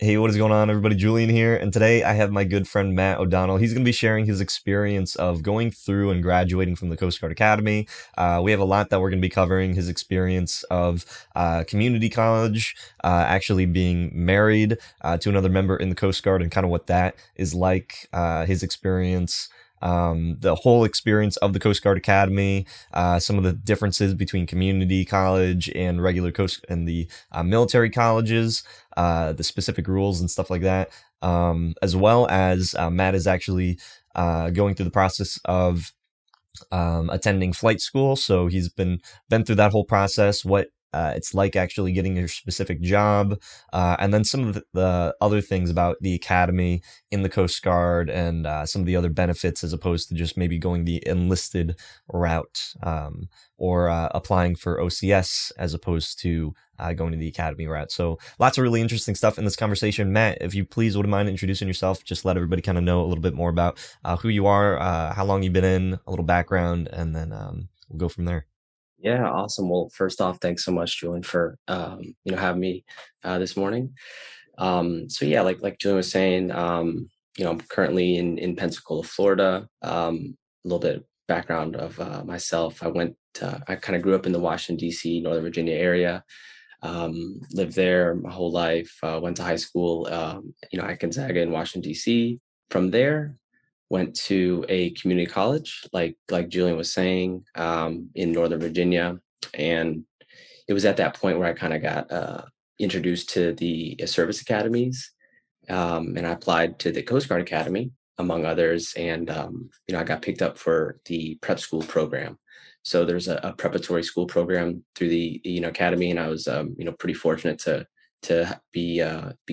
Hey, what is going on, everybody? Julian here, and today I have my good friend Matt O'Donnell. He's going to be sharing his experience of going through and graduating from the Coast Guard Academy. We have a lot that we're going to be covering. His experience of community college, actually being married to another member in the Coast Guard, and kind of what that is like. His experience. The whole experience of the Coast Guard Academy, some of the differences between community college and regular coast and the military colleges, the specific rules and stuff like that, as well as Matt is actually going through the process of attending flight school. So he's been through that whole process, what it's like actually getting your specific job, and then some of the other things about the academy in the Coast Guard, and some of the other benefits as opposed to just maybe going the enlisted route, or applying for OCS as opposed to going to the academy route. So lots of really interesting stuff in this conversation. Matt, if you please wouldn't mind introducing yourself, just let everybody kind of know a little bit more about who you are, how long you've been in, a little background, and then we'll go from there. Yeah, awesome. Well, first off, thanks so much, Julian, for having me this morning. So yeah, like Julian was saying, I'm currently in Pensacola, Florida. A little bit background of myself. I kind of grew up in the Washington D.C., Northern Virginia area. Lived there my whole life. Went to high school, at Gonzaga in Washington D.C. From there, went to a community college, like Julian was saying, in Northern Virginia, and it was at that point where I kind of got introduced to the service academies, and I applied to the Coast Guard Academy, among others, and I got picked up for the prep school program. So there's a preparatory school program through the academy, and I was pretty fortunate to be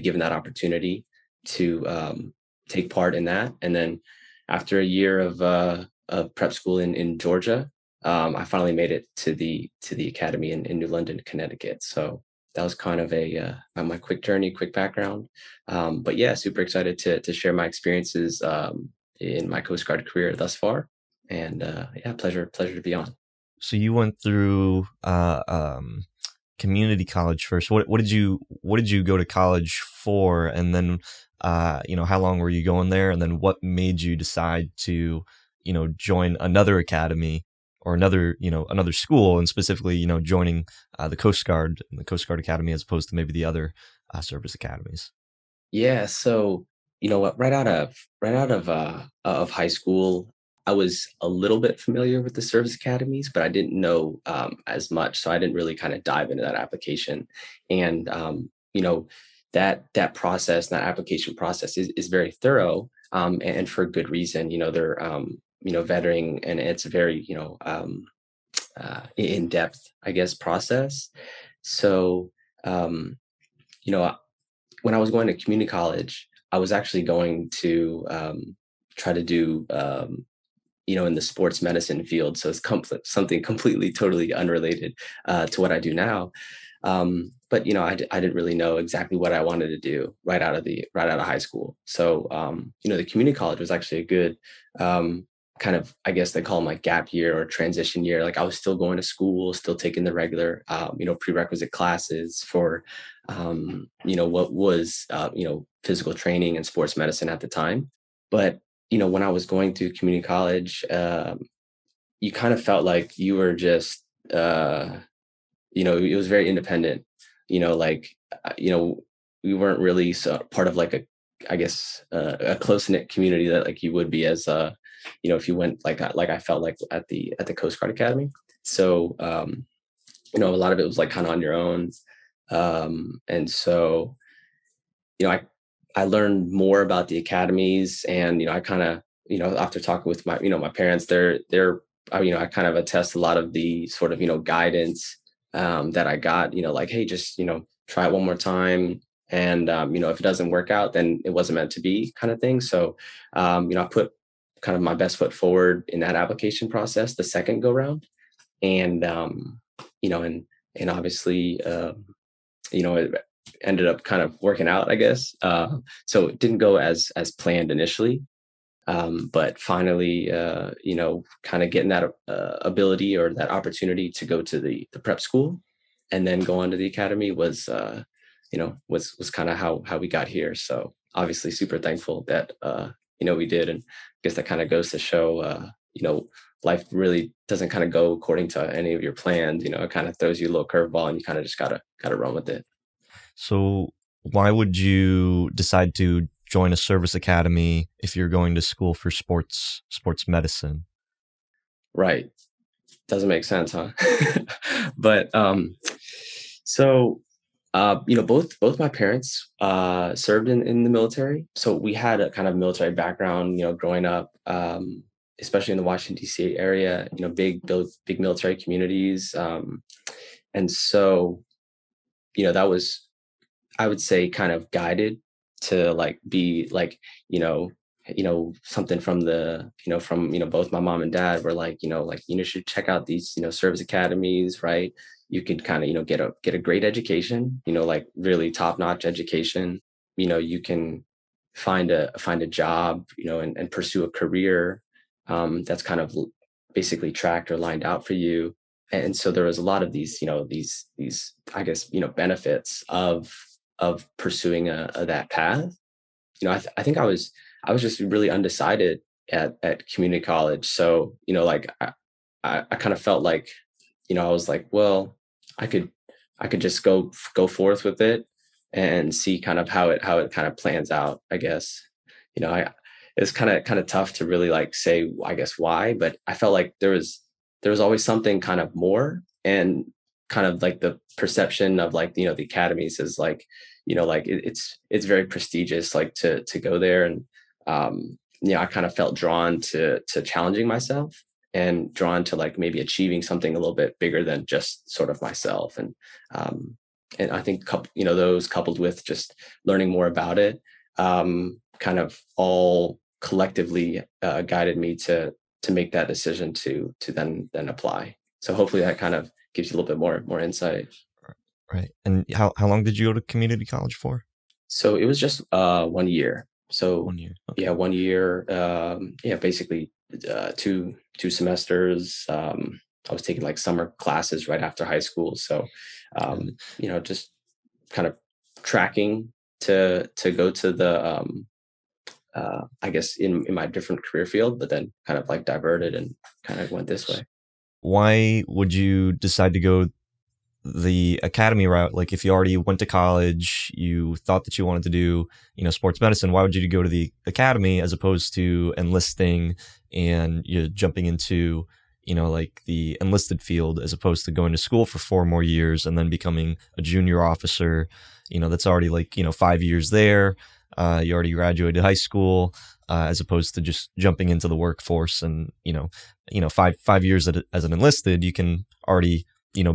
given that opportunity to take part in that. And then after a year of prep school in Georgia, I finally made it to the academy in New London, Connecticut. So that was kind of my quick journey, quick background. But yeah, super excited to share my experiences in my Coast Guard career thus far. And yeah, pleasure to be on. So you went through community college first. What did you go to college for, and then how long were you going there, and then what made you decide to join another academy or another school, and specifically joining the Coast Guard and the Coast Guard Academy as opposed to maybe the other service academies. Yeah, so you know what, right out of high school, I was a little bit familiar with the service academies, but I didn't know as much, so I didn't really kind of dive into that application. And that process, that application process is very thorough, and for a good reason. They're vettering, and it's a very in depth, I guess, process. So um, you know when I was going to community college, I was actually going to try to do, in the sports medicine field. So it's something completely, totally unrelated to what I do now. But I didn't really know exactly what I wanted to do right out of high school. So the community college was actually a good kind of, I guess they call them like gap year or transition year. Like I was still going to school, still taking the regular prerequisite classes for what was physical training and sports medicine at the time. But when I was going through community college, you kind of felt like you were just it was very independent. Like we weren't really part of like I guess a close knit community that like you would be as if you went like I felt like at the Coast Guard Academy. So a lot of it was like kind of on your own, and so I learned more about the academies, and I kind of after talking with my parents, they're I kind of attest a lot of the sort of guidance that I got. Like, hey, just try it one more time, and if it doesn't work out, then it wasn't meant to be, kind of thing. So I put kind of my best foot forward in that application process the second go round, and and obviously it ended up kind of working out, I guess. So it didn't go as planned initially, but finally, kind of getting that ability or that opportunity to go to the prep school and then go on to the academy was was kind of how we got here. So obviously super thankful that we did. And I guess that kind of goes to show life really doesn't kind of go according to any of your plans. It kind of throws you a little curveball, and you kind of just gotta run with it. So why would you decide to join a service academy if you're going to school for sports medicine? Right. Doesn't make sense, huh? But so both my parents served in the military, so we had a kind of military background. Growing up, especially in the Washington D.C. area. Big military communities, and so that was, I would say, kind of guided to like be like, something from both my mom and dad were like, should check out these, service academies, right? You could kind of, get a great education, like really top-notch education. You can find a job, and pursue a career that's kind of basically tracked or lined out for you. And so there was a lot of these, these I guess, benefits of pursuing that path. I think I was just really undecided at community college. So like I kind of felt like, I was like, well, I could I could just go forth with it and see kind of how it kind of plans out, I guess. I It's kind of tough to really like say, I guess, why, but I felt like there was always something kind of more. And kind of like the perception of like, the academies is like, like it's very prestigious, like to go there. And I kind of felt drawn to challenging myself, and drawn to like maybe achieving something a little bit bigger than just sort of myself. And I think those coupled with just learning more about it, kind of all collectively guided me to make that decision to then apply. So hopefully that kind of gives you a little bit more insight. Right. And how long did you go to community college for? So it was just 1 year. So 1 year. Okay. yeah, 1 year. Yeah, basically two semesters. I was taking like summer classes right after high school. So Yeah. just kind of tracking to go to the I guess in my different career field, but then kind of like diverted and kind of went this way. Why would you decide to go the academy route? Like if you already went to college, you thought that you wanted to do, sports medicine, why would you go to the academy as opposed to enlisting and you jumping into, like the enlisted field as opposed to going to school for 4 more years and then becoming a junior officer, that's already like, 5 years there. You already graduated high school, as opposed to just jumping into the workforce and, 5 years as an enlisted, you can already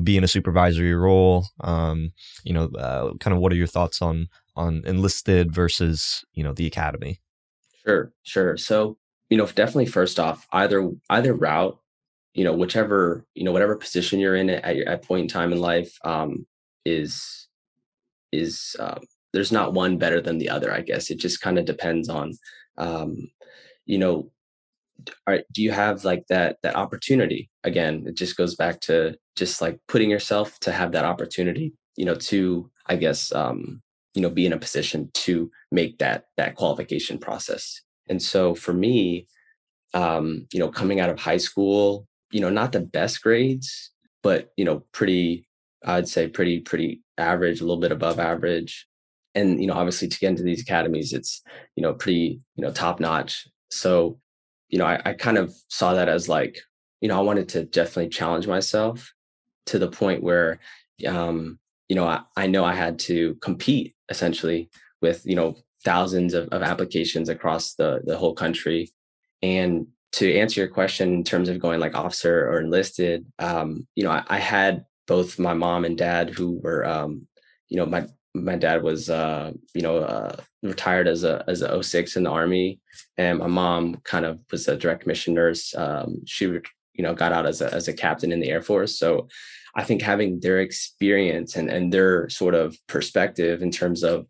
be in a supervisory role. Kind of what are your thoughts on enlisted versus the academy? Sure. So definitely first off, either route, whatever position you're in at point in time in life, is is there's not one better than the other. I guess it just kind of depends on, um, you know, do you have like that opportunity? Again, it just goes back to just like putting yourself to have that opportunity, to, I guess, be in a position to make that qualification process. And so for me, coming out of high school, not the best grades, but pretty, I'd say pretty average, a little bit above average. And obviously to get into these academies, it's pretty top notch. So I kind of saw that as like, I wanted to definitely challenge myself to the point where, I know I had to compete essentially with, thousands of applications across the whole country. And to answer your question in terms of going like officer or enlisted, I had both my mom and dad who were, my dad was, retired as a '06 in the Army, and my mom kind of was a direct commission nurse. She, got out as a captain in the Air Force. So I think having their experience and their sort of perspective in terms of,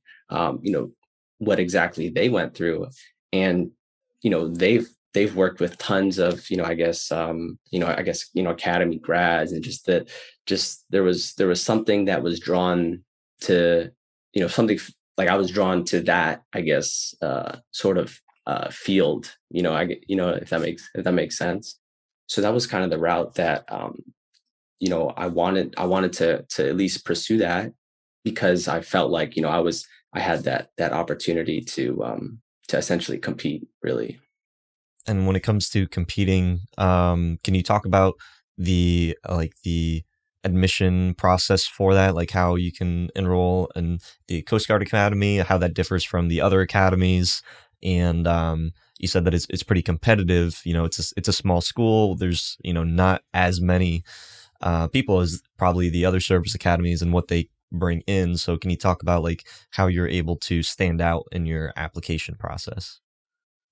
what exactly they went through, and they've worked with tons of, academy grads, and just that, just there was something that was drawn to, something like I was drawn to that, I guess, sort of field, if that makes sense. So that was kind of the route that, I wanted to at least pursue that, because I felt like, I had that opportunity to essentially compete, really. And when it comes to competing, can you talk about the admission process for that, like how you can enroll in the Coast Guard Academy, how that differs from the other academies, and you said that it's pretty competitive. It's a small school. There's not as many people as probably the other service academies and what they bring in. So can you talk about like how you're able to stand out in your application process?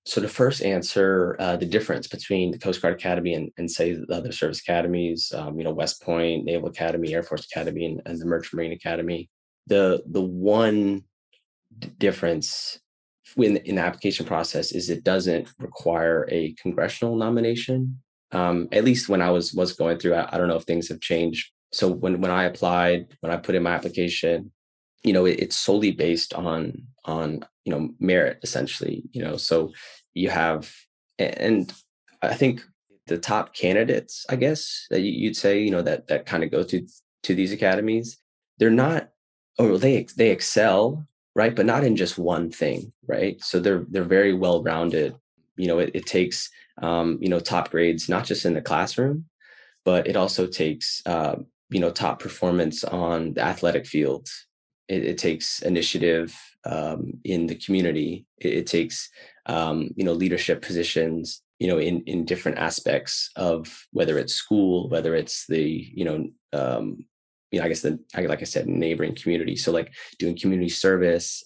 So to first answer the difference between the Coast Guard Academy and say the other service academies, West Point, Naval Academy, Air Force Academy, and the Merchant Marine Academy, the one difference in the application process is it doesn't require a congressional nomination. At least when I was going through, I don't know if things have changed. So when I applied, when I put in my application, it's solely based on merit, essentially. So you have, and I think the top candidates, I guess, that you'd say, that kind of go to these academies, they're not, or they excel, right, but not in just one thing, right? So they're very well rounded. It takes top grades, not just in the classroom, but it also takes top performance on the athletic field. It takes initiative in the community. It takes leadership positions, in different aspects of, whether it's school, whether it's the I guess like I said, neighboring community. So like doing community service,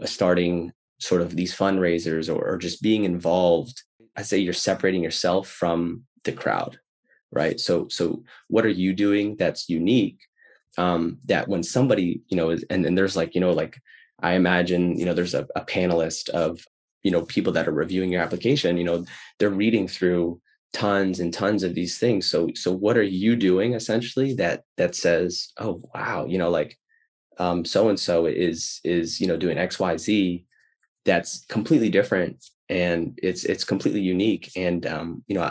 starting sort of these fundraisers, or just being involved. I say you're separating yourself from the crowd, right? So what are you doing that's unique, that when somebody, and there's like, like, I imagine, there's a panelist of, people that are reviewing your application, they're reading through tons and tons of these things. So what are you doing essentially that says, oh, wow, like, so and so is doing XYZ, that's completely different, and it's completely unique, and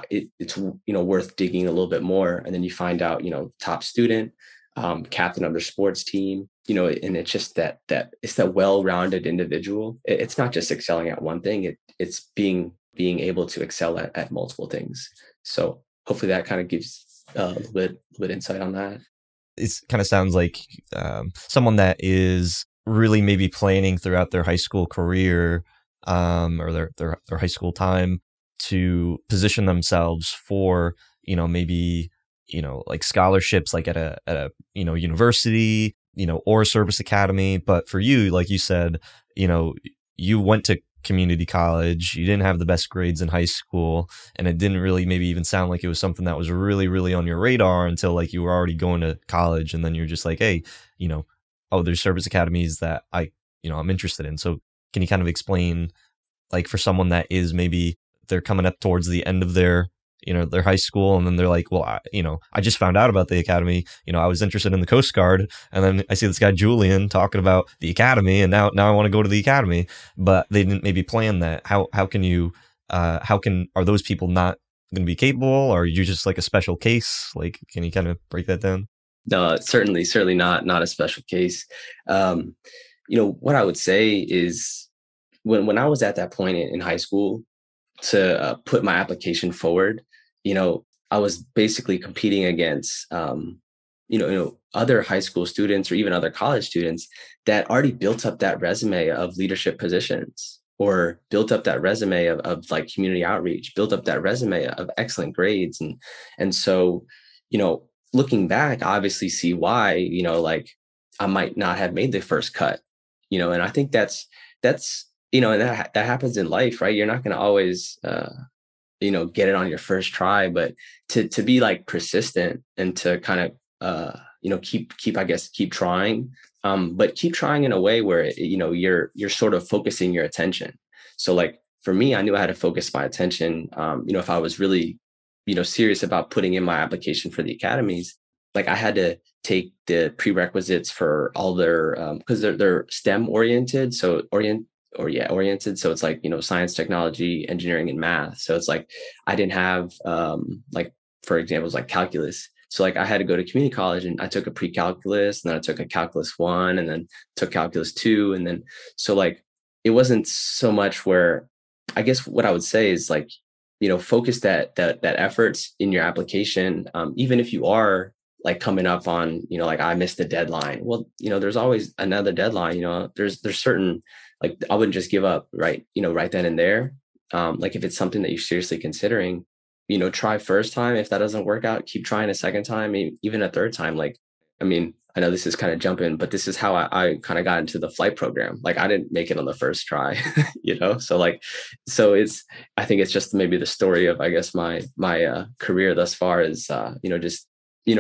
it's worth digging a little bit more, and then you find out, top student, captain of their sports team, and it's just that it's that well-rounded individual. It's not just excelling at one thing, it's being able to excel at multiple things. So hopefully that kind of gives a little bit insight on that. It kind of sounds like someone that is really maybe planning throughout their high school career, or their high school time, to position themselves for maybe like scholarships, like at a university, or a service academy. But for you, like you said, you went to community college, you didn't have the best grades in high school, and it didn't really maybe even sound like it was something that was really, really on your radar until like you were already going to college. And then you're just like, hey, oh, there's service academies that I'm interested in. So can you kind of explain, like, for someone that is maybe they're coming up towards the end of their high school, and then they're like, well, I just found out about the academy. I was interested in the Coast Guard, and then I see this guy Julian talking about the academy, and now I want to go to the academy, but they didn't maybe plan that. Are those people not going to be capable, or are you just like a special case? Like, can you kind of break that down? No, certainly not a special case. What I would say is, when I was at that point in high school to put my application forward, I was basically competing against, other high school students, or even other college students that already built up that resume of leadership positions, or built up that resume of like community outreach, built up that resume of excellent grades. And so, looking back, I obviously see why, like, I might not have made the first cut, and I think that's, and that happens in life, right? You're not going to always, get it on your first try, but to be like persistent, and to kind of, keep, I guess, keep trying, but keep trying in a way where, you're sort of focusing your attention. So like for me, I knew I had to focus my attention, if I was really, serious about putting in my application for the academies. like I had to take the prerequisites for all their because they're STEM oriented, so oriented. So it's like, science, technology, engineering, and math. So it's like I didn't have like, for examples like calculus. So like I had to go to community college and I took a pre-calculus, and then I took a calculus one, and then took calculus two, and then so like it wasn't so much where, I guess what I would say is like, focus that efforts in your application, even if you are like coming up on, like I missed the deadline. Well, there's always another deadline. There's certain, like I wouldn't just give up right then and there. Like if it's something that you're seriously considering, try first time. If that doesn't work out, keep trying a second time, even a third time. Like, I mean, I know this is kind of jumping, but this is how I kind of got into the flight program. Like I didn't make it on the first try, So like, so I think it's just maybe the story of, I guess, my career thus far is, just,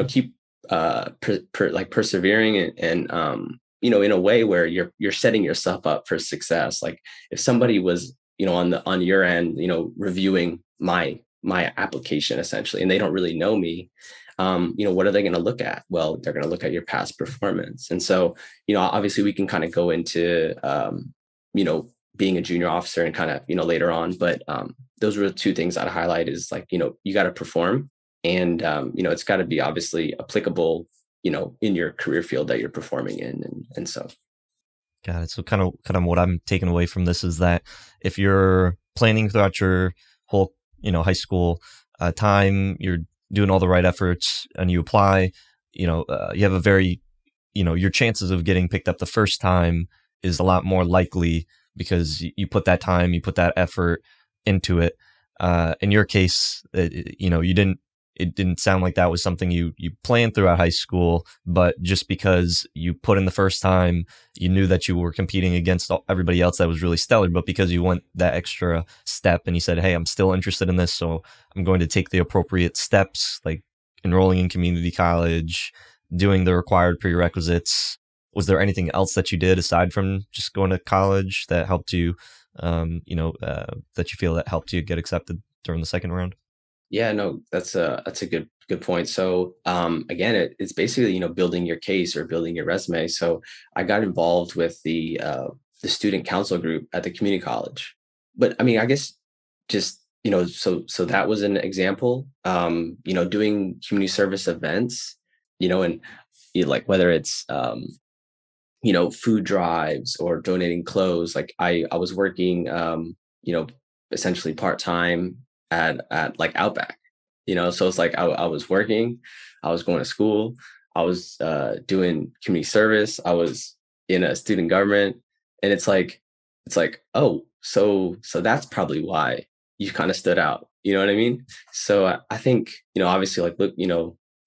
keep like persevering, and in a way where you're setting yourself up for success. Like if somebody was, on your end, reviewing my application essentially, and they don't really know me, what are they going to look at? Well, they're going to look at your past performance. And so, obviously we can kind of go into, being a junior officer and kind of, later on, but those were the two things I'd highlight is like, you got to perform, and, it's got to be obviously applicable, in your career field that you're performing in. And so. Got it. So kind of what I'm taking away from this is that if you're planning throughout your whole, high school time, you're doing all the right efforts and you apply, you have a very, your chances of getting picked up the first time is a lot more likely because you put that time, you put that effort into it. In your case, it didn't sound like that was something you planned throughout high school, but just because you put in the first time, you knew that you were competing against everybody else that was really stellar, but because you went that extra step and you said, hey, I'm still interested in this, so I'm going to take the appropriate steps, like enrolling in community college, doing the required prerequisites. Was there anything else that you did aside from just going to college that helped you, that you feel that helped you get accepted during the second round? Yeah, no, that's a good point. So again, it's basically, building your case or building your resume. So I got involved with the student council group at the community college. But I mean, I guess just, so that was an example. Doing community service events, and like whether it's food drives or donating clothes. Like I was working, you know, essentially part-time at like Outback, so it's like I was working, I was going to school, I was doing community service, I was in a student government, and it's like, oh, so that's probably why you kind of stood out. You know what I mean? So I think, obviously, like, look,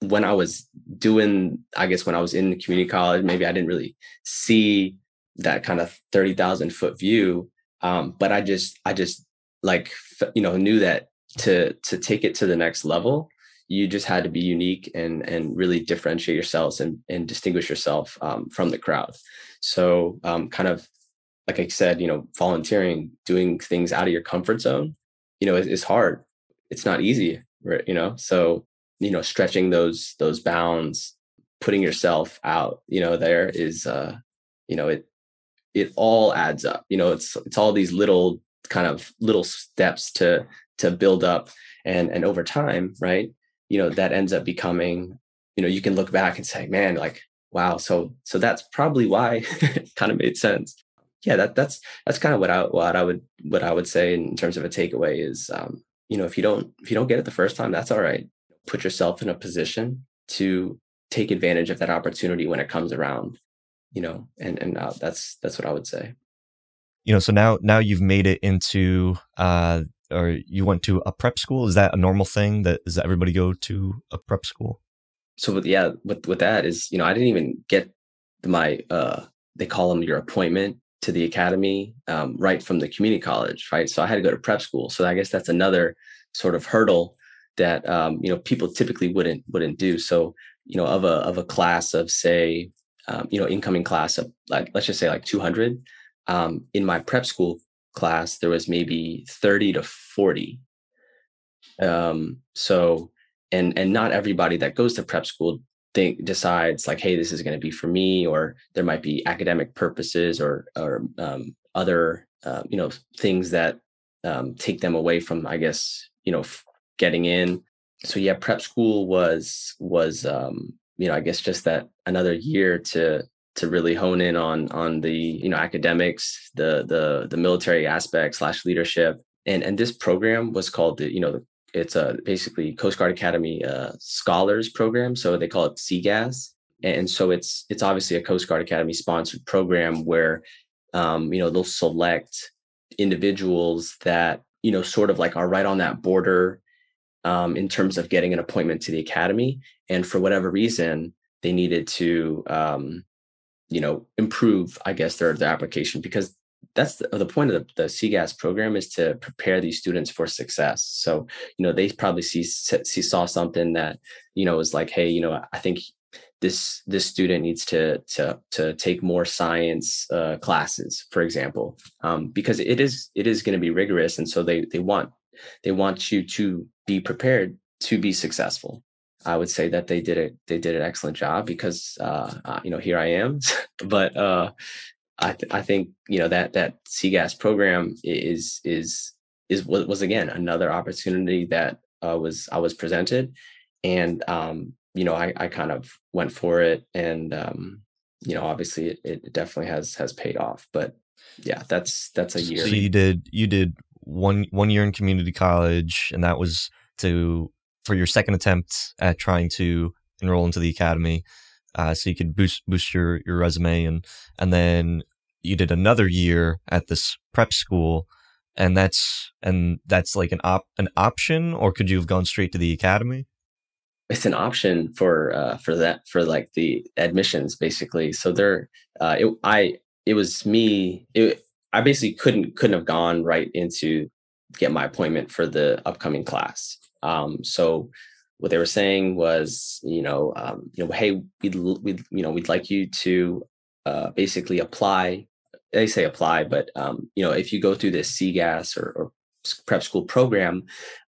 when I was doing, I guess when I was in the community college, maybe I didn't really see that kind of 30,000 foot view. But I just like, knew that to take it to the next level, you just had to be unique and really differentiate yourselves and distinguish yourself from the crowd. So kind of like I said, volunteering, doing things out of your comfort zone, is hard. It's not easy, right? So, stretching those bounds, putting yourself out, there is, it all adds up. It's all these little steps to build up, and over time, right? That ends up becoming, you can look back and say, man, like, wow, so that's probably why it kind of made sense. Yeah, that's kind of what I would say in terms of a takeaway is, if you don't get it the first time, that's all right. Put yourself in a position to take advantage of that opportunity when it comes around. And that's what I would say. So now you've made it into or you went to a prep school. Is that a normal thing? Does everybody go to a prep school? So with that is, I didn't even get my they call them your appointment to the academy, right from the community college, right? So I had to go to prep school. So I guess that's another sort of hurdle that, people typically wouldn't do. So, of a class of, say, incoming class of, like, let's just say like 200, in my prep school class, there was maybe 30 to 40. So, and not everybody that goes to prep school decides like, hey, this is going to be for me, or there might be academic purposes or other things that take them away from, I guess, getting in. So yeah, prep school was I guess just that another year to really hone in on the academics, the military aspect slash leadership, and this program was called it's a basically Coast Guard Academy scholars program, so they call it CGAS, and so it's obviously a Coast Guard Academy sponsored program where they'll select individuals that sort of like are right on that border in terms of getting an appointment to the academy, and for whatever reason they needed to improve, I guess, their application, because that's the point of the CGAS program is to prepare these students for success. So, they probably saw something that, was like, hey, I think this student needs to take more science classes, for example, because it is going to be rigorous, and so they want you to be prepared to be successful. I would say that they did an excellent job because here I am. But I think that CGAS program was again another opportunity that I was presented, and I kind of went for it, and obviously it definitely has paid off. But yeah, that's a year. So you did one year in community college, and that was to for your second attempt at trying to enroll into the academy, so you could boost your resume, and then you did another year at this prep school, and that's like an option, or could you have gone straight to the academy? It's an option for that, for like the admissions basically. So there, it was me. I basically couldn't have gone right into get my appointment for the upcoming class. So what they were saying was, hey, we'd like you to basically apply. They say apply, but if you go through this CGAS or prep school program,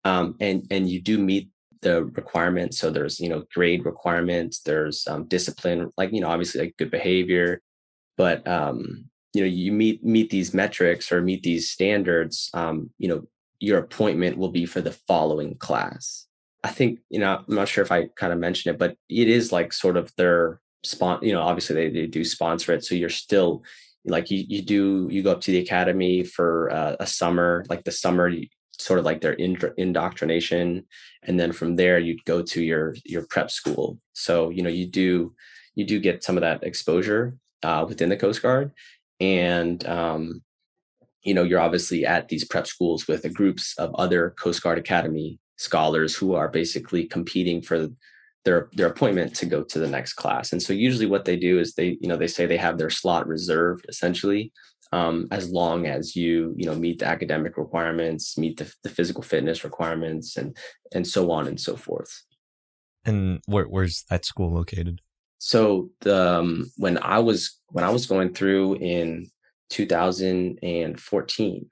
and you do meet the requirements. So there's grade requirements, there's discipline, like obviously like good behavior, but you meet these metrics or meet these standards, your appointment will be for the following class. I think, I'm not sure if I kind of mentioned it, but it is like sort of their obviously they do sponsor it, so you're still like you go up to the academy for a summer, like the summer, sort of like their indoctrination, and then from there you'd go to your prep school. So you do get some of that exposure within the Coast Guard, and you're obviously at these prep schools with the groups of other Coast Guard Academy scholars who are basically competing for their appointment to go to the next class. And so usually what they do is they say they have their slot reserved essentially, as long as you meet the academic requirements, meet the physical fitness requirements, and so on and so forth. And where's that school located? So when I was going through in 2014,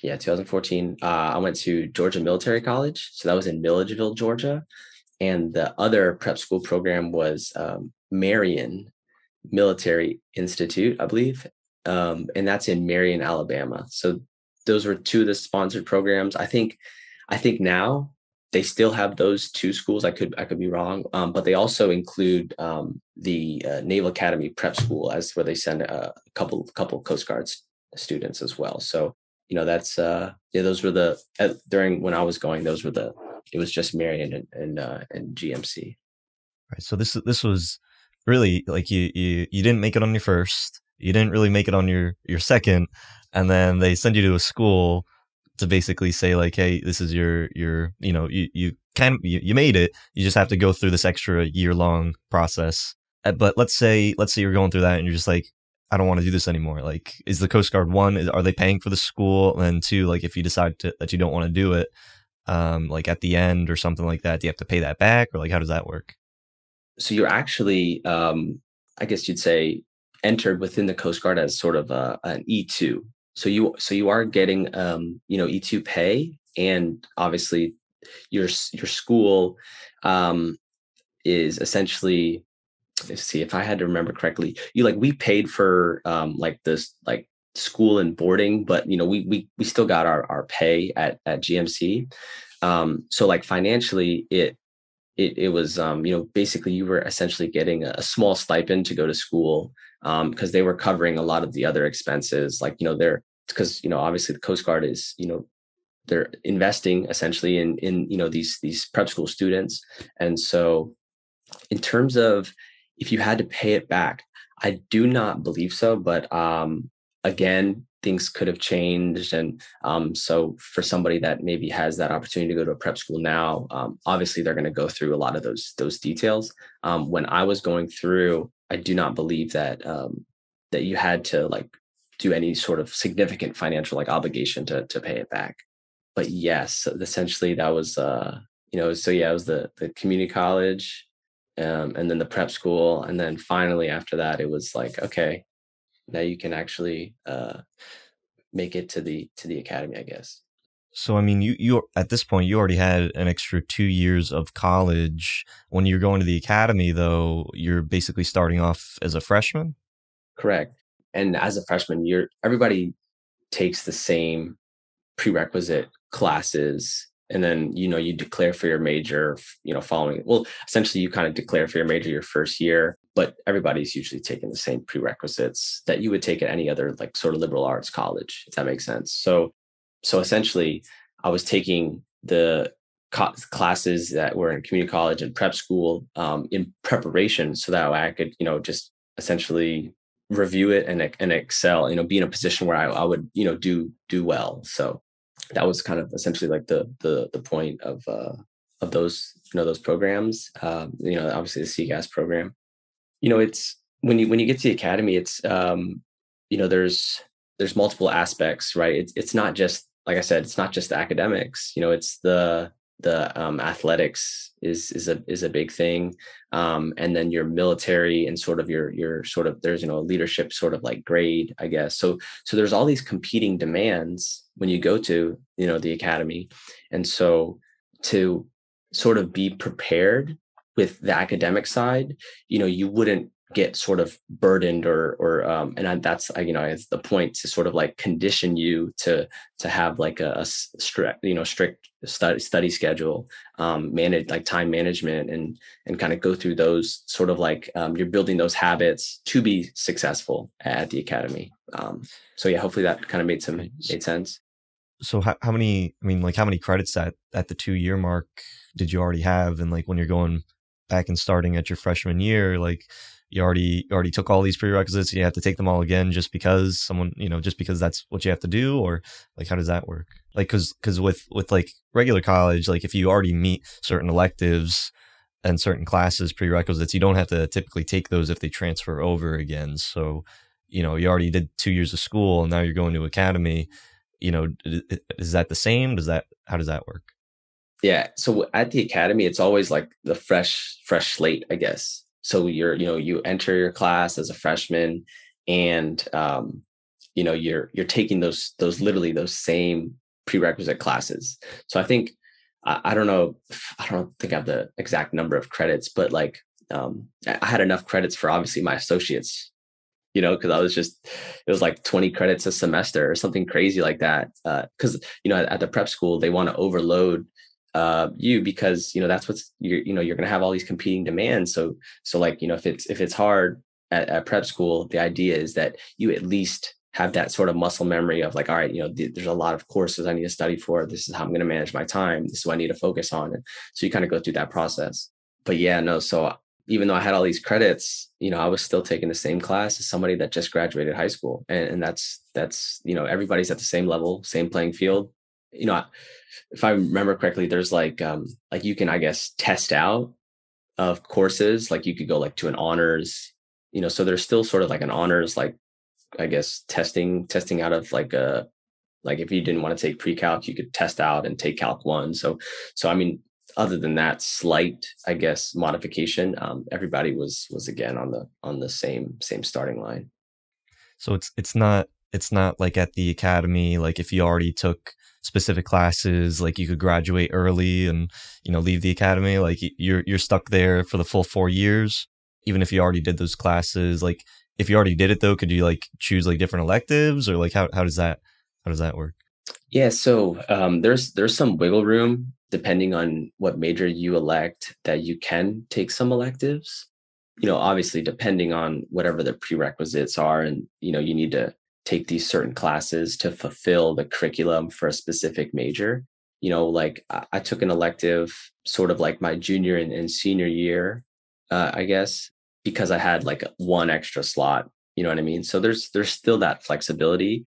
yeah, 2014, I went to Georgia Military College. So that was in Milledgeville, Georgia, and the other prep school program was Marion Military Institute, I believe, and that's in Marion, Alabama. So those were two of the sponsored programs. I think now they still have those two schools. I could be wrong, but they also include the Naval Academy Prep School, as where they send a couple Coast Guard students as well. So that's yeah, those were during when I was going, those were it was just Marion and GMC. Right. So this was really like you didn't make it on your first, you didn't really make it on your second, and then they send you to a school to basically say like, hey, this is your you kind of you made it. You just have to go through this extra year long process. But let's say you're going through that and you're just like, I don't want to do this anymore. Like, is the Coast Guard are they paying for the school? And two, like if you decide that you don't want to do it, like at the end or something like that, do you have to pay that back, or like how does that work? So you're actually, I guess you'd say, entered within the Coast Guard as sort of an E2. So you are getting E2 pay, and obviously your school, um, is essentially, let's see if I had to remember correctly, you like we paid for like this like school and boarding, but we still got our pay at GMC. So like financially, it was basically you were essentially getting a small stipend to go to school, because they were covering a lot of the other expenses, like they're because obviously the Coast Guard is they're investing essentially in these prep school students. And so in terms of if you had to pay it back, I do not believe so. But again, things could have changed. And so for somebody that maybe has that opportunity to go to a prep school now, obviously they're going to go through a lot of those details. When I was going through, I do not believe that that you had to like do any sort of significant financial like obligation to pay it back. But yes, essentially that was so yeah, it was the community college, and then the prep school, and then finally after that it was like, okay, now you can actually make it to the academy, I guess. So I mean, you at this point you already had an extra 2 years of college. When you're going to the academy, though, you're basically starting off as a freshman. Correct. And as a freshman, you're everybody takes the same prerequisite classes, and then you declare for your major, following, well, essentially you kind of declare for your major your first year, but everybody's usually taking the same prerequisites that you would take at any other like sort of liberal arts college, if that makes sense. So essentially I was taking the classes that were in community college and prep school, in preparation so that I could just essentially review it and excel, be in a position where I would do well. So that was kind of essentially like the point of those programs. Obviously the CGAS program. It's when you get to the academy, it's there's multiple aspects, right? It's not just, like I said, it's not just the academics. It's the athletics is a big thing, and then your military and sort of your sort of, there's leadership sort of like grade, I guess. So there's all these competing demands when you go to the academy, and so to sort of be prepared with the academic side, you wouldn't get sort of burdened that's it's the point to sort of like condition you to have like a strict study schedule, manage like time management, and kind of go through those sort of like, you're building those habits to be successful at the academy. So yeah, hopefully that kind of made sense. So how many? I mean, like how many credits at the 2 year mark did you already have? And like when you're going back and starting at your freshman year, like you already took all these prerequisites. You have to take them all again just because someone, just because that's what you have to do, or like how does that work? Like because with like regular college, like if you already meet certain electives and certain classes prerequisites, you don't have to typically take those if they transfer over again. So you already did 2 years of school and now you're going to academy. Is that the same? How does that work? Yeah. So at the academy, it's always like the fresh slate, I guess. So you enter your class as a freshman, and you're taking those literally those same prerequisite classes. So I think, I don't know, I don't think I have the exact number of credits, but like, I had enough credits for obviously my associates, because I was just, it was like 20 credits a semester or something crazy like that. Because at the prep school they want to overload you, because that's what's you're going to have all these competing demands. So like, if it's hard at prep school, the idea is that you at least have that sort of muscle memory of like, all right, there's a lot of courses I need to study for, this is how I'm going to manage my time, this is what I need to focus on. And so you kind of go through that process. But yeah, no, so even though I had all these credits, I was still taking the same class as somebody that just graduated high school. And that's everybody's at the same level, same playing field. If I remember correctly, there's like you can, I guess, test out of courses. Like you could go like to an honors, so there's still sort of like an honors, like, I guess, testing out of like a, like if you didn't want to take pre-calc, you could test out and take calc one. So I mean, other than that slight, I guess, modification, everybody was again on the same starting line. So it's not it's not like at the academy, like if you already took specific classes, like you could graduate early and, leave the academy. Like you're stuck there for the full 4 years, even if you already did those classes. Like if you already did it though, could you like choose like different electives, or like how does that work? Yeah, so there's some wiggle room depending on what major you elect that you can take some electives. Obviously depending on whatever the prerequisites are, and you need to take these certain classes to fulfill the curriculum for a specific major. Like I took an elective sort of like my junior and senior year, I guess, because I had like one extra slot. You know what I mean? So there's still that flexibility.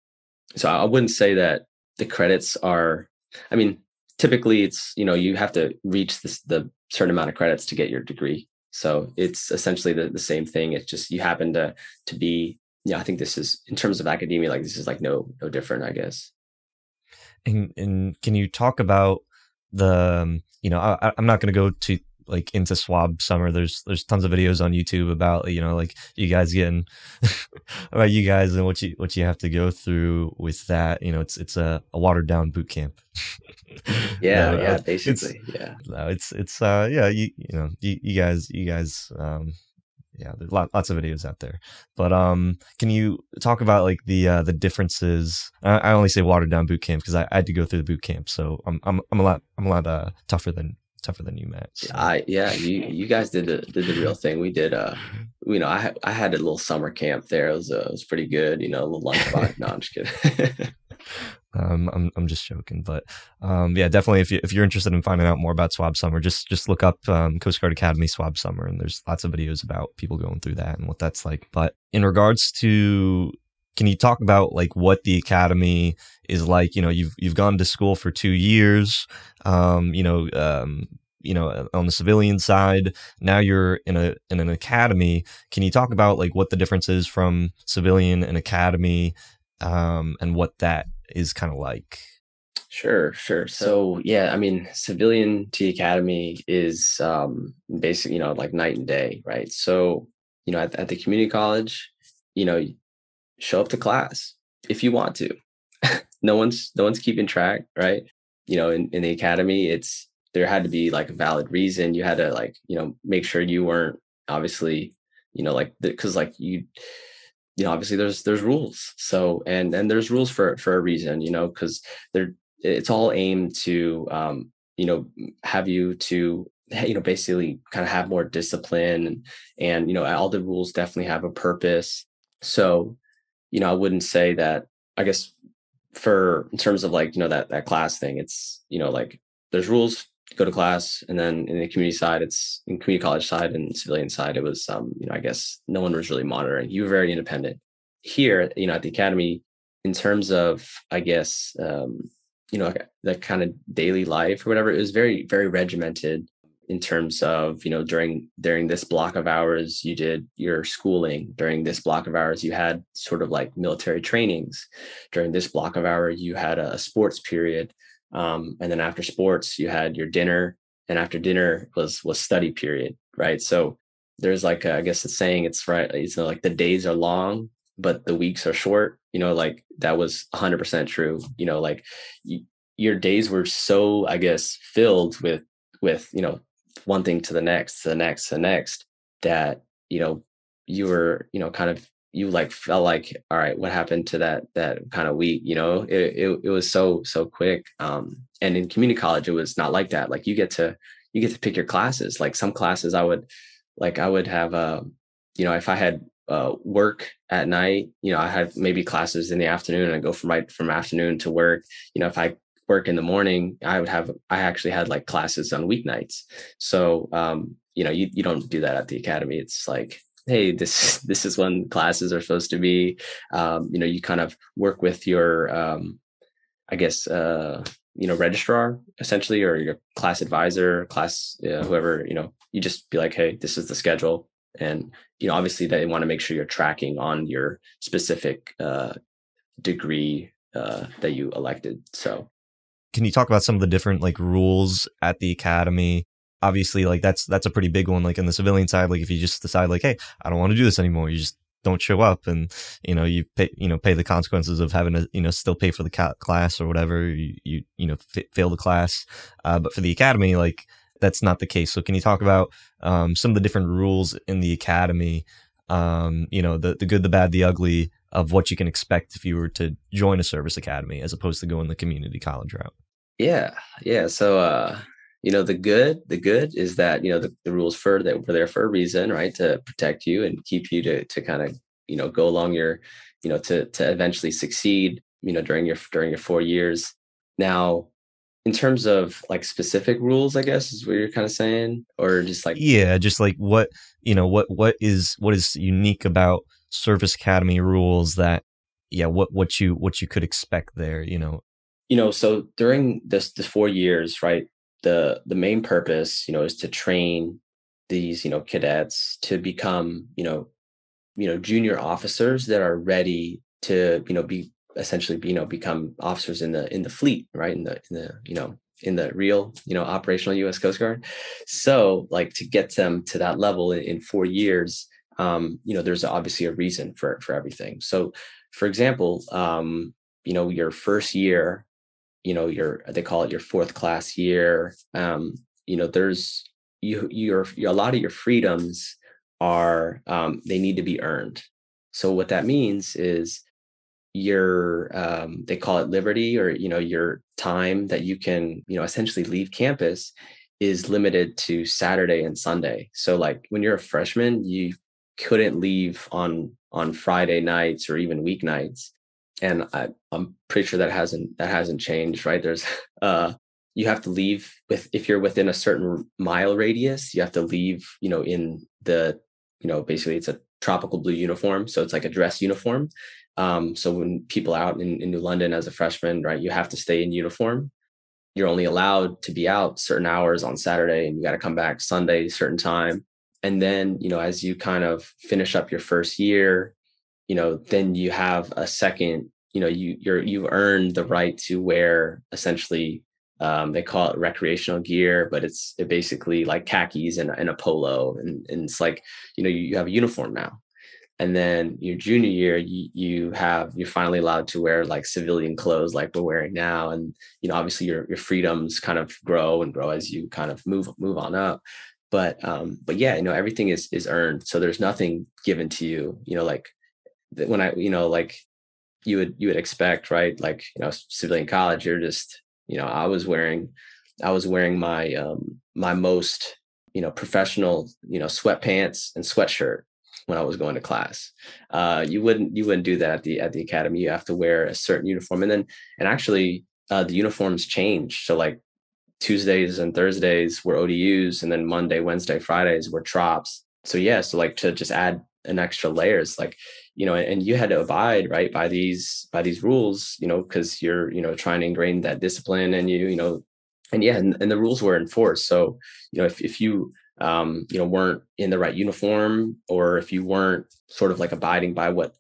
So I wouldn't say that the credits are, I mean, typically it's, you have to reach the certain amount of credits to get your degree. So it's essentially the same thing. It's just you happen to be, I think this is in terms of academia, like this is like no different, I guess. And can you talk about I'm not going to go to like into swab summer. There's tons of videos on YouTube about, like you guys getting about you guys and what you have to go through with that. It's a watered down boot camp. Yeah, No, yeah, it's basically, yeah. no, it's yeah, you guys yeah, there's lots of videos out there. But can you talk about like the differences? I only say watered down boot camp because I had to go through the boot camp, so I'm a lot tougher than you, Matt. So Yeah, you guys did the real thing. We did I had a little summer camp there. It was pretty good, a little lunchbox. No, I'm just kidding. I'm just joking, but yeah, definitely if you're interested in finding out more about Swab Summer, just look up Coast Guard Academy Swab Summer, and there's lots of videos about people going through that and what that's like. But in regards to, can you talk about like what the academy is like? You've gone to school for 2 years, on the civilian side. Now you're in an academy. Can you talk about like what the difference is from civilian and academy, and what that is kind of like? Sure, sure. So yeah, I mean, civilian T academy is basically, like night and day, right? So, at the community college, you show up to class if you want to. No one's keeping track, right? In the academy, it's there had to be like a valid reason. You had to like, make sure you weren't obviously, like because like obviously there's rules. So and there's rules for a reason, because they're it's all aimed to have you to basically kind of have more discipline, and all the rules definitely have a purpose. So I wouldn't say that, I guess, for in terms of like that class thing, it's like there's rules, go to class, and then in the community side, it's in community college side and civilian side, it was I guess no one was really monitoring. You were very independent. Here, at the academy, in terms of, I guess, that kind of daily life or whatever, it was very very regimented in terms of, during this block of hours you did your schooling, during this block of hours you had sort of like military trainings, during this block of hour you had a sports period, and then after sports you had your dinner, and after dinner was study period, right? So there's like I guess the saying, it's right, it's like the days are long but the weeks are short, like that was 100% true. Like your days were so, I guess, filled with one thing to the next, to the next, to the next, that you were kind of, you like felt like, all right, what happened to that kind of week? It was so quick. And in community college it was not like that. Like you get to pick your classes. Like some classes I would have if I had work at night, I had maybe classes in the afternoon, and I go from afternoon to work. If I work in the morning, I actually had like classes on weeknights. So you don't do that at the academy. It's like, hey, this is when classes are supposed to be. You kind of work with your I guess registrar essentially, or your class advisor, class whoever. You just be like, hey, this is the schedule. And obviously they want to make sure you're tracking on your specific degree that you elected. So Can you talk about some of the different like rules at the academy? Obviously, like that's a pretty big one. Like in the civilian side, like if you just decide like, hey, I don't want to do this anymore, you just don't show up, and you pay the consequences of having to still pay for the class or whatever. Fail the class. But for the academy, like that's not the case. So can you talk about some of the different rules in the academy? The good, the bad, the ugly of what you can expect if you were to join a service academy as opposed to going the community college route. Yeah, yeah. So, the good is that the rules for that were there for a reason, right? To protect you and keep you to kind of go along your, to eventually succeed, during your 4 years. Now, in terms of like specific rules, I guess is what you're kind of saying, or just like Yeah, just like what is unique about service academy rules that yeah, what you could expect there, so during this 4 years, right? The main purpose, is to train these cadets to become junior officers that are ready to be essentially become officers in the fleet, right? In the real operational U.S. Coast Guard. So like to get them to that level in 4 years, there's obviously a reason for everything. So for example, your first year, your they call it your fourth class year. There's a lot of your freedoms are they need to be earned. So what that means is your they call it liberty, or your time that you can essentially leave campus is limited to Saturday and Sunday. So like when you're a freshman, you couldn't leave on Friday nights or even weeknights. And I'm pretty sure that hasn't changed, right? There's you have to leave if you're within a certain mile radius, you have to leave, in the, basically it's a tropical blue uniform. So it's like a dress uniform. So when people out in New London as a freshman, right, you have to stay in uniform. You're only allowed to be out certain hours on Saturday, and you got to come back Sunday, certain time. And then, as you kind of finish up your first year, then you have a second, you've earned the right to wear essentially, they call it recreational gear, but it's basically like khakis and a polo. And it's like, you have a uniform now. And then your junior year, you're finally allowed to wear like civilian clothes like we're wearing now. And, obviously your freedoms kind of grow and grow as you kind of move on up. But yeah, everything is earned. So there's nothing given to you, like when like you would expect, right? Like, civilian college, you're just, I was wearing my most, professional, sweatpants and sweatshirt when I was going to class. You wouldn't do that at the academy. You have to wear a certain uniform, and actually the uniforms change. So like Tuesdays and Thursdays were ODUs, and then Monday, Wednesday, Fridays were trops. So yeah, so like to just add an extra layers, like, and you had to abide right by these rules, because you're, trying to ingrain that discipline, and and yeah, and the rules were enforced. So, if you weren't in the right uniform, or if you weren't sort of like abiding by what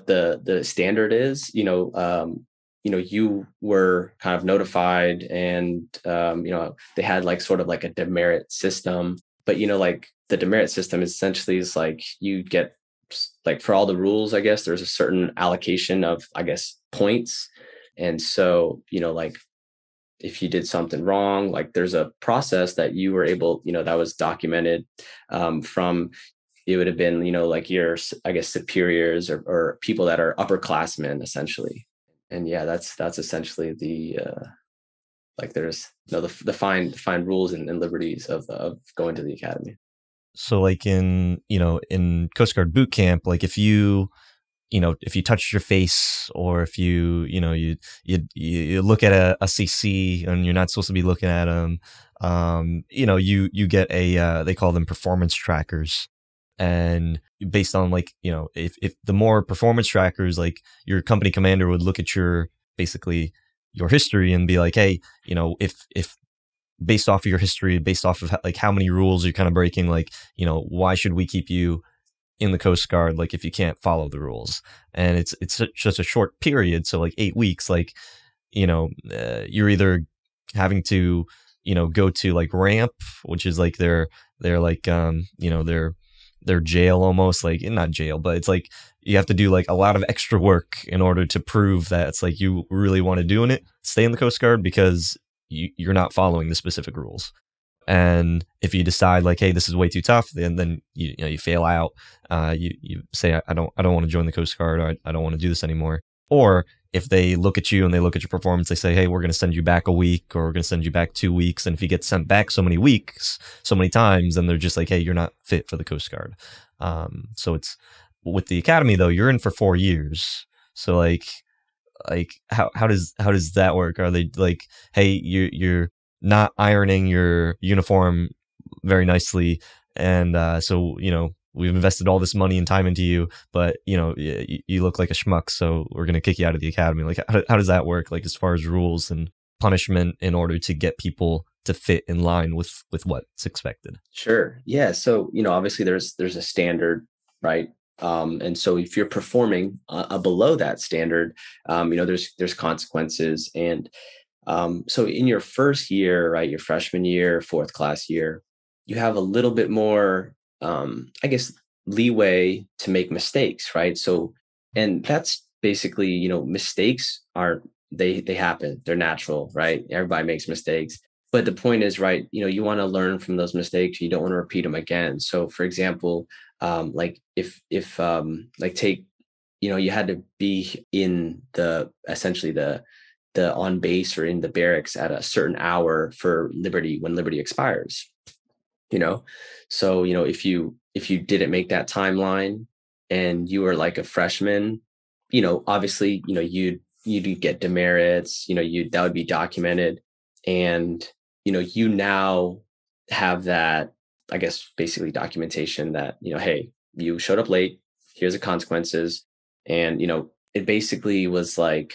the standard is, you were kind of notified, and they had like sort of like a demerit system. But like the demerit system essentially is like you get, like, for all the rules, I guess there's a certain allocation of, I guess, points. And so like if you did something wrong, like there's a process that you were able, that was documented, from, it would have been, like your, I guess, superiors, or people that are upperclassmen essentially. And yeah, that's essentially the like there's the fine rules and liberties of going to the academy. So like in Coast Guard boot camp, like if you touched your face, or if you look at a CC and you're not supposed to be looking at them, you get they call them performance trackers. And based on like, if the more performance trackers, like your company commander would look at basically your history and be like, hey, if based off of your history, based off of like how many rules you're kind of breaking, like, why should we keep you in the Coast Guard, like, if you can't follow the rules? And it's just a short period. So like 8 weeks, like, you're either having to, go to like ramp, which is like their like, their jail almost, like not jail, but it's like you have to do like a lot of extra work in order to prove that it's like you really want to do it, stay in the Coast Guard because you're not following the specific rules. And if you decide like, hey, this is way too tough, then you fail out. You say I don't want to join the Coast Guard. Or I don't want to do this anymore. Or if they look at you and they look at your performance, they say, hey, we're going to send you back a week, or we're going to send you back 2 weeks. And if you get sent back so many weeks, so many times, then they're just like, hey, you're not fit for the Coast Guard. So it's with the academy though, you're in for 4 years. So like how does that work? Are they like, hey, you're not ironing your uniform very nicely, and so we've invested all this money and time into you, but you look like a schmuck, so we're gonna kick you out of the academy. Like how does that work, like as far as rules and punishment in order to get people to fit in line with what's expected? Sure. Yeah. So, obviously there's a standard, right? And so if you're performing below that standard, there's consequences. And so in your first year, right, your freshman year, fourth class year, you have a little bit more, I guess, leeway to make mistakes, right? So, and that's basically, mistakes are they happen, they're natural, right? Everybody makes mistakes. But the point is, right, you want to learn from those mistakes. You don't want to repeat them again. So, for example, like if like take, you had to be in the essentially the on base or in the barracks at a certain hour for Liberty when Liberty expires. you know so if you didn't make that timeline and you were like a freshman, obviously, you'd get demerits, you that would be documented. And you now have that, I guess, basically documentation that, hey, you showed up late, here's the consequences. And it basically was like,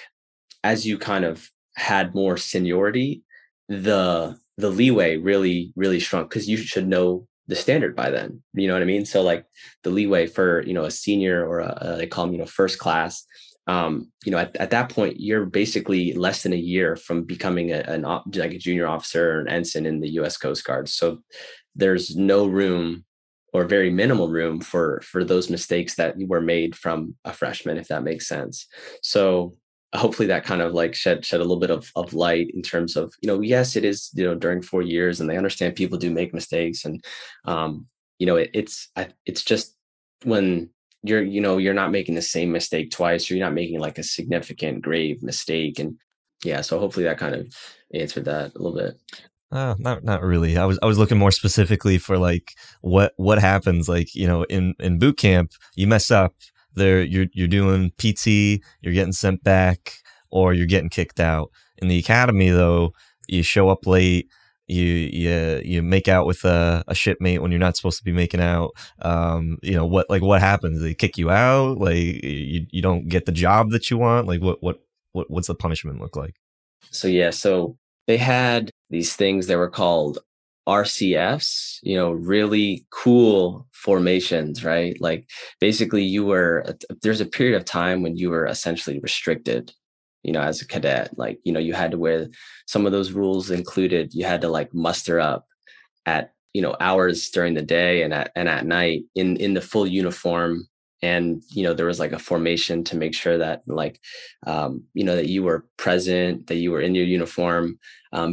as you kind of had more seniority, the leeway really shrunk, because you should know the standard by then. You know what I mean? So like the leeway for a senior or they call them first class. At that point, you're basically less than a year from becoming like a junior officer or an ensign in the U.S. Coast Guard. So there's no room, or very minimal room, for those mistakes that were made from a freshman, if that makes sense. So hopefully that kind of like shed a little bit of light in terms of, yes, it is, during 4 years, and they understand people do make mistakes. And it's just when you're not making the same mistake twice, or you're not making like a significant grave mistake. And yeah, so hopefully that kind of answered that a little bit. Not really. I was looking more specifically for like what happens, like in boot camp. You mess up there, you're doing PT, you're getting sent back, or you're getting kicked out. In the academy though, you show up late, you make out with a shipmate when you're not supposed to be making out. What happens? They kick you out, like you don't get the job that you want. Like what's the punishment look like? So yeah, so they had these things that were called RCFs, really cool formations, right? Like basically there's a period of time when you were essentially restricted, as a cadet. Like, you had to wear, some of those rules included, you had to like muster up at, hours during the day and at night in the full uniform. And there was like a formation to make sure that like that you were present, that you were in your uniform,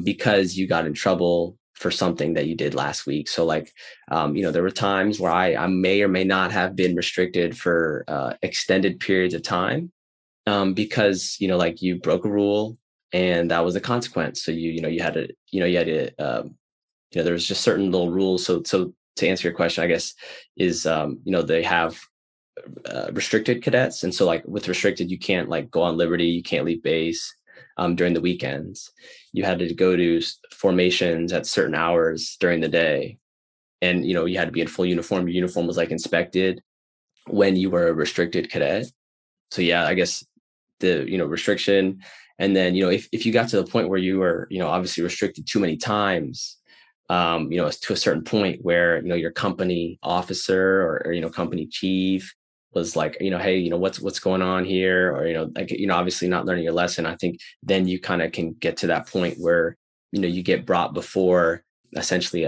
because you got in trouble for something that you did last week. So like there were times where I may or may not have been restricted for extended periods of time, because like you broke a rule, and that was a consequence. So you had to there was just certain little rules. So to answer your question, I guess, is they have restricted cadets. And so like with restricted, you can't like go on Liberty, you can't leave base during the weekends. You had to go to formations at certain hours during the day. And you had to be in full uniform. Your uniform was like inspected when you were a restricted cadet. So yeah, I guess the restriction. And then if you got to the point where you were obviously restricted too many times, to a certain point where your company officer or company chief was like, hey, what's going on here, or like obviously not learning your lesson. I think then you kind of can get to that point where you get brought before essentially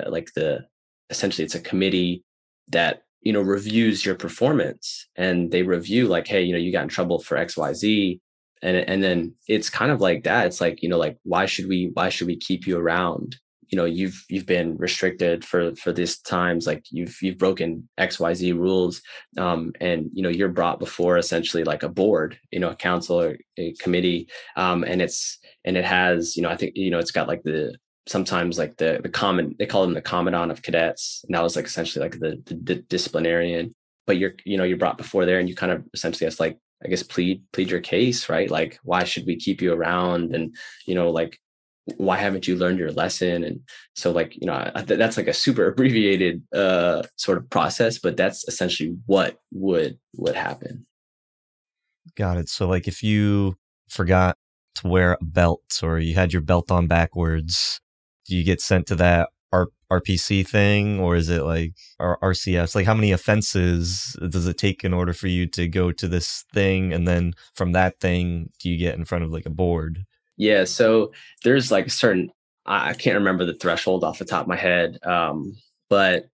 essentially it's a committee that reviews your performance, and they review like, hey, you got in trouble for XYZ. And then it's kind of like that. It's like, like, why should we keep you around? You've been restricted for this times, like you've broken XYZ rules. And you're brought before essentially like a board, a council or a committee. And it has, I think, it's got like sometimes like the common, they call him the commandant of cadets, and that was like essentially like the disciplinarian. But you're brought before there, and you kind of essentially has like, I guess, plead your case, right? Like, why should we keep you around? And like, why haven't you learned your lesson? And so like, that's like a super abbreviated sort of process, but that's essentially what would happen. Got it. So like if you forgot to wear a belt or you had your belt on backwards, do you get sent to that RPC thing, or is it like RCS? Like how many offenses does it take in order for you to go to this thing? And then from that thing, do you get in front of like a board? Yeah, so there's like a certain, I can't remember the threshold off the top of my head, but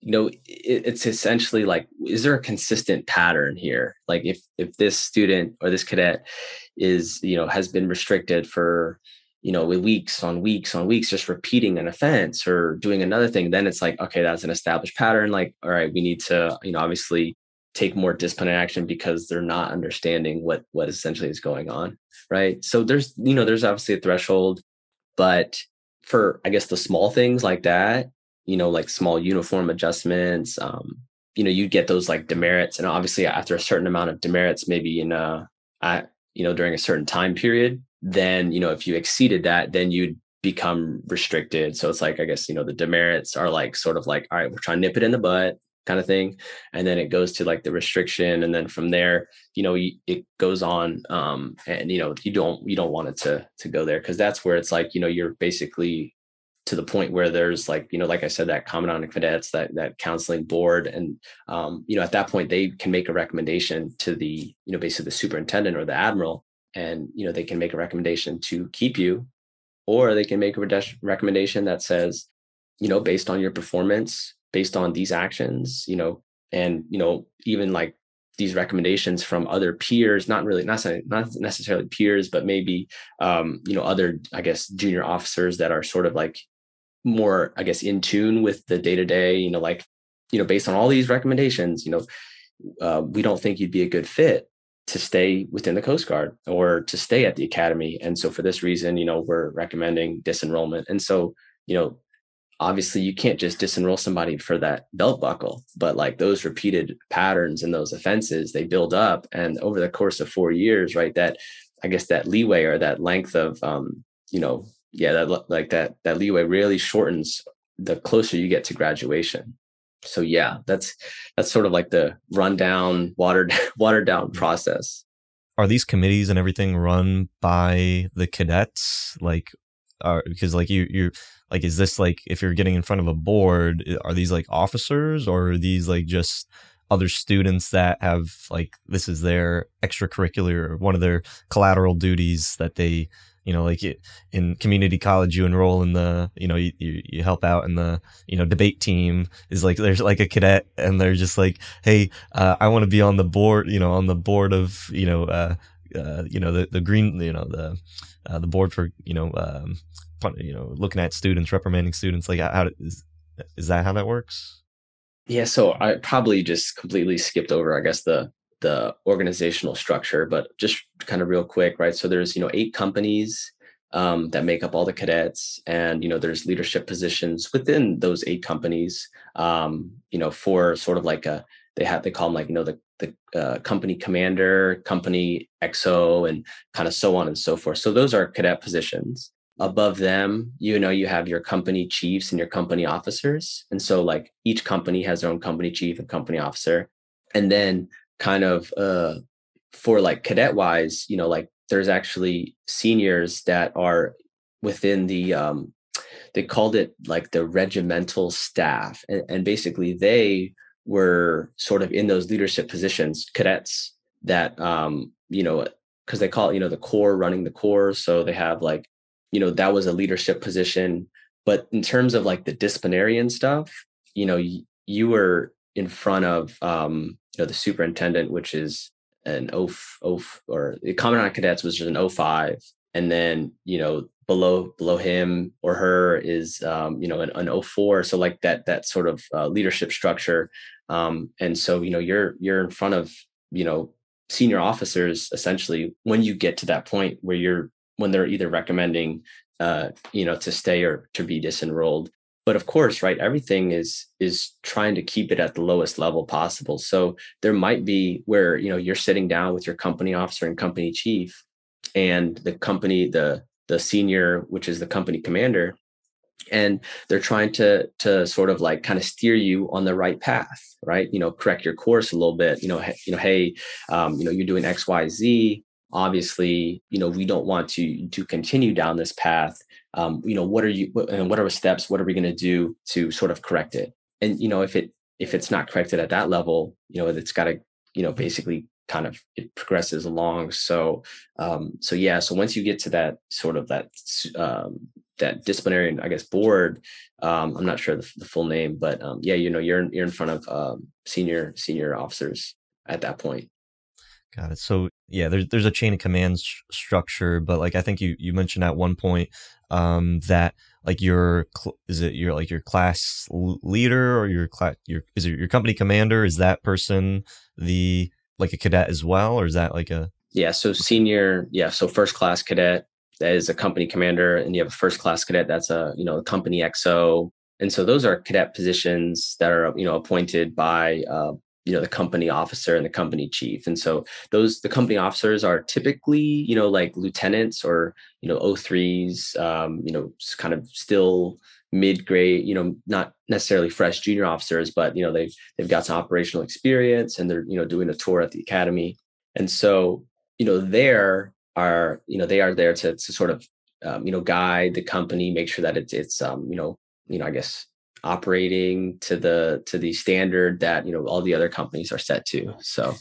it's essentially like, is there a consistent pattern here? Like if this student or this cadet is, has been restricted for, with weeks on weeks on weeks, just repeating an offense or doing another thing, then it's like, okay, that's an established pattern. Like, all right, we need to, obviously take more disciplinary action because they're not understanding what essentially is going on. Right. So there's obviously a threshold, but for, I guess, the small things like that, like small uniform adjustments, you get those like demerits. And obviously after a certain amount of demerits, maybe during a certain time period, then, if you exceeded that, then you'd become restricted. So it's like, I guess, the demerits are like, sort of like, all right, we're trying to nip it in the butt kind of thing. And then it goes to like the restriction. And then from there, it goes on. And, you don't want it to go there, because that's where it's like, you're basically to the point where there's like, like I said, that commandant of cadets, that counseling board. And, at that point, they can make a recommendation to the, basically the superintendent or the admiral. And, they can make a recommendation to keep you, or they can make a recommendation that says, based on your performance, based on these actions, and, even like these recommendations from other peers, not necessarily peers, but maybe, other, I guess, junior officers that are sort of like more, I guess, in tune with the day to day, like, based on all these recommendations, we don't think you'd be a good fit to stay within the Coast Guard or to stay at the academy. And so for this reason, we're recommending disenrollment. And so, obviously you can't just disenroll somebody for that belt buckle, but like those repeated patterns and those offenses, they build up. And over the course of 4 years, right, that, I guess, that leeway or that length of, yeah, that leeway really shortens the closer you get to graduation. So yeah, that's sort of like the rundown, watered down process. Are these committees and everything run by the cadets? Like, because like you like, is this like, if you're getting in front of a board, are these like officers, or are these like just other students that have like, this is their extracurricular, one of their collateral duties that they, like in community college, you enroll in the, you help out in the, debate team, is like, there's like a cadet and they're just like, hey, I want to be on the board, on the board of, the green, the board for, looking at students, reprimanding students. Like, how is that how that works? Yeah, so I probably just completely skipped over, I guess, the organizational structure, but just kind of real quick, right? So there's 8 companies that make up all the cadets, and there's leadership positions within those 8 companies. For sort of like they call them like the company commander, company XO, and kind of so on and so forth. So those are cadet positions. Above them, you have your company chiefs and your company officers. And so like each company has their own company chief and company officer. And then kind of for like cadet wise, like there's actually seniors that are within the they called it like the regimental staff. And basically they were sort of in those leadership positions, cadets that because they call it, the corps running the corps. So they have like, that was a leadership position. But in terms of like the disciplinarian stuff, you were in front of the superintendent, which is an or the commandant cadets was just an 05, and then below him or her is an 04. So like that sort of leadership structure, and so you're in front of senior officers essentially when you get to that point where when they're either recommending to stay or to be disenrolled. But of course, right, everything is trying to keep it at the lowest level possible. So there might be where you're sitting down with your company officer and company chief, and the senior, which is the company commander, and they're trying to sort of like kind of steer you on the right path, right? Correct your course a little bit. Hey, you're doing XYZ. Obviously, we don't want to continue down this path. What are the steps? What are we going to do to sort of correct it? And if it's not corrected at that level, it's got to basically kind of it progresses along. So yeah. So once you get to that sort of that disciplinary, I guess, board. I'm not sure the full name, but yeah, you're in front of senior officers at that point. Got it. So yeah, there's a chain of command structure, but like I think you mentioned at one point that like is it your class leader or is it your company commander? Is that person like a cadet as well, or is that like a so first class cadet, that is a company commander, and you have a first class cadet that's a company XO, and so those are cadet positions that are appointed by the company officer and the company chief. And so the company officers are typically like lieutenants or 03s, kind of still mid-grade, not necessarily fresh junior officers, but they've got some operational experience, and they're doing a tour at the academy. And so they are there to sort of guide the company, make sure that it's I guess operating to the standard that all the other companies are set to. So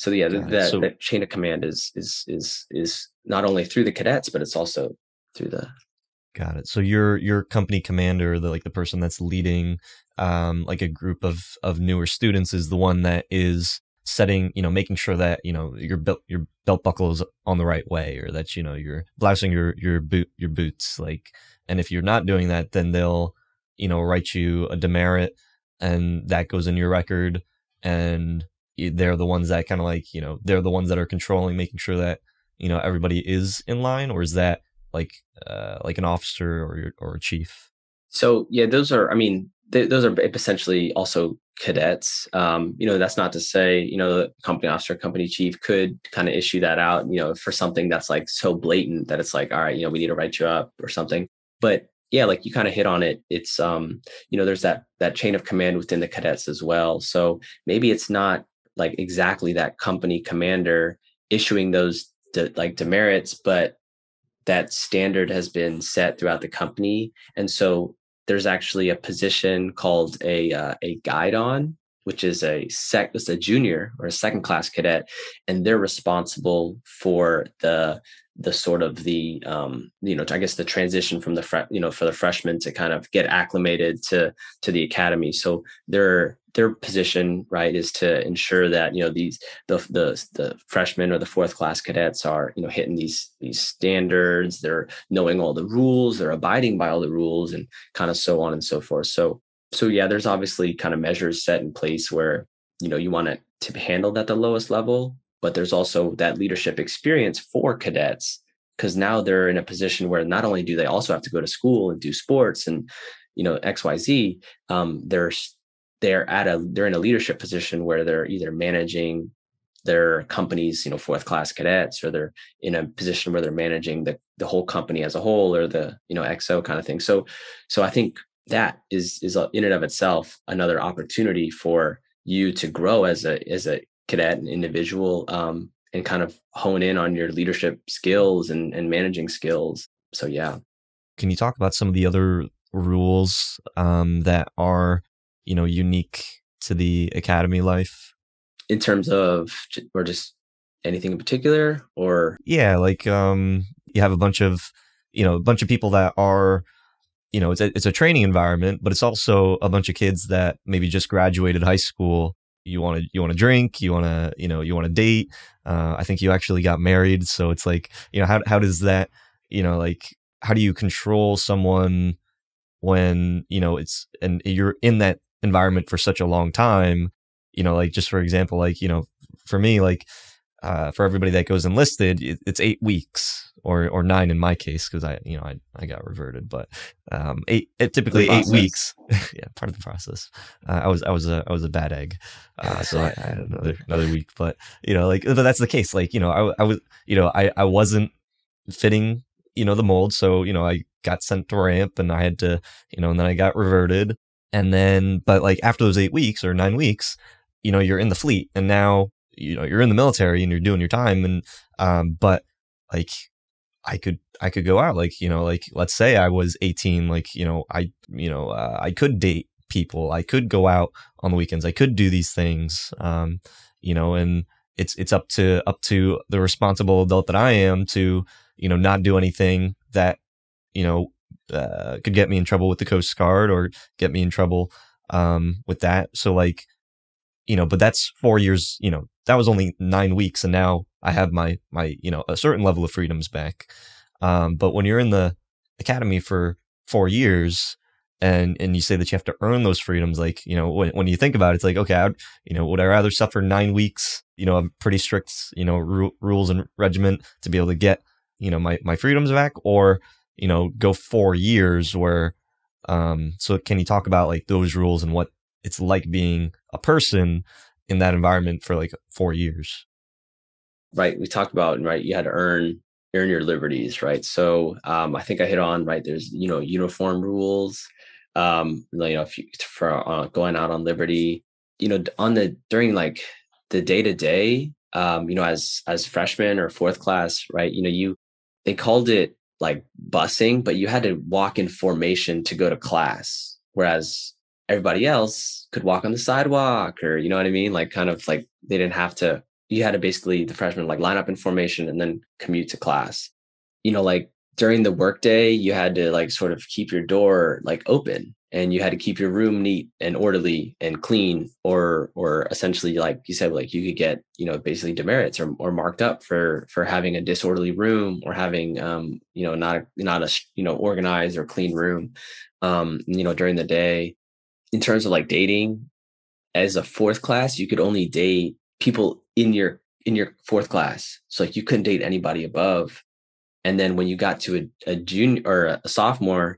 yeah, that chain of command is not only through the cadets, but it's also through the. Got it. So your company commander, the person that's leading like a group of newer students, is the one that is setting, making sure that your belt buckle is on the right way, or that you're blousing your boots, like. And if you're not doing that, then they'll write you a demerit, and that goes in your record. And they're the ones that kind of like they're the ones that are controlling, making sure that everybody is in line, or is that like an officer or a chief? So yeah, those are. I mean, those are essentially also cadets. That's not to say the company officer, company chief could kind of issue that out. For something that's like so blatant that it's like, all right, we need to write you up or something. But yeah, like you kind of hit on it. It's there's that chain of command within the cadets as well. So maybe it's not like exactly that company commander issuing those demerits, but that standard has been set throughout the company. And so there's actually a position called a guide on, which is it's a junior or a second class cadet, and they're responsible for the sort of the I guess the transition from for the freshmen to kind of get acclimated to the academy. So their position, right, is to ensure that the freshmen or the fourth class cadets are hitting these standards, they're knowing all the rules, they're abiding by all the rules, and kind of so on and so forth. So yeah, there's obviously kind of measures set in place where you want it to be handled at the lowest level, but there's also that leadership experience for cadets, because now they're in a position where not only do they also have to go to school and do sports and XYZ, they're in a leadership position where they're either managing their company's fourth class cadets, or they're in a position where they're managing the whole company as a whole, or the XO kind of thing. So I think that is in and of itself another opportunity for you to grow as a cadet and individual, and kind of hone in on your leadership skills and managing skills. So yeah. Can you talk about some of the other rules that are unique to the academy life? In terms of, or just anything in particular, or? Yeah, like you have a bunch of people that are it's a training environment, but it's also a bunch of kids that maybe just graduated high school. You want to drink, you want to date. I think you actually got married, so it's like, how does that, like, how do you control someone when, and you're in that environment for such a long time? Like, just for example, like, for me, like, for everybody that goes enlisted, it's 8 weeks or 9 in my case, because I got reverted, but The typically 8 weeks. process. Yeah, part of the process. I was a bad egg, so I had another week, but like, but that's the case. Like, I was, I wasn't fitting, the mold, so I got sent to ramp, and I had to, and then I got reverted, and then, but like after those 8 weeks or 9 weeks, you're in the fleet, and now you're in the military and you're doing your time, and but like I could go out, like, like, let's say I was 18, like, I could date people, I could go out on the weekends, I could do these things, and it's up to the responsible adult that I am to, not do anything that, you know could get me in trouble with the Coast Guard, or get me in trouble with that. So, like, but that's 4 years, that was only 9 weeks, and now I have my a certain level of freedoms back. But when you're in the academy for 4 years, and you say that you have to earn those freedoms, like, when you think about it, it's like, okay, would I rather suffer 9 weeks, of pretty strict, rules and regiment to be able to get, my freedoms back, or, go 4 years where, so can you talk about, like, those rules and what it's like being a person in that environment for like 4 years? Right. We talked about, right, you had to earn your liberties, right? So I think I hit on, right, there's, uniform rules. If you for going out on liberty, on the during like the day to day, as freshmen or fourth class, right, they called it like busing, but you had to walk in formation to go to class, whereas everybody else could walk on the sidewalk, or you know what I mean, like, kind of like they didn't have to. You had to basically, the freshmen, like, line up in formation and then commute to class. Like, during the workday, you had to, like, sort of keep your door, like, open, and you had to keep your room neat and orderly and clean, or essentially, like you said, like, you could get, basically demerits, or marked up for having a disorderly room, or having not a organized or clean room, during the day. In terms of, like, dating, as a fourth class, you could only date people in your fourth class. So, like, you couldn't date anybody above. And then when you got to a junior or a sophomore,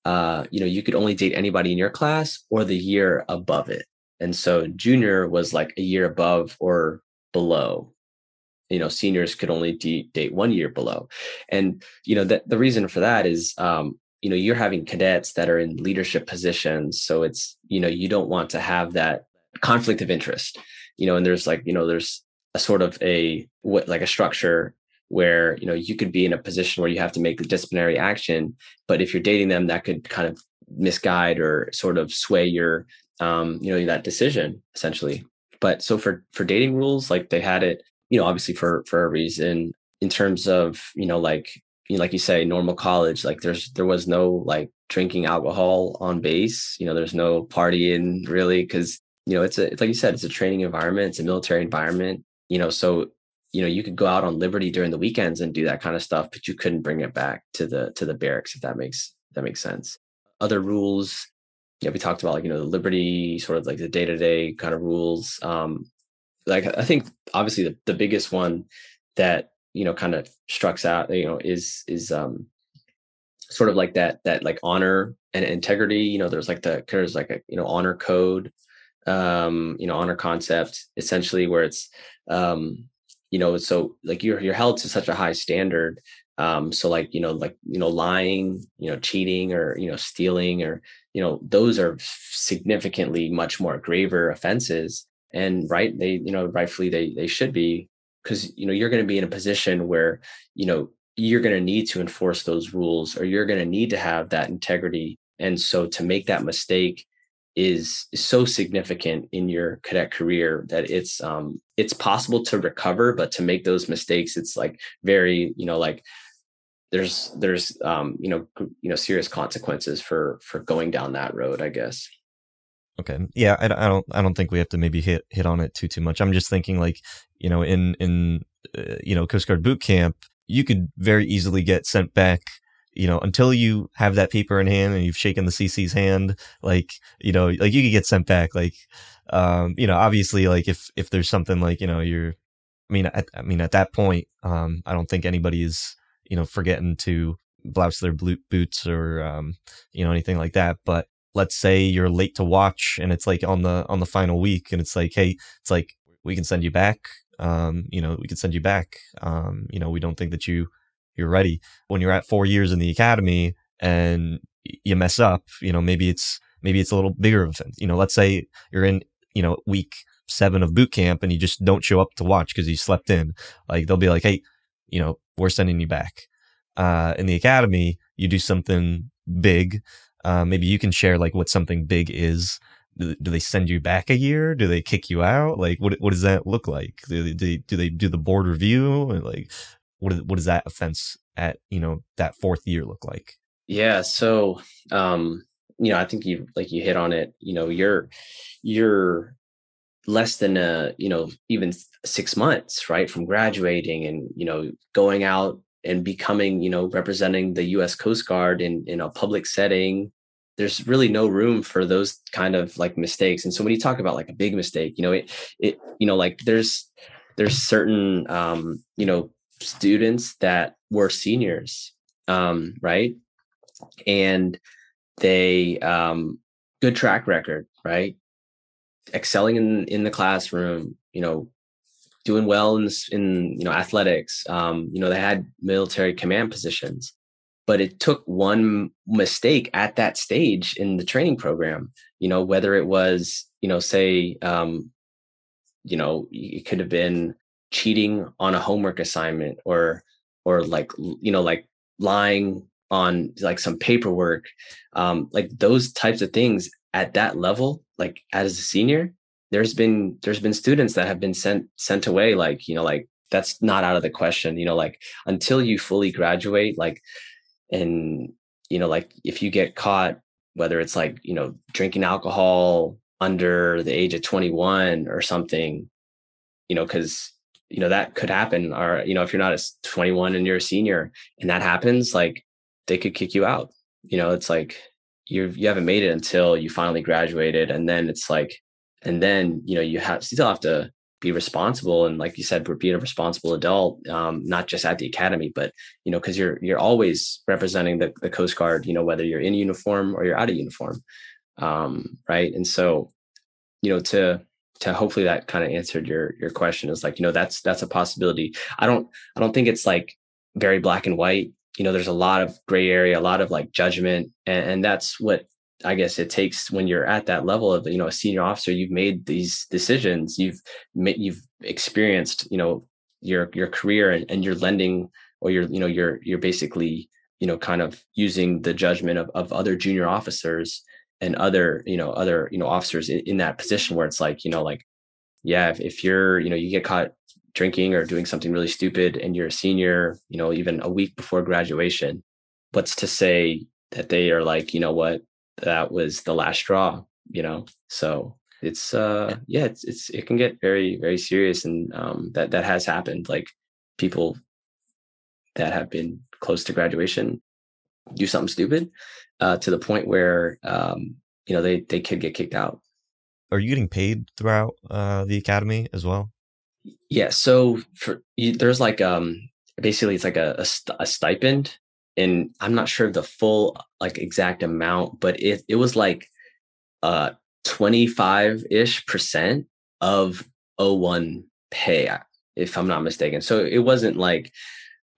you could only date anybody in your class or the year above it. And so junior was like a year above or below. Seniors could only date 1 year below. And that the reason for that is, you're having cadets that are in leadership positions, so it's, you don't want to have that conflict of interest. And there's, like, there's a sort of like a structure where, you could be in a position where you have to make the disciplinary action, but if you're dating them, that could kind of misguide or sort of sway your that decision, essentially. But so for dating rules, like, they had it, obviously for a reason. In terms of, like you say, normal college, like, there was no, like, drinking alcohol on base. There's no partying, really, because, it's like you said, it's a training environment, it's a military environment. So, you could go out on liberty during the weekends and do that kind of stuff, but you couldn't bring it back to the barracks, if that makes sense. Other rules, we talked about, like, the liberty, sort of like the day-to-day kind of rules. Like, I think obviously the biggest one that, kind of struck out, is sort of like that like honor and integrity. There's like a, honor code, honor concept, essentially, where it's, so, like, you're held to such a high standard. So, like, lying, cheating, or, stealing, or, those are significantly much more graver offenses. And, right, they, rightfully, they should be, because, you're going to be in a position where, you're going to need to enforce those rules, or you're going to need to have that integrity. And so, to make that mistake is so significant in your cadet career that it's possible to recover, but to make those mistakes, it's, like, very, like, serious consequences for going down that road, I guess. Okay. Yeah, I don't think we have to maybe hit on it too much. I'm just thinking like, in Coast Guard boot camp, you could very easily get sent back, until you have that paper in hand and you've shaken the CC's hand, like, like you could get sent back, like, obviously, like if there's something like, at that point, I don't think anybody is, forgetting to blouse their boots or, anything like that. But let's say you're late to watch and it's like on the final week and it's like, hey, it's like, we can send you back. We can send you back. We don't think that you're ready. When you're at 4 years in the academy and you mess up, maybe it's a little bigger of a offense. Let's say you're in, week 7 of boot camp and you just don't show up to watch because you slept in. Like they'll be like, hey, we're sending you back. In the academy, you do something big. Maybe you can share like what something big is. Do they send you back a year? Do they kick you out? Like what does that look like? Do they do the board review? Like what does that offense at that 4th year look like? Yeah. So, I think you hit on it. You're less than even 6 months, right, from graduating and going out and becoming representing the U.S. Coast Guard in a public setting. There's really no room for those kind of like mistakes. And so when you talk about like a big mistake, like there's certain students that were seniors, right, and they good track record, right, excelling in the classroom, doing well in athletics. They had military command positions, but it took one mistake at that stage in the training program. Whether it was say it could have been cheating on a homework assignment or like lying on like some paperwork, like those types of things at that level, like as a senior, there's been students that have been sent away, like that's not out of the question, like until you fully graduate, like, and like if you get caught, whether it's like drinking alcohol under the age of 21 or something, because that could happen, or if you're not a 21 and you're a senior and that happens, like they could kick you out. It's like you haven't made it until you finally graduated, and then it's like, and then you still have to be responsible, and like you said, we're being a responsible adult, not just at the academy, but because you're always representing the Coast Guard, whether you're in uniform or you're out of uniform, right? And so to hopefully that kind of answered your question, is like that's a possibility. I don't think it's like very black and white. There's a lot of gray area, a lot of like judgment, and that's what I guess it takes when you're at that level of a senior officer. You've made these decisions, you've experienced your career, and you're lending, or you're basically kind of using the judgment of other junior officers and other officers in that position, where it's like like, yeah, if you're you get caught drinking or doing something really stupid and you're a senior, even a week before graduation, what's to say that they are like, what, that was the last straw, so it's yeah, it can get very, very serious. And that has happened, like people that have been close to graduation do something stupid, to the point where they could get kicked out. Are you getting paid throughout the academy as well? Yeah. So there's like basically it's like a stipend, and I'm not sure of the full like exact amount, but it was like 25-ish% of O1 pay, if I'm not mistaken. So it wasn't like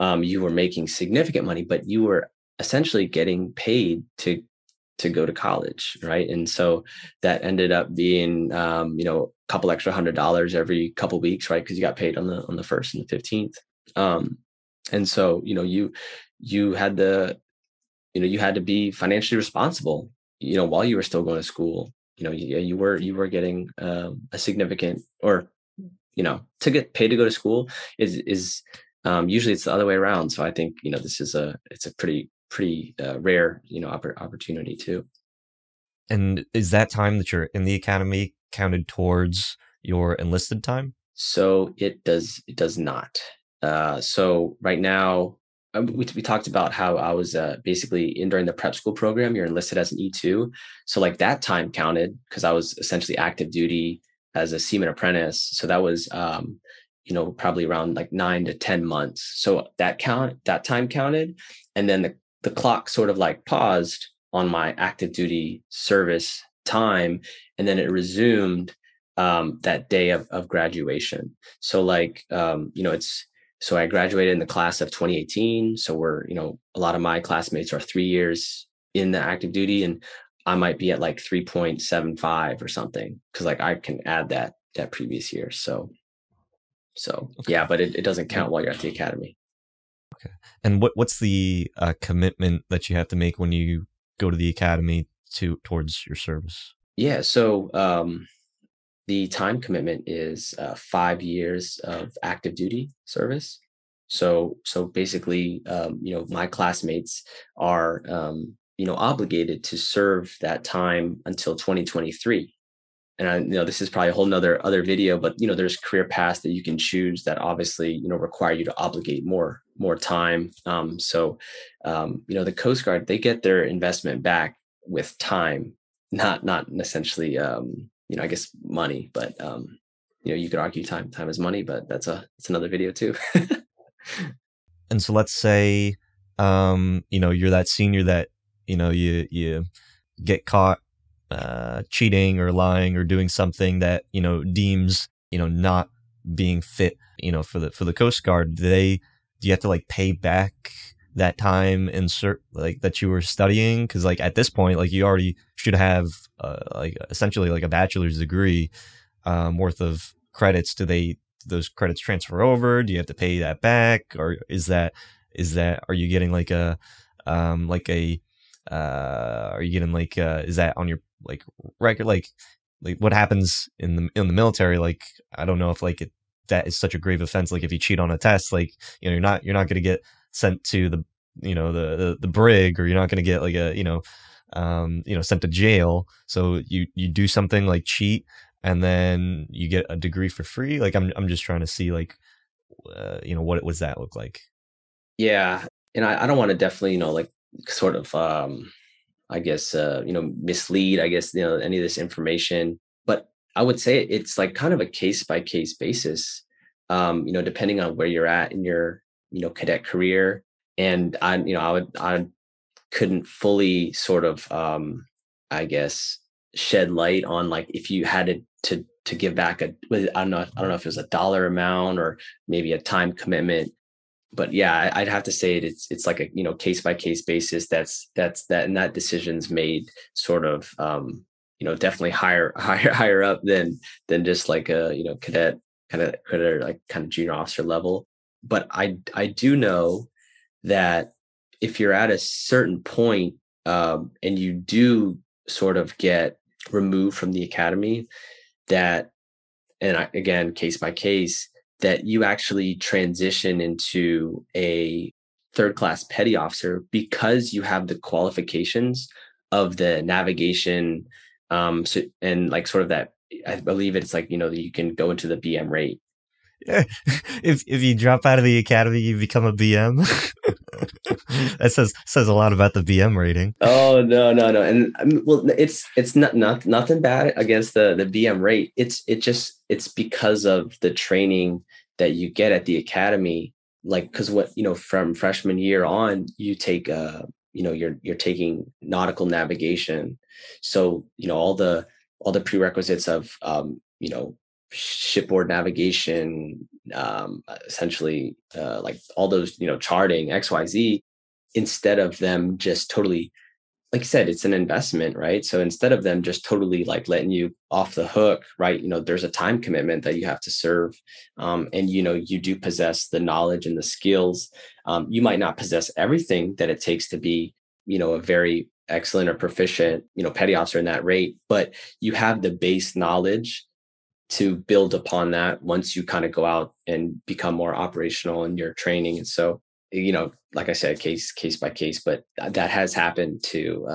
you were making significant money, but you were essentially getting paid to go to college, right? And so that ended up being a couple extra $100 every couple weeks, right? Because you got paid on the 1st and the 15th. And so you had you had to be financially responsible, while you were still going to school. You were getting a significant, or to get paid to go to school is Usually it's the other way around. So I think, this is it's a pretty rare, opportunity too. And is that time that you're in the academy counted towards your enlisted time? So it does not. So right now, we talked about how I was basically in during the prep school program. You're enlisted as an E2, so like that time counted because I was essentially active duty as a seaman apprentice. So that was probably around like 9 to 10 months. So that time counted, and then the clock sort of like paused on my active duty service time, and then it resumed that day of graduation. So like, so I graduated in the class of 2018. So a lot of my classmates are 3 years in the active duty, and I might be at like 3.75 or something. Cause like I can add that previous year. So Okay. yeah, but it doesn't And count while you're at the academy. okay. And what's the commitment that you have to make when you go to the academy towards your service? Yeah. So the time commitment is 5 years of active duty service. So basically, my classmates are, obligated to serve that time until 2023. And I know this is probably a whole nother other video, but there's career paths that you can choose that obviously require you to obligate more time. The Coast Guard, they get their investment back with time, not essentially I guess money, but you could argue time is money, but that's another video too. And so let's say, you're that senior that, you get caught cheating or lying or doing something that, deems, not being fit, for the Coast Guard. Do you have to like pay back that time in like that you were studying? Because like at this point, like you already should have like essentially like a bachelor's degree worth of credits. Those credits transfer over? Do you have to pay that back, or is that are you getting like a are you getting like is that on your like record, like what happens in the military? Like I don't know if like that is such a grave offense. Like if you cheat on a test, like you're not going to get sent to the brig, or you're not going to get like sent to jail. So you do something like cheat, and then you get a degree for free. Like I'm just trying to see like what does that look like? Yeah, and I don't want to definitely like sort of I guess mislead, I guess, any of this information, but I would say it's like kind of a case by case basis, depending on where you're at in your cadet career. And I couldn't fully sort of I guess shed light on like if you had to give back I don't know if it was a dollar amount or maybe a time commitment, but yeah, I'd have to say it's like a case by case basis. And that decision's made sort of definitely higher higher up than just like a cadet, like kind of junior officer level. But I do know that if you're at a certain point, and you do sort of get removed from the academy, that again, case by case, that you actually transition into a third class petty officer because you have the qualifications of the navigation, and like sort of that. I believe it's like you can go into the BM rate. Yeah. If you drop out of the academy, you become a BM. That says a lot about the BM rating. Oh, no, no, no, and well, it's not nothing bad against the BM rate. It's because of the training that you get at the academy. Like, because what from freshman year on, you take you're taking nautical navigation, so all the prerequisites of shipboard navigation, essentially like all those charting XYZ, instead of them just totally, like you said, it's an investment, right? So instead of them just totally like letting you off the hook, right? There's a time commitment that you have to serve. And you do possess the knowledge and the skills. You might not possess everything that it takes to be a very excellent or proficient petty officer in that rate, but you have the base knowledge to build upon that once you kind of go out and become more operational in your training. And so, like I said, case by case, but that has happened to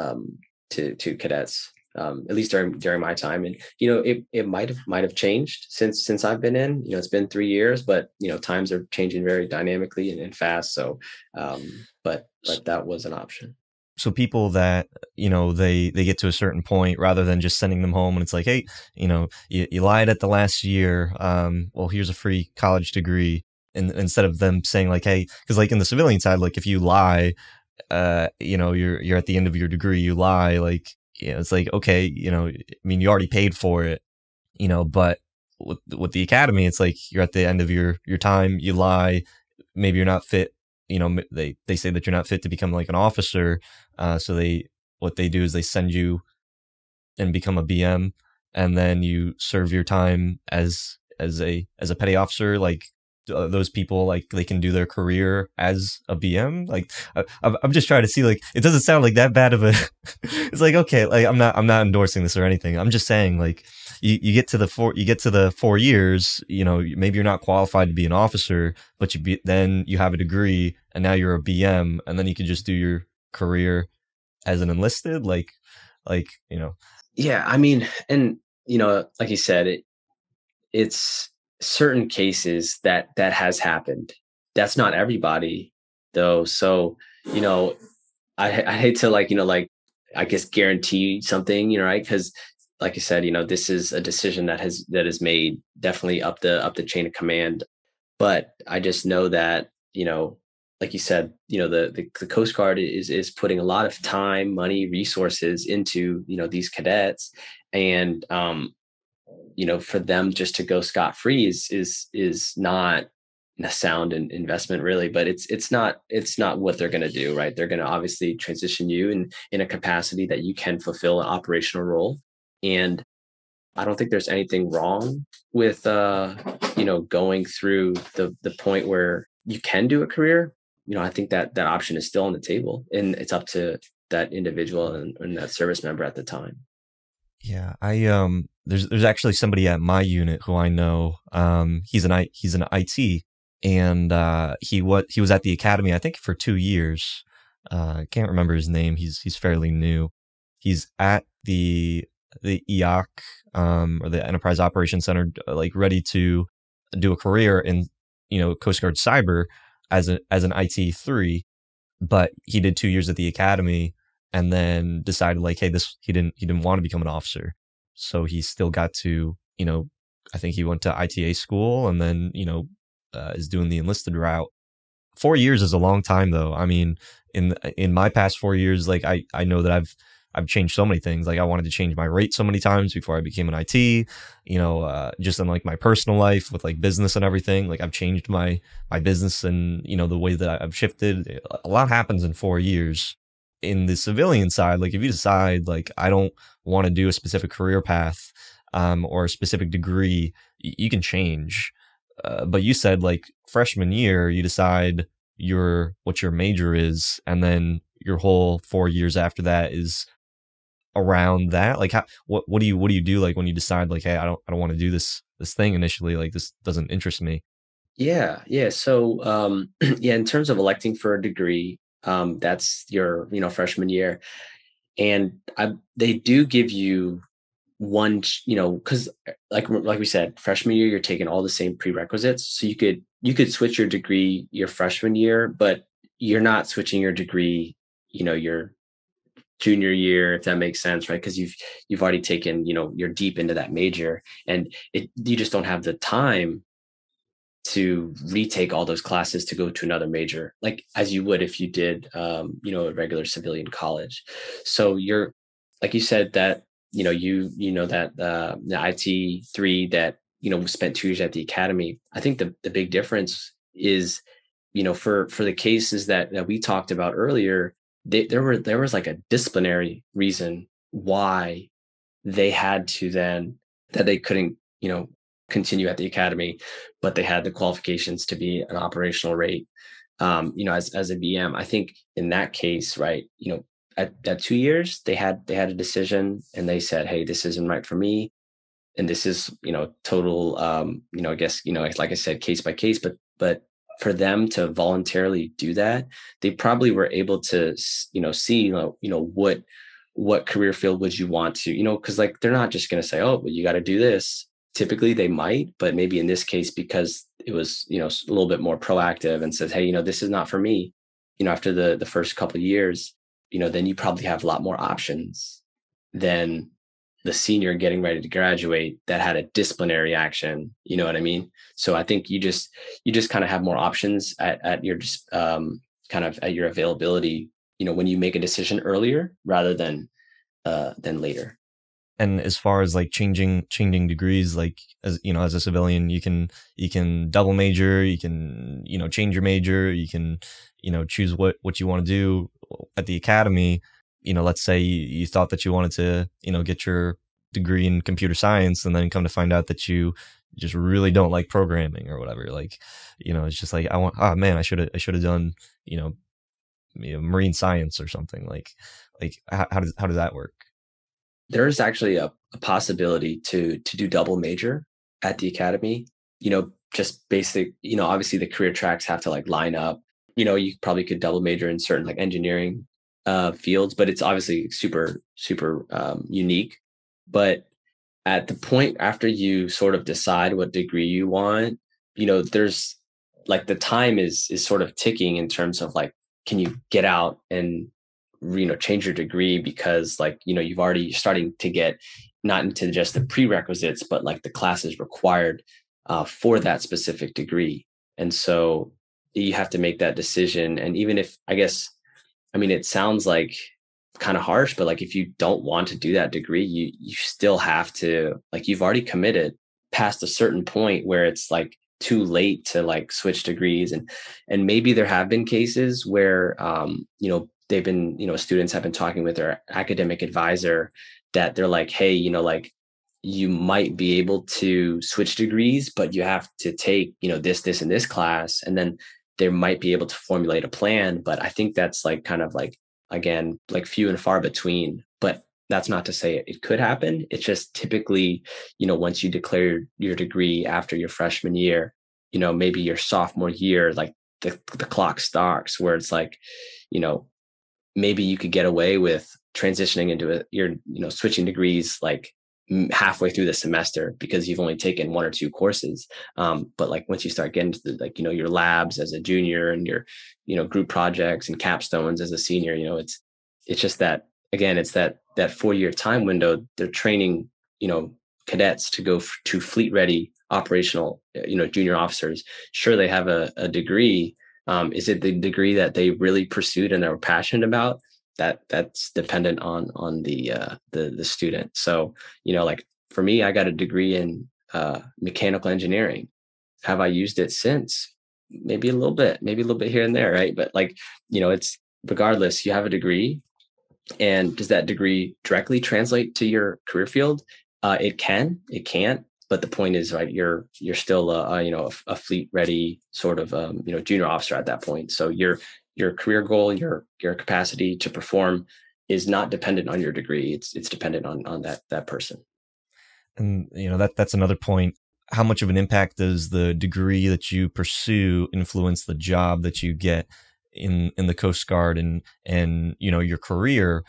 cadets, at least during my time. And it might have changed since I've been in. It's been 3 years, but times are changing very dynamically and fast. So, but that was an option. So people that, they get to a certain point, rather than just sending them home and it's like, hey, you lied at the last year, well, here's a free college degree. And instead of them saying like, hey, because like in the civilian side, like if you lie, you're at the end of your degree, you lie, like, it's like, okay, I mean, you already paid for it, but with the academy, it's like you're at the end of your time, you lie, maybe you're not fit, they say that you're not fit to become like an officer, so what they do is they send you and become a BM, and then you serve your time as a petty officer. Like those people, like they can do their career as a BM. Like I'm just trying to see, like, it doesn't sound like that bad of a. It's like, okay, like I'm not endorsing this or anything. I'm just saying, like, you get to the 4 years, maybe you're not qualified to be an officer, but then you have a degree and now you're a BM, and then you can just do your career as an enlisted, like. Yeah, I mean, and like you said, it's certain cases that has happened. That's not everybody though. So, you know, I hate to like I guess guarantee something, right? Because like you said, this is a decision that is made definitely up the chain of command. But I just know that, like you said, the Coast Guard is putting a lot of time, money, resources into, these cadets. And for them just to go scot free is not a sound investment really, but it's not what they're going to do, right? They're going to obviously transition you in a capacity that you can fulfill an operational role. And I don't think there's anything wrong with going through the point where you can do a career. I think that option is still on the table, and it's up to that individual and that service member at the time. Yeah, there's actually somebody at my unit who I know. He's an IT, and he was at the academy, I think, for 2 years. I can't remember his name. He's fairly new. He's at the EOC, or the Enterprise Operations Center, like ready to do a career in, Coast Guard Cyber as an IT 3, but he did 2 years at the academy and then decided like, hey, this he didn't want to become an officer, so he still got to, I think he went to ITA school, and then is doing the enlisted route. 4 years is a long time, though. I mean, in my past 4 years, like I know that I've changed so many things. Like I wanted to change my rate so many times before I became an IT. Just in like my personal life with like business and everything. Like I've changed my business, and the way that I've shifted. A lot happens in 4 years. In the civilian side, like if you decide like I don't want to do a specific career path, or a specific degree, you can change. But you said like freshman year, you decide what your major is, and then your whole 4 years after that is around that. Like what do you do, like when you decide like, hey, I don't want to do this thing initially, like this doesn't interest me. Yeah, yeah. So, yeah, in terms of electing for a degree, that's your, freshman year, and they do give you one, because like we said, freshman year you're taking all the same prerequisites, so you could switch your degree your freshman year, but you're not switching your degree, your junior year, if that makes sense, right? Because you've already taken, you're deep into that major, and you just don't have the time to retake all those classes to go to another major, like as you would if you did, a regular civilian college. So you're, like you said, that that the IT 3 that spent 2 years at the academy. I think the big difference is, for the cases that we talked about earlier, there was like a disciplinary reason why they had to then, that they couldn't, continue at the academy, but they had the qualifications to be an operational rate, as a BM. I think in that case, right, at 2 years, they had a decision and they said, hey, this isn't right for me. and this is, total, I guess, like I said, case by case, but for them to voluntarily do that, they probably were able to, see, what career field would you want to, because like they're not just going to say, oh, well, you got to do this. Typically they might, but maybe in this case, because it was, a little bit more proactive and says, hey, this is not for me, after the first couple of years, then you probably have a lot more options than the senior getting ready to graduate that had a disciplinary action. You know what I mean? So I think you just kind of have more options at your kind of at your availability, when you make a decision earlier rather than later. And as far as like changing degrees, like as you know, as a civilian, you can double major, you can change your major, you can choose what you want to do at the academy. Let's say you thought that you wanted to get your degree in computer science, and then come to find out that you just really don't like programming or whatever. Like it's just like, oh man, I should have done marine science or something. Like how does that work? There's actually a possibility to do double major at the academy. Just basic. Obviously the career tracks have to like line up. You probably could double major in certain like engineering fields, but it's obviously super super unique. But at the point after you sort of decide what degree you want, there's like the time is sort of ticking in terms of like, can you get out and change your degree, because like you've already starting to get not into just the prerequisites but like the classes required for that specific degree. And so you have to make that decision. And even if, I guess, I mean, it sounds like kind of harsh, but like if you don't want to do that degree, you still have to, like, you've already committed past a certain point where it's like too late to like switch degrees. And maybe there have been cases where they've been, students have been talking with their academic advisor that they're like, hey, like, you might be able to switch degrees, but you have to take, this and this class, and then they might be able to formulate a plan. But I think that's like kind of like, again, like few and far between. But that's not to say it could happen. It's just typically, once you declare your degree after your freshman year, maybe your sophomore year, like the clock starts where it's like, you know, maybe you could get away with transitioning into your, switching degrees like halfway through the semester because you've only taken one or two courses. But like once you start getting to the, like, your labs as a junior and your, group projects and capstones as a senior, it's just that, again, it's that 4 year time window. They're training, cadets to go to fleet ready operational, junior officers. Sure, they have a degree. Is it the degree that they really pursued and they were passionate about? That's dependent on the student. So, like for me, I got a degree in mechanical engineering. Have I used it since? Maybe a little bit here and there, right? But like, it's regardless, you have a degree, and does that degree directly translate to your career field? It can, it can't. But the point is, right, you're still a fleet ready sort of junior officer at that point. So your career goal, your capacity to perform is not dependent on your degree. It's dependent on that person. And that's another point. How much of an impact does the degree that you pursue influence the job that you get in the Coast Guard and your career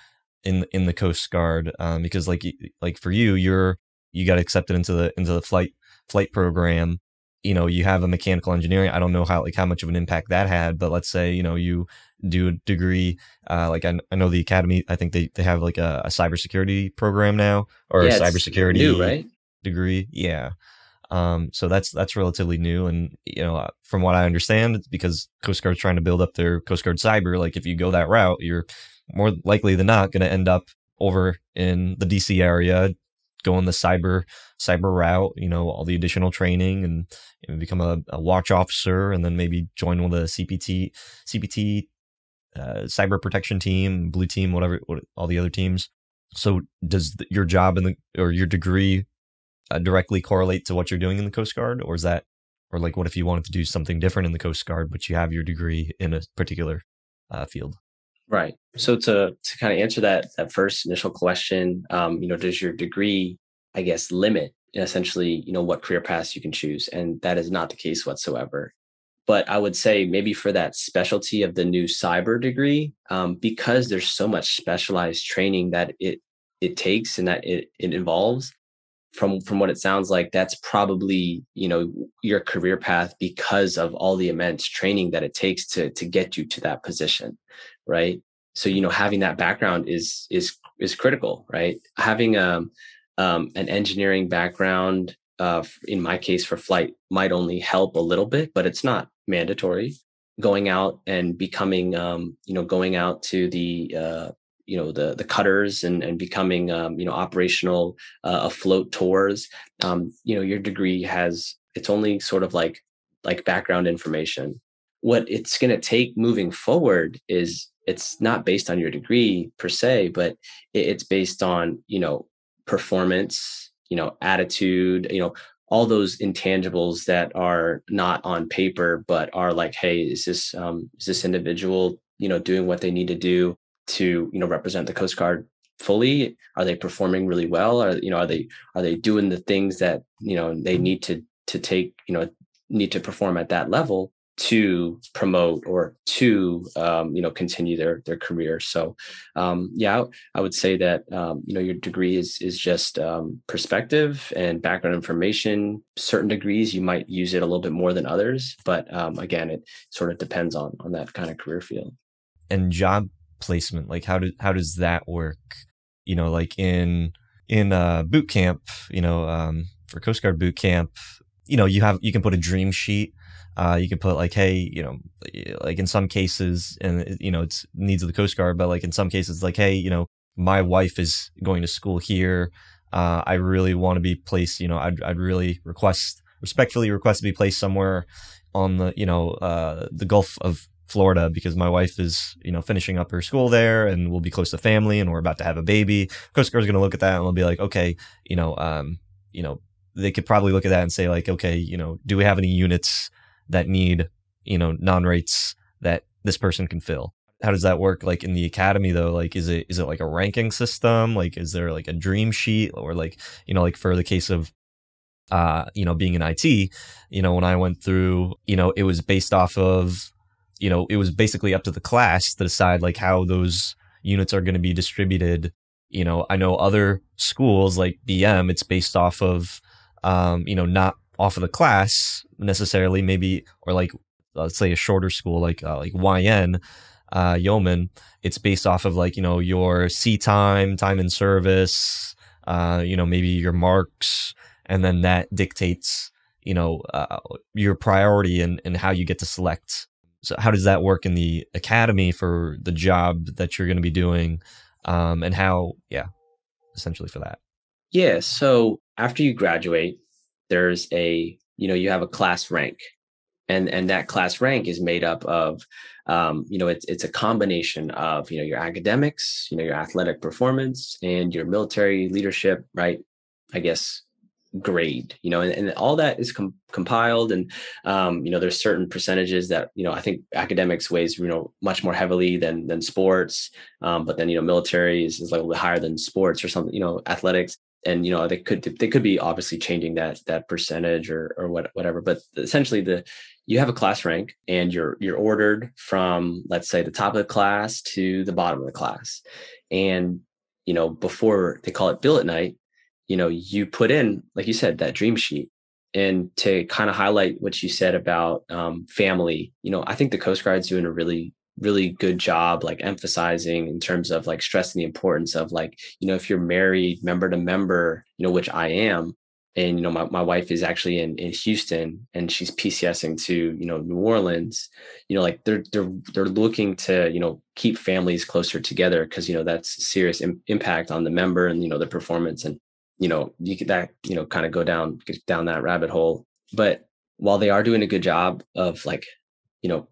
in the Coast Guard? Because like for you got accepted into the flight program. You have a mechanical engineering. I don't know how much of an impact that had, but let's say you do a degree. Like I know the academy. I think they have like a cybersecurity program now, or a Yeah, it's new, cybersecurity right? degree. Yeah. So that's relatively new, and from what I understand, it's because Coast Guard's trying to build up their Coast Guard cyber. Like if you go that route, you're more likely than not going to end up over in the DC area, going the cyber route. All the additional training, and become a watch officer, and then maybe join with a CPT, cyber protection team, blue team, whatever, all the other teams. So does your job or your degree directly correlate to what you're doing in the Coast Guard, or is that, or like, what if you wanted to do something different in the Coast Guard, but you have your degree in a particular field? Right. So to kind of answer that first initial question, does your degree, I guess, limit essentially, what career paths you can choose. And that is not the case whatsoever. But I would say maybe for that specialty of the new cyber degree, because there's so much specialized training that it takes and that it involves, from what it sounds like, that's probably your career path because of all the immense training that it takes to get you to that position, right? So having that background is critical, right? Having an engineering background, in my case for flight, might only help a little bit, but it's not mandatory. Going out and becoming, going out to the cutters and becoming operational afloat tours. Your degree has, it's only sort of like background information. What it's going to take moving forward is, it's not based on your degree per se, but it's based on performance, attitude, all those intangibles that are not on paper but are like, hey, is this individual doing what they need to do to represent the Coast Guard fully? Are they performing really well? Are they doing the things that they need to take, need to perform at that level to promote or to continue their career? So yeah, I would say that your degree is just perspective and background information. Certain degrees you might use it a little bit more than others, but again, it sort of depends on that kind of career field. And job placement, like how does that work? Like in boot camp, for Coast Guard boot camp, you can put a dream sheet. You can put like, hey, like in some cases, and it's needs of the Coast Guard, but like in some cases, like, hey, my wife is going to school here. I really want to be placed. I'd really respectfully request to be placed somewhere on the Gulf of Florida, because my wife is, finishing up her school there and we'll be close to family and we're about to have a baby. Coast Guard's going to look at that and they'll be like, okay, they could probably look at that and say like, okay, do we have any units that need, non-rates that this person can fill? How does that work? Like in the academy though, like, is it like a ranking system? Like, is there like a dream sheet, or like, like for the case of, being in IT, when I went through, it was based off of, it was basically up to the class to decide like how those units are going to be distributed. I know other schools like BM, it's based off of, not off of the class necessarily, maybe, or like, let's say a shorter school like YN, Yeoman, it's based off of like, your C time in service, maybe your marks, and then that dictates, your priority and how you get to select. So how does that work in the academy for the job that you're going to be doing? And how, yeah, essentially for that. Yeah. So after you graduate, there's you have a class rank, and that class rank is made up of, it's a combination of, your academics, your athletic performance, and your military leadership, right? I guess grade, and all that is compiled. And there's certain percentages that I think academics weighs much more heavily than sports, but then military is like a little bit higher than sports or something, athletics. And they could be obviously changing that percentage or whatever, but essentially you have a class rank and you're ordered from, let's say, the top of the class to the bottom of the class. And before, they call it billet night, you put in, like you said, that dream sheet. And to kind of highlight what you said about family, I think the Coast Guard's doing a really, really good job, like emphasizing in terms of like stressing the importance of like, if you're married member to member, which I am, and my wife is actually in Houston and she's PCSing to New Orleans, like they're looking to keep families closer together, because that's serious impact on the member and the performance. And you could that kind of get down that rabbit hole. But while they are doing a good job of like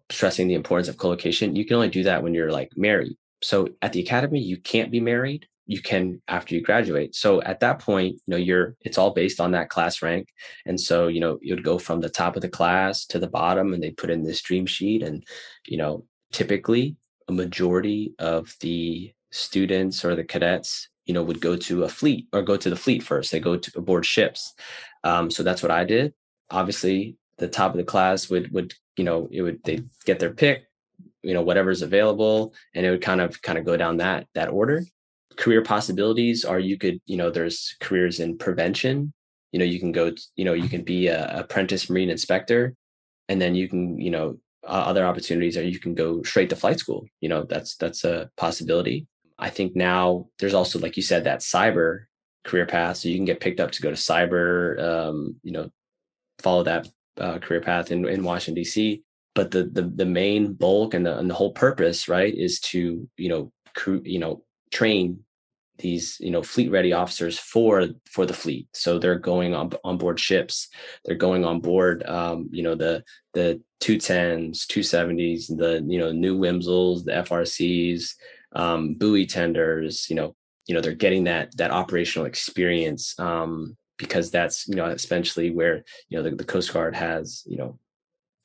stressing the importance of co-location, you can only do that when you're like married. So at the academy, you can't be married. You can after you graduate. So at that point, it's all based on that class rank. And so you'd go from the top of the class to the bottom, and they put in this dream sheet. And typically a majority of the students or the cadets would go to a fleet or go to the fleet first. They go to aboard ships. So that's what I did. Obviously, the top of the class would they get their pick, whatever's available, and it would kind of go down that order. Career possibilities are there's careers in prevention. You can go, you can be a apprentice marine inspector, and then you can, other opportunities are you can go straight to flight school. That's a possibility. I think now there's also, like you said, that cyber career path, so you can get picked up to go to cyber, follow that career path in Washington D.C. But the main bulk and the whole purpose, right, is to train these fleet ready officers for the fleet. So they're going on board ships, they're going on board the 210s, 270s, the new Wimsels, the FRCs, buoy tenders. They're getting that operational experience, because that's essentially where the Coast Guard has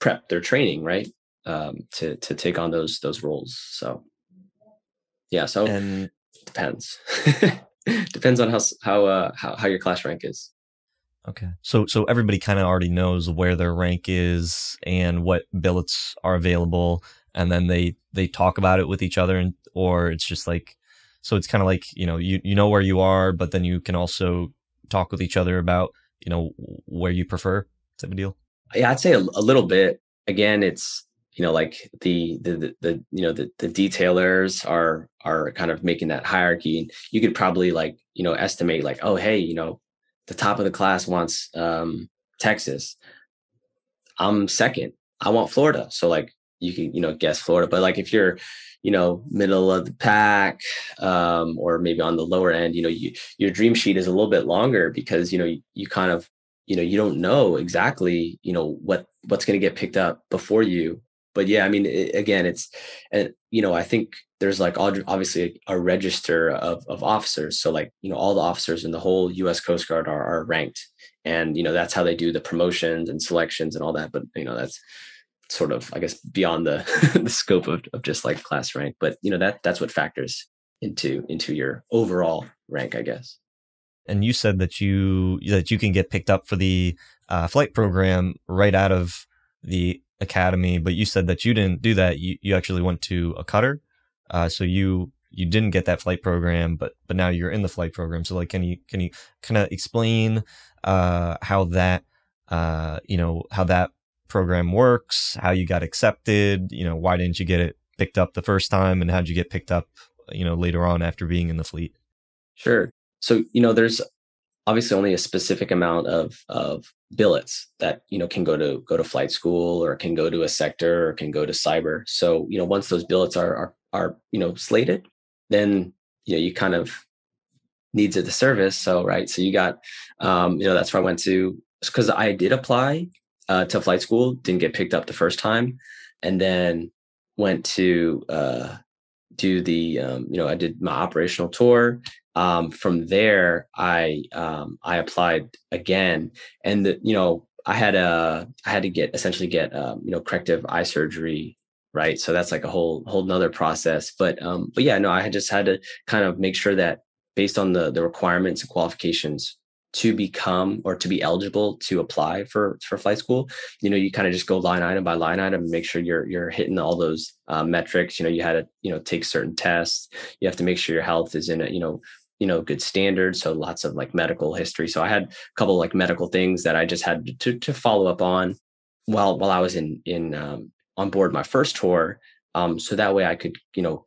prepped their training, right, to take on those roles. So yeah, so And depends. Depends on how your class rank is. okay, so everybody kind of already knows where their rank is and what billets are available, and then they talk about it with each other, and or it's just like, so it's kind of like, you know where you are, but then you can also talk with each other about where you prefer, type of deal. Yeah, I'd say a little bit. Again, it's like the detailers are kind of making that hierarchy, and you could probably like estimate like, oh hey, the top of the class wants Texas. I'm second. I want Florida. So like you can, guess Florida. But like if you're, middle of the pack, or maybe on the lower end, your dream sheet is a little bit longer because, you kind of, you don't know exactly, what's going to get picked up before you. But yeah, I mean, again, it's, and, I think there's like obviously a register of officers. So like, all the officers in the whole US Coast Guard are ranked, and that's how they do the promotions and selections and all that. But that's sort of, I guess, beyond the the scope of just like class rank. But that's what factors into your overall rank, I guess. And you said that you can get picked up for the flight program right out of the academy, but you said that you didn't do that. You actually went to a cutter, so you didn't get that flight program, but now you're in the flight program. So like, can you kind of explain how that how that program works, how you got accepted, why didn't you get it picked up the first time, and how'd you get picked up later on after being in the fleet? Sure. So there's obviously only a specific amount of billets that can go to flight school, or can go to a sector, or can go to cyber. So once those billets are slated, then you kind of needs of the service. So right, so you got that's where I went to, because I did apply to flight school, didn't get picked up the first time, and then went to do the I did my operational tour. From there, I applied again, and I had to get corrective eye surgery, right? So that's like a whole nother process. But yeah, no, I had just had to kind of make sure that based on the requirements and qualifications to become or to be eligible to apply for flight school, you kind of just go line item by line item and make sure you're hitting all those metrics. You had to take certain tests. You have to make sure your health is in a good standards. So lots of like medical history. So I had a couple of like medical things that I just had to follow up on while I was in on board my first tour. So that way I could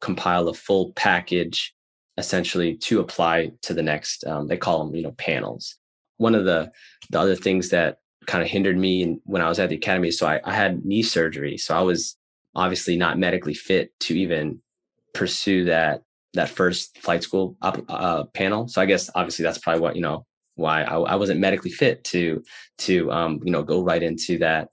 compile a full package essentially to apply to the next. They call them panels. One of the other things that kind of hindered me when I was at the academy. So I had knee surgery. So I was obviously not medically fit to even pursue that first flight school panel. So I guess obviously that's probably what why I wasn't medically fit to go right into that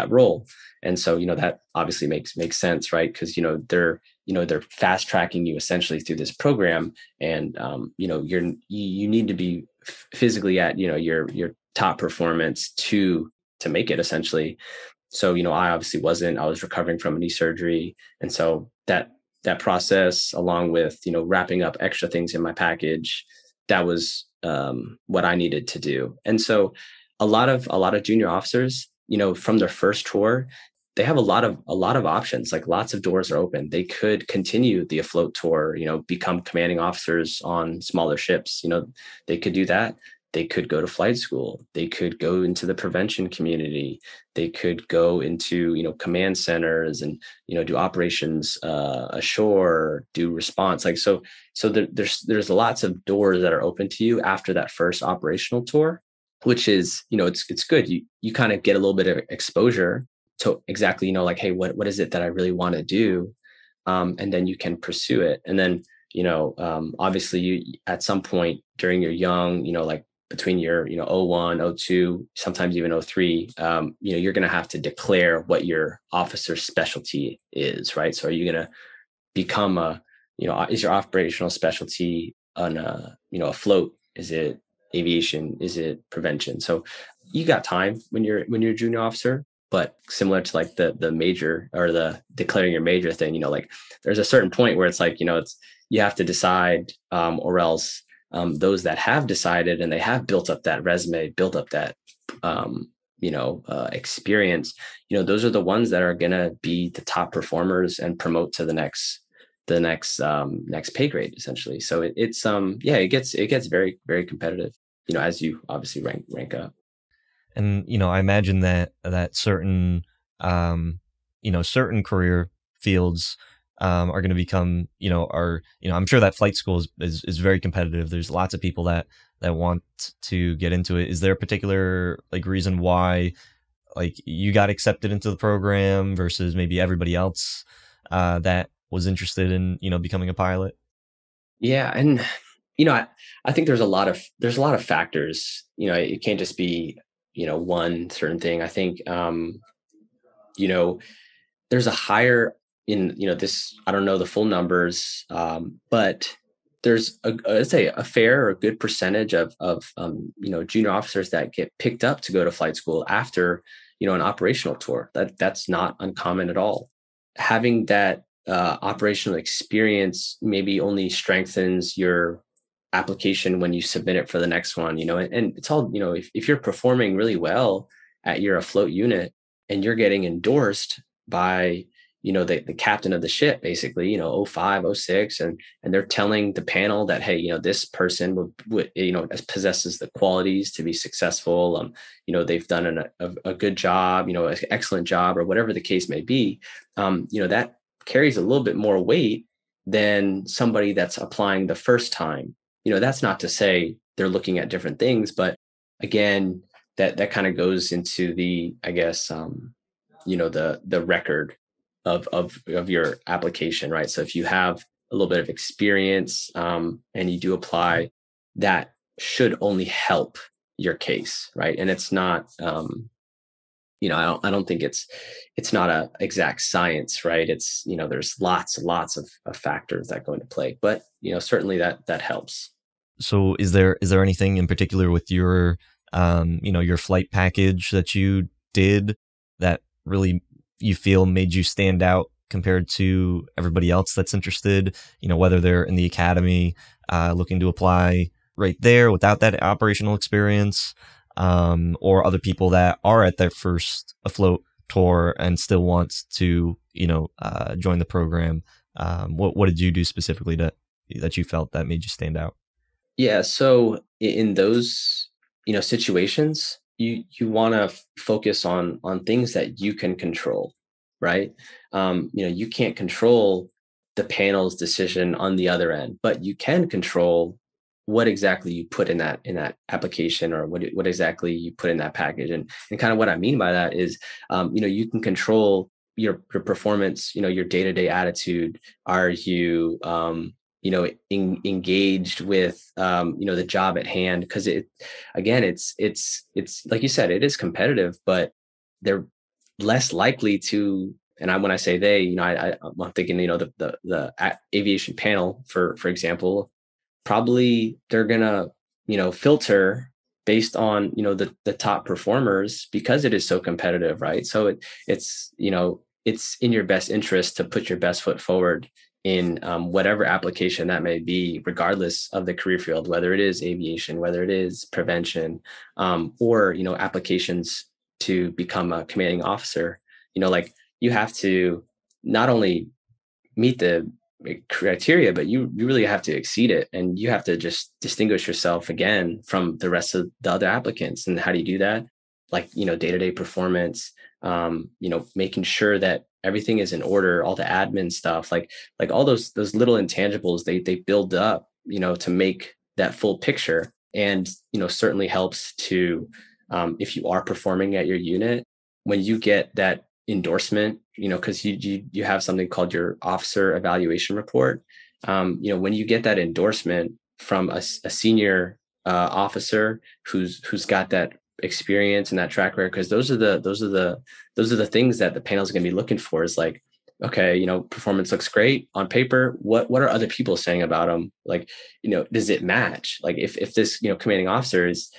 role. And so that obviously makes sense, right? Because they're fast tracking you essentially through this program, and you need to be physically at your top performance to make it essentially. So I obviously wasn't. I was recovering from a knee surgery, and so that that process, along with, wrapping up extra things in my package, that was what I needed to do. And so a lot of junior officers, from their first tour, they have a lot of options. Like, lots of doors are open. They could continue the afloat tour, become commanding officers on smaller ships. They could do that. They could go to flight school. They could go into the prevention community. They could go into, command centers and, do operations ashore, do response. Like, so there's lots of doors that are open to you after that first operational tour, which is, it's good. You kind of get a little bit of exposure to exactly, like, hey, what is it that I really want to do? And then you can pursue it. And then, obviously, you, at some point during your young, like between your, oh 01, oh 02, sometimes even oh 03, you're going to have to declare what your officer's specialty is, right? So are you going to become is your operational specialty on a float? Is it aviation? Is it prevention? So you got time when you're a junior officer, but similar to like the major or the declaring your major thing, like there's a certain point where it's like, you have to decide, or else those that have decided and they have built up that resume, built up that experience, those are the ones that are going to be the top performers and promote to the next pay grade, essentially. So it gets very, very competitive, as you obviously rank up. And I imagine that certain certain career fields are going to become I'm sure that flight school is very competitive. There's lots of people that want to get into it. Is there a particular like reason why like you got accepted into the program versus maybe everybody else that was interested in becoming a pilot? Yeah, and I think there's a lot of factors. It can't just be one certain thing. I think you know there's a higher in this. I don't know the full numbers, but there's I'd say a fair or a good percentage of junior officers that get picked up to go to flight school after an operational tour. That's not uncommon at all. Having that operational experience maybe only strengthens your application when you submit it for the next one. And it's all, if you're performing really well at your afloat unit and you're getting endorsed by the captain of the ship, basically, oh 05, oh 06, and they're telling the panel that, hey, this person would possesses the qualities to be successful. They've done a good job, an excellent job, or whatever the case may be. That carries a little bit more weight than somebody that's applying the first time. That's not to say they're looking at different things, but again, that kind of goes into the, I guess, the record of your application, right? So if you have a little bit of experience, and you do apply, that should only help your case, right? And it's not, I don't think it's not a exact science, right? It's, there's lots of factors that go into play, but certainly that helps. So is there anything in particular with your your flight package that you did that really you feel made you stand out compared to everybody else that's interested, whether they're in the academy looking to apply right there without that operational experience, or other people that are at their first afloat tour and still wants to join the program? What did you do specifically that you felt that made you stand out? Yeah. So in those, situations, you want to focus on things that you can control, right? You can't control the panel's decision on the other end, but you can control what exactly you put in that application, or what exactly you put in that package. And kind of what I mean by that is, you can control your performance, your day-to-day attitude. Are you engaged with the job at hand? Because it's like you said, it is competitive, but they're less likely to. And when I say they, I'm thinking, the aviation panel, for example, probably they're gonna filter based on the top performers, because it is so competitive, right? So it's in your best interest to put your best foot forward in whatever application that may be, regardless of the career field, whether it is aviation, whether it is prevention, or applications to become a commanding officer. Like you have to not only meet the criteria, but you really have to exceed it, and you have to just distinguish yourself again from the rest of the other applicants. And how do you do that? Like day-to-day performance, making sure that everything is in order, all the admin stuff, like all those little intangibles, they build up, to make that full picture. And certainly helps to, if you are performing at your unit, when you get that endorsement, because you have something called your officer evaluation report. When you get that endorsement from a senior officer who's got that experience and that track record, because those are the things that the panel is going to be looking for. Is like, okay, performance looks great on paper. What are other people saying about them? Like, does it match? Like if this, commanding officer is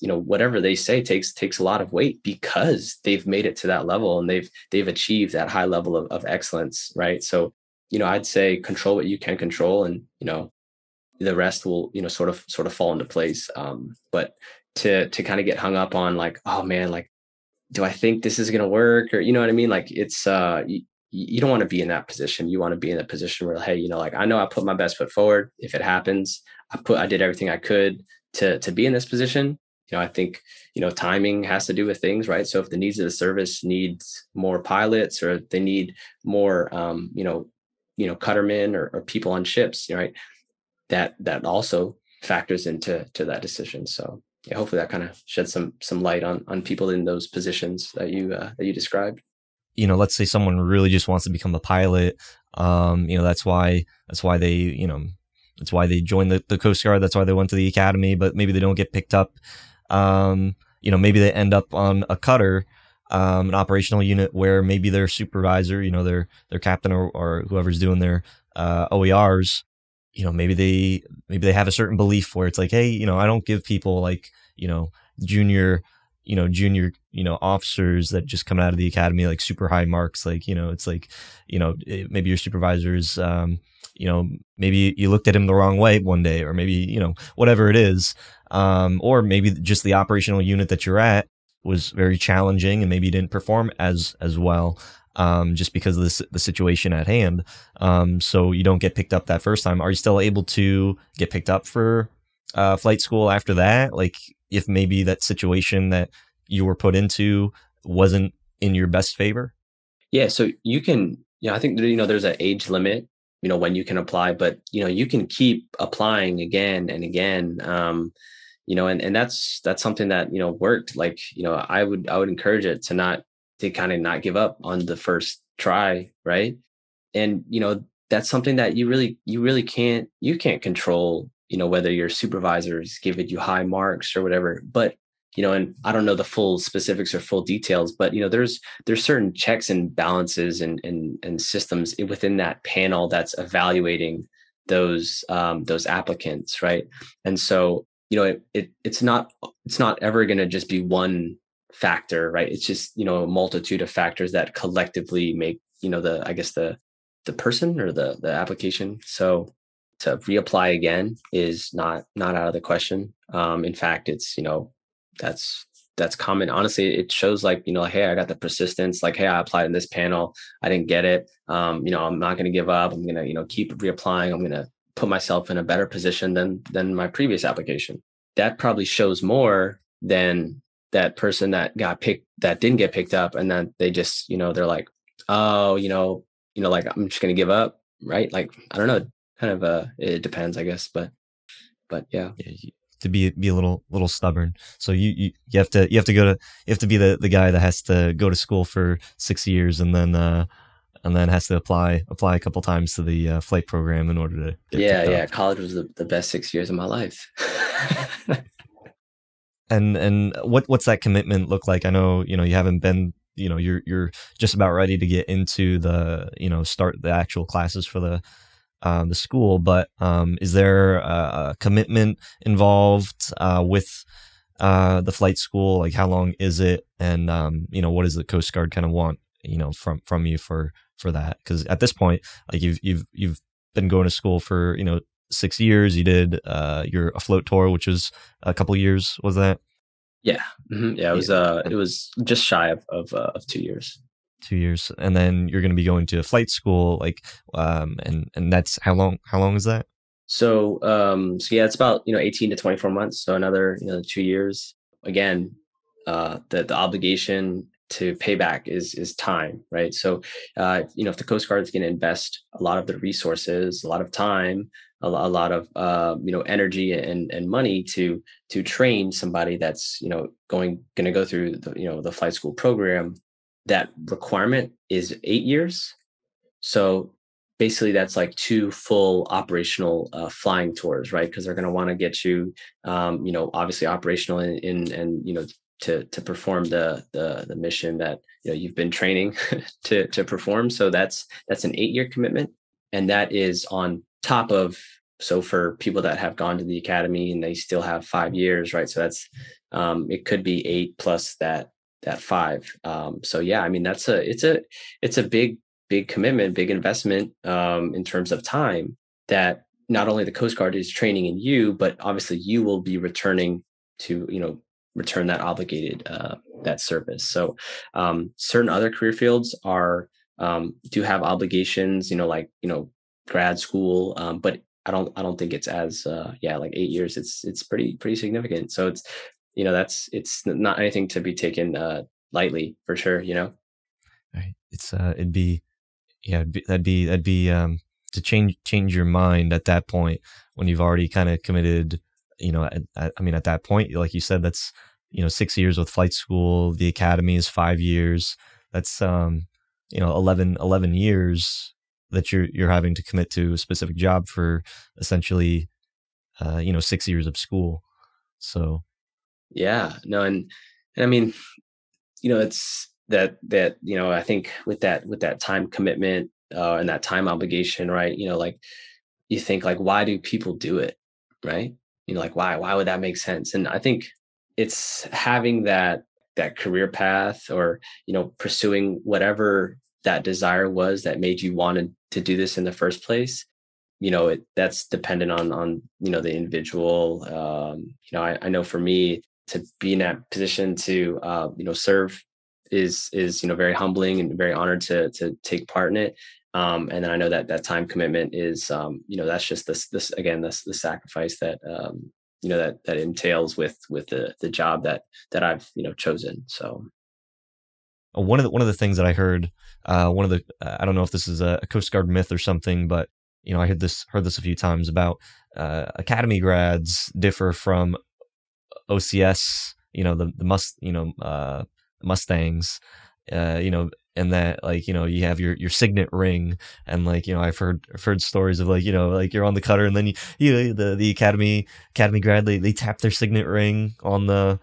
whatever they say takes a lot of weight, because they've made it to that level and they've achieved that high level of excellence. Right. So, I'd say control what you can control, and, the rest will, sort of fall into place. But to kind of get hung up on like, oh man, like, do I think this is going to work? Or, you know what I mean? Like it's, you don't want to be in that position. You want to be in a position where, hey, like, I know I put my best foot forward. If it happens, I did everything I could to be in this position. I think, timing has to do with things, right? So if the needs of the service needs more pilots, or they need more, cuttermen or people on ships, right? That also factors into that decision. So yeah, hopefully that kind of sheds some light on people in those positions that you described. Let's say someone really just wants to become a pilot. That's why they, that's why they joined the Coast Guard. That's why they went to the academy, but maybe they don't get picked up. Maybe they end up on a cutter, an operational unit where maybe their supervisor, their captain or whoever's doing their OERs, maybe they have a certain belief where it's like, hey, I don't give people like, junior officers that just come out of the academy like super high marks. Like, it's like, maybe your supervisors, maybe you looked at him the wrong way one day, or maybe, whatever it is. Or maybe just the operational unit that you're at was very challenging and maybe you didn't perform as well. Just because of the situation at hand. So you don't get picked up that first time. Are you still able to get picked up for flight school after that? Like if maybe that situation that you were put into wasn't in your best favor? Yeah. So you can, I think, there's an age limit, when you can apply, but, you can keep applying again and again. And that's something that, worked. Like, I would encourage it to kind of not give up on the first try. Right. And, that's something that you really can't control, whether your supervisors give you high marks or whatever. But, and I don't know the full specifics or full details, but, there's certain checks and balances and systems within that panel that's evaluating those applicants. Right. And so, it's not ever going to just be one factor, right? It's just, a multitude of factors that collectively make, the person or the application. So to reapply again is not out of the question. In fact, it's, that's common. Honestly, it shows like, hey, I got the persistence, like, hey, I applied in this panel, I didn't get it. I'm not going to give up. I'm going to, keep reapplying. I'm going to put myself in a better position than my previous application. That probably shows more than that person that didn't get picked up. And then they just, they're like, oh, like, I'm just going to give up. Right. Like, I don't know, kind of, it depends, I guess, but yeah. To be a little stubborn. So you have to be the guy that has to go to school for 6 years and then has to apply a couple times to the flight program in order to get yeah. College was the best 6 years of my life. And what's that commitment look like? I know, you haven't been, you're just about ready to get into the, start the actual classes for the school, but is there a commitment involved with the flight school? Like how long is it? And what does the Coast Guard kind of want, from you for for that? Because at this point, like you've been going to school for 6 years. You did your afloat tour, which was a couple years. Was that? Yeah. Yeah, Yeah, it was just shy of 2 years. 2 years, and then you're going to be going to flight school, like, and that's how long? How long is that? So yeah, it's about 18 to 24 months. So another 2 years. Again, the obligation to pay back is time, right? So if the Coast Guard is going to invest a lot of the resources, a lot of time, a lot of energy and money to train somebody that's going to go through the flight school program, that requirement is 8 years. So basically, that's like two full operational flying tours, right? Because they're going to want to get you, obviously operational in and to perform the mission that you've been training to perform. So that's an 8 year commitment, and that is on top of. So for people that have gone to the academy and they still have 5 years, right? So that's it could be 8 plus that 5. So yeah, I mean it's a big commitment, big investment in terms of time, that not only the Coast Guard is training in you, but obviously you will be returning to, return that obligated that service. So certain other career fields are do have obligations, like grad school, but I don't think it's as yeah, like 8 years. It's pretty significant. So it's not anything to be taken lightly, for sure. Right. It's it'd be yeah, that'd be to change your mind at that point when you've already kind of committed. I mean, at that point, like you said, that's 6 years with flight school. The academy is 5 years. That's 11 years that you're having to commit to a specific job for essentially 6 years of school. So Yeah, no, and I mean, it's that I think with that time commitment and that time obligation, right? Like you think, like, why do people do it, right? Like, why would that make sense? And I think it's having that career path, or pursuing whatever that desire was that made you wanted to do this in the first place. That's dependent on the individual. I know for me, to be in that position to serve is very humbling, and very honored to take part in it. And then I know that time commitment is that's just this again, this the sacrifice that that entails with the job that I've chosen. So one of the things that I heard, one of the I don't know if this is a Coast Guard myth or something, but I heard this a few times about academy grads differ from OCS, Mustangs, and that, like, you have your signet ring, and, like, I've heard stories of, like, like you're on the cutter, and then the academy grad, they tap their signet ring on the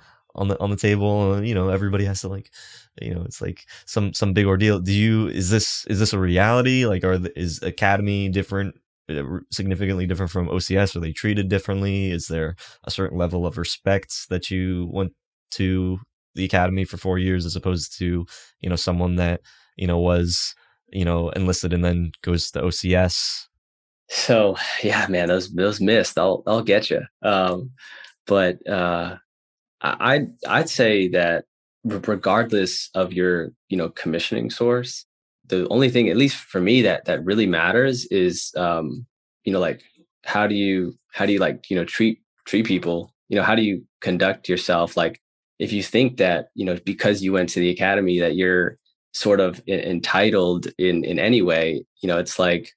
table, and everybody has to, like, it's like some big ordeal. Is this a reality? Like, is academy different, significantly different from OCS? Are they treated differently? Is there a certain level of respect that you went to the academy for 4 years, as opposed to someone that was enlisted and then goes to OCS? so yeah, man, those myths, they'll get you. But I'd say that regardless of your commissioning source, the only thing, at least for me, that really matters is like how do you like treat people. How do you conduct yourself? Like, if you think that because you went to the academy that you're sort of entitled in any way, it's like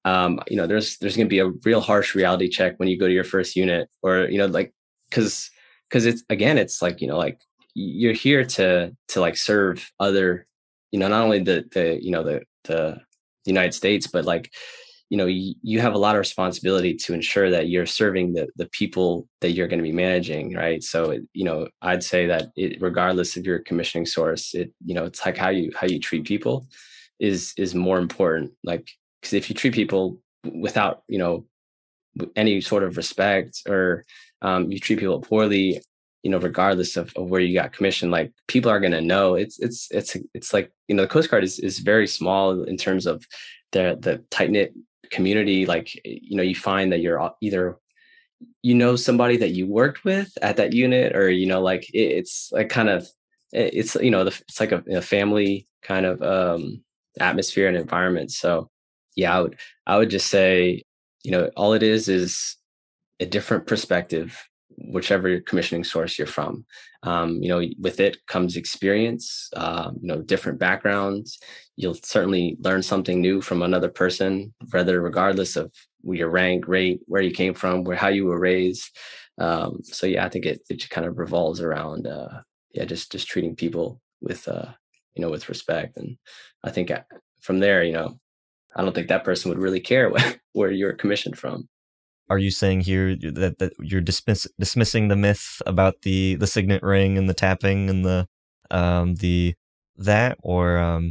there's going to be a real harsh reality check when you go to your first unit, or like, because it's like like you're here to like serve other, not only the United States, but like you have a lot of responsibility to ensure that you're serving the people that you're going to be managing, right? So I'd say that regardless of your commissioning source, it's like how you treat people is more important. Like, because if you treat people without any sort of respect, or you treat people poorly, regardless of where you got commissioned, like people are going to know. It's like, the Coast Guard is very small in terms of the tight knit community. Like, you find that you're either, somebody that you worked with at that unit, or, like it's like kind of, it's, it's like a family kind of atmosphere and environment. So yeah, I would just say, all it is a different perspective, whichever commissioning source you're from. With it comes experience, different backgrounds. You'll certainly learn something new from another person, whether regardless of your rank, rate, where you came from, how you were raised. So yeah, I think it kind of revolves around yeah, just treating people with with respect. And I think from there, I don't think that person would really care where you're commissioned from. Are you saying here that you're dismissing the myth about the signet ring and the tapping and the that, or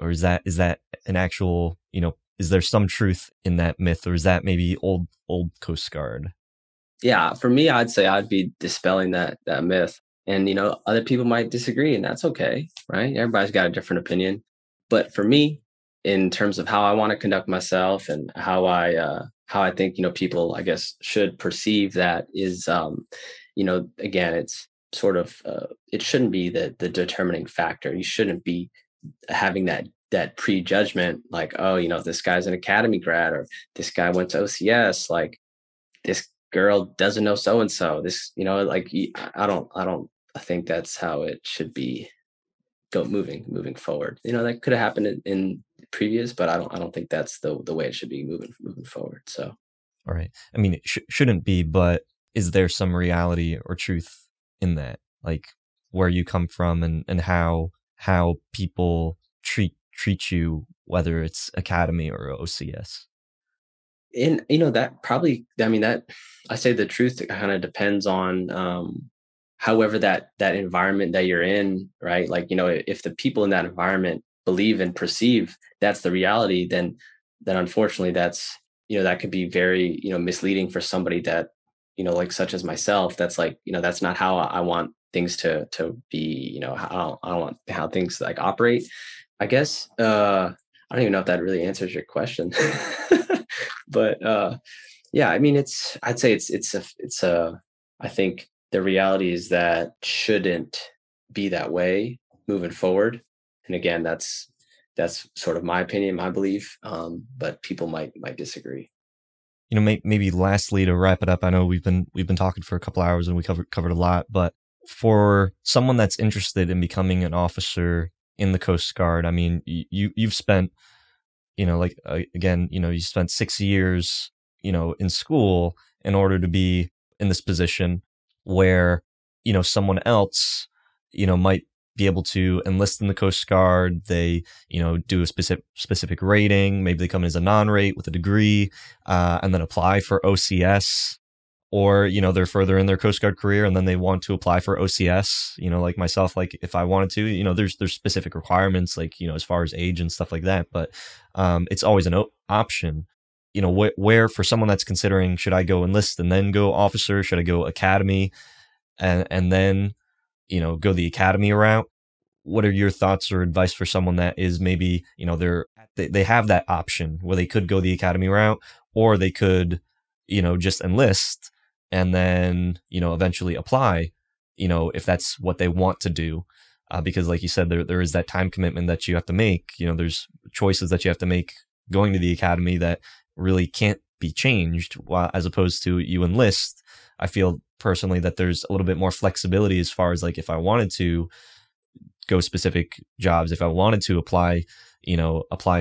is that an actual, is there some truth in that myth, or is that maybe old Coast Guard? Yeah, for me, I'd say I'd be dispelling that myth. And other people might disagree, and that's okay, right? Everybody's got a different opinion. But for me, in terms of how I want to conduct myself and how I think people, I guess, should perceive that is, again, it's sort of it shouldn't be the determining factor. You shouldn't be having that prejudgment, like, oh, this guy's an academy grad, or this guy went to OCS, like this girl doesn't know so and so. This, like, I think that's how it should be moving forward. That could have happened in previous, but I don't think that's the way it should be moving forward. So All right. I mean, it shouldn't be, but is there some reality or truth in that? Like where you come from, and how people treat you, whether it's academy or OCS. and that probably, I mean, that I say the truth, it kind of depends on however that environment that you're in, right? Like, if the people in that environment believe and perceive that's the reality, then unfortunately that's, that could be very, misleading for somebody that, like such as myself, that's like, that's not how I want things to be, how I don't want how things like operate, I guess. I don't even know if that really answers your question. But yeah, I mean, I'd say it's a I think the reality is that shouldn't be that way moving forward. And again, that's sort of my opinion, my belief. But people might disagree. Maybe lastly, to wrap it up, I know we've been talking for a couple hours and we covered a lot, but for someone that's interested in becoming an officer in the Coast Guard, I mean, you've spent, like, again, you spent 6 years, in school in order to be in this position where, someone else, might be able to enlist in the Coast Guard. They, do a specific rating. Maybe they come in as a non-rate with a degree, and then apply for OCS. Or, they're further in their Coast Guard career and then they want to apply for OCS, like myself, like if I wanted to, there's specific requirements, like, as far as age and stuff like that. But it's always an option, where for someone that's considering, should I go enlist and then go officer? Should I go academy and then, go the academy route? What are your thoughts or advice for someone that is maybe, they have that option where they could go the academy route, or they could, just enlist and then, eventually apply, if that's what they want to do. Because like you said, there is that time commitment that you have to make. There's choices that you have to make going to the academy that really can't be changed, while, as opposed to you enlist. I feel personally that there's a little bit more flexibility as far as, like, if I wanted to go specific jobs, if I wanted to apply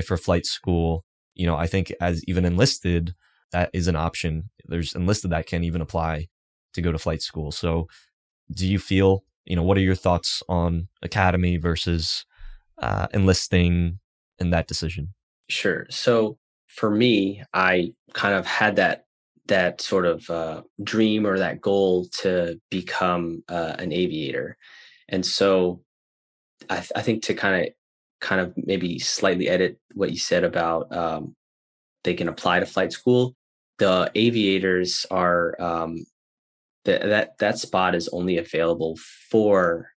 for flight school, I think as even enlisted, that is an option. There's enlisted that can even apply to go to flight school. So do you feel, what are your thoughts on academy versus enlisting in that decision? Sure. So for me, I kind of had that sort of dream or that goal to become an aviator. And so I think to kind of maybe slightly edit what you said about they can apply to flight school. The aviators are that spot is only available for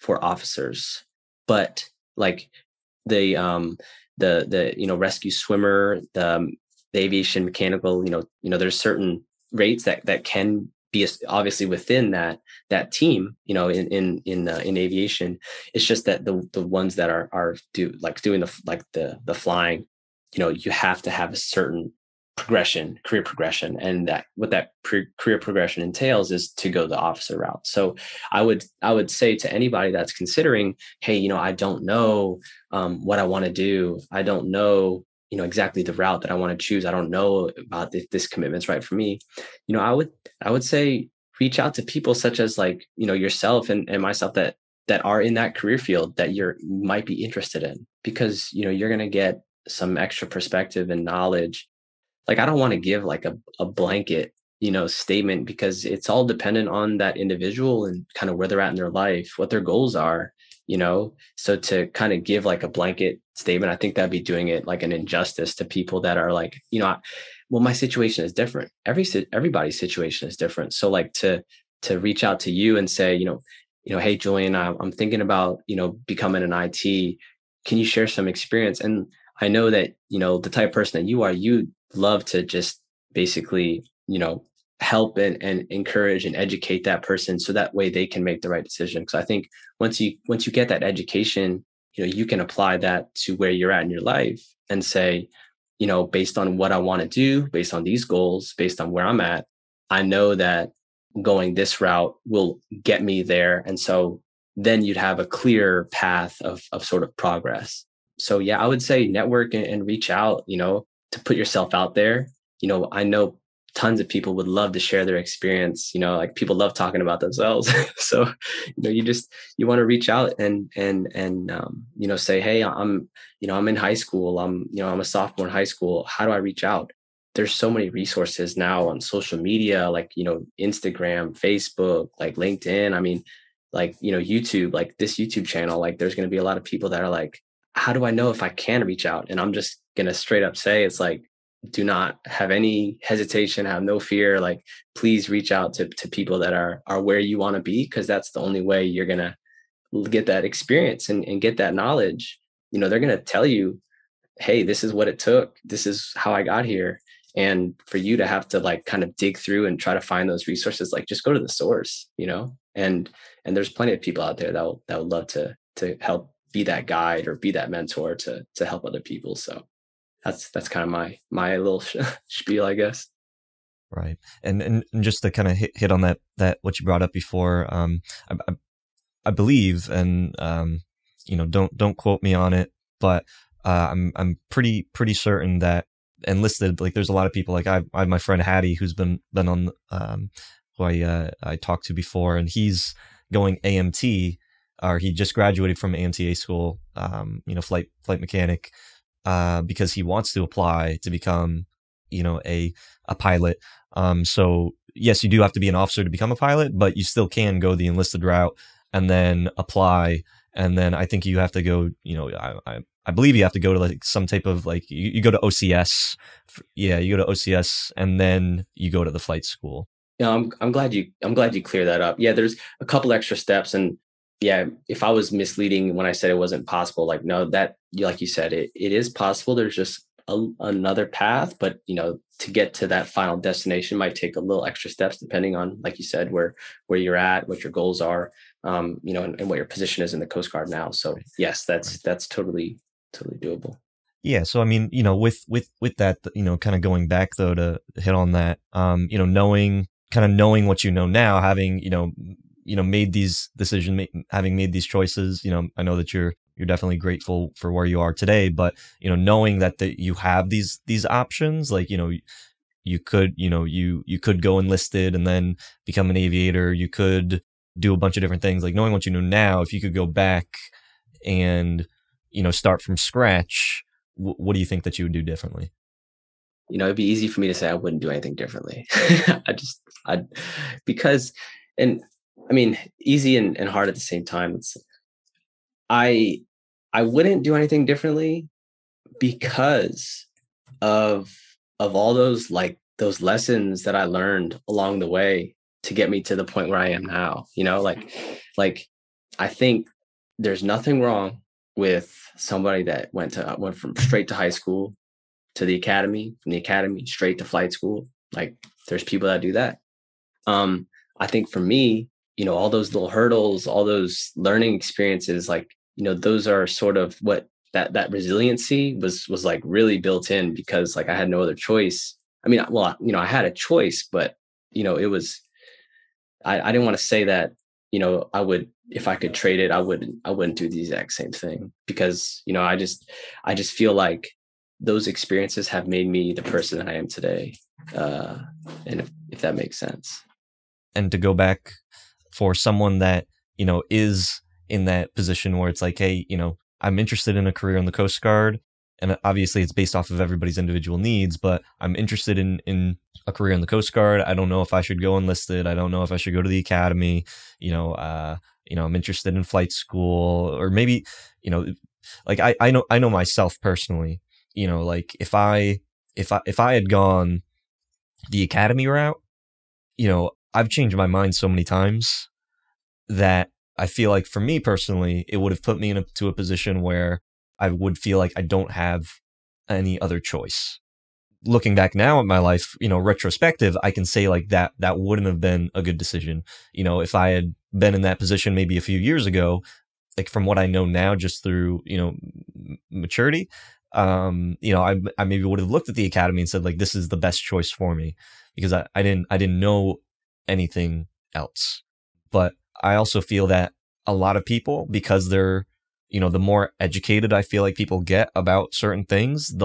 officers. But like the rescue swimmer, the aviation mechanical, there's certain rates that can be obviously within that team, in aviation. It's just that the ones that are doing the flying, you have to have a certain career progression, and that what that career progression entails is to go the officer route. So I would say to anybody that's considering, hey, I don't know what I want to do. I don't know, exactly the route that I want to choose. I don't know about if this commitment's right for me. I would say reach out to people such as, like, yourself and myself, that are in that career field that you might be interested in, because you're going to get some extra perspective and knowledge. Like, I don't want to give like a blanket, statement, because it's all dependent on that individual and kind of where they're at in their life, what their goals are, so to kind of give like a blanket statement, I think that'd be doing it like an injustice to people that are like, well, my situation is different. Everybody's situation is different. So like to reach out to you and say, hey, Julian, I'm thinking about, becoming an IT. Can you share some experience? And I know that, the type of person that you are, you love to just basically, help and encourage and educate that person, so that way they can make the right decision. Because I think once you get that education, you can apply that to where you're at in your life and say, based on what I want to do, based on these goals, based on where I'm at, I know that going this route will get me there. And so then you'd have a clear path of sort of progress. So yeah, I would say network and reach out, to put yourself out there. I know tons of people would love to share their experience. Like, people love talking about themselves. So, you want to reach out and say, hey, I'm in high school. I'm a sophomore in high school. How do I reach out? There's so many resources now on social media, like, Instagram, Facebook, like LinkedIn. I mean, like, YouTube, like this YouTube channel, like there's going to be a lot of people that are like, how do I know if I can reach out? And I'm just going to straight up say, it's like, do not have any hesitation, have no fear. Like, please reach out to people that are where you want to be, because that's the only way you're going to get that experience and get that knowledge. They're going to tell you, hey, this is what it took. This is how I got here. And for you to have to like kind of dig through and try to find those resources, like, just go to the source, and there's plenty of people out there that would love to help be that guide or be that mentor to help other people. So that's kind of my little spiel, I guess. Right. And just to kind of hit on that what you brought up before, I believe, and don't quote me on it, but I'm pretty certain that Enlisted, like, there's a lot of people, like I have my friend Hattie, who's been on who I talked to before, and he's going AMT, or he just graduated from AMTA school, flight mechanic, because he wants to apply to become, a pilot. So yes, you do have to be an officer to become a pilot, but you still can go the enlisted route and then apply. And then I think you have to go, I believe you have to go to like some type of, like, you go to OCS. Yeah, you go to OCS and then you go to the flight school. Yeah, I'm glad you cleared that up. Yeah, there's a couple extra steps, and yeah, if I was misleading when I said it wasn't possible, like, no, that, like you said, it is possible. There's just another path, but to get to that final destination might take a little extra steps, depending on, like you said, where you're at, what your goals are, and what your position is in the Coast Guard now. So yes, that's totally doable. Yeah, so I mean, with that, kind of going back though to hit on that, knowing what you know now, having made these decisions, having made these choices, I know that you're definitely grateful for where you are today, but knowing that you have these options, like, you could you could go enlisted and then become an aviator, you could do a bunch of different things. Like, knowing what you know now, if you could go back and start from scratch, what do you think that you would do differently? It'd be easy for me to say I wouldn't do anything differently. I because, and I mean, easy and hard at the same time. I I wouldn't do anything differently because of all those, like, those lessons that I learned along the way. to get me to the point where I am now. Like I think there's nothing wrong with somebody that went from straight to high school to the academy, from the academy straight to flight school. Like there's people that do that. Um, I think for me, all those little hurdles, all those learning experiences, like, those are sort of what that resiliency was like really built in, because like I had no other choice. I mean, well, I had a choice, but it was, I didn't want to say that, I would, if I could trade it, I wouldn't do the exact same thing, because, I just feel like those experiences have made me the person that I am today. Uh, and if that makes sense. And to go back for someone that, is in that position where it's like, hey, I'm interested in a career in the Coast Guard. And obviously it's based off of everybody's individual needs, but I'm interested in a career in the Coast Guard. I don't know if I should go enlisted. I don't know if I should go to the academy. I'm interested in flight school, or maybe, like I know myself personally, like if I had gone the academy route, I've changed my mind so many times that I feel like for me personally, it would have put me into a position where I would feel like I don't have any other choice. Looking back now at my life, retrospective, I can say like that wouldn't have been a good decision. If I had been in that position maybe a few years ago, like from what I know now, just through, maturity, I maybe would have looked at the academy and said like, this is the best choice for me, because I didn't know anything else. But I also feel that a lot of people, because they're, the more educated I feel like people get about certain things,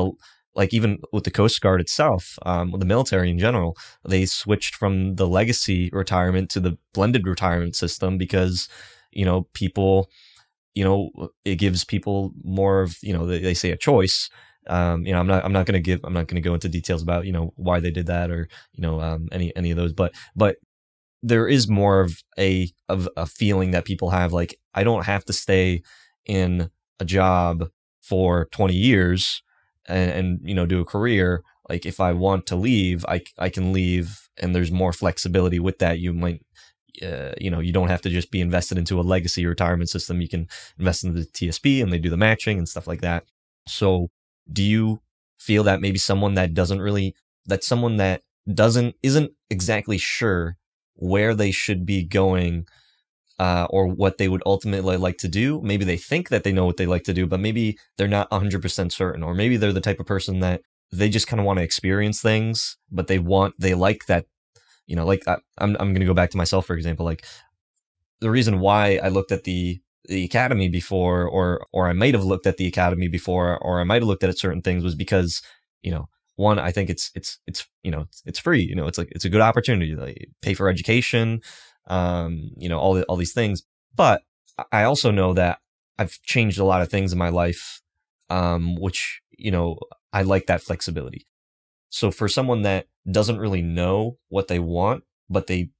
like even with the Coast Guard itself, with the military in general, they switched from the legacy retirement to the blended retirement system because, people, it gives people more of, they say a choice. I'm not going to go into details about, why they did that, or, any of those, but there is more of a feeling that people have, like, I don't have to stay in a job for 20 years and do a career. Like if I want to leave, I can leave, and there's more flexibility with that. You might, you don't have to just be invested into a legacy retirement system. You can invest in the TSP, and they do the matching and stuff like that. So do you feel that maybe someone that isn't exactly sure where they should be going, or what they would ultimately like to do. Maybe they think that they know what they like to do, but maybe they're not 100% certain, or maybe they're the type of person that they just kind of want to experience things, but they like that, like I'm going to go back to myself, for example. Like the reason why I looked at the academy before, or I might have looked at the academy before, or I might have looked at certain things, was because, one, I think it's it's free. It's like, it's a good opportunity. Like, pay for education, all these things. But I also know that I've changed a lot of things in my life, which, I like that flexibility. So for someone that doesn't really know what they want, but they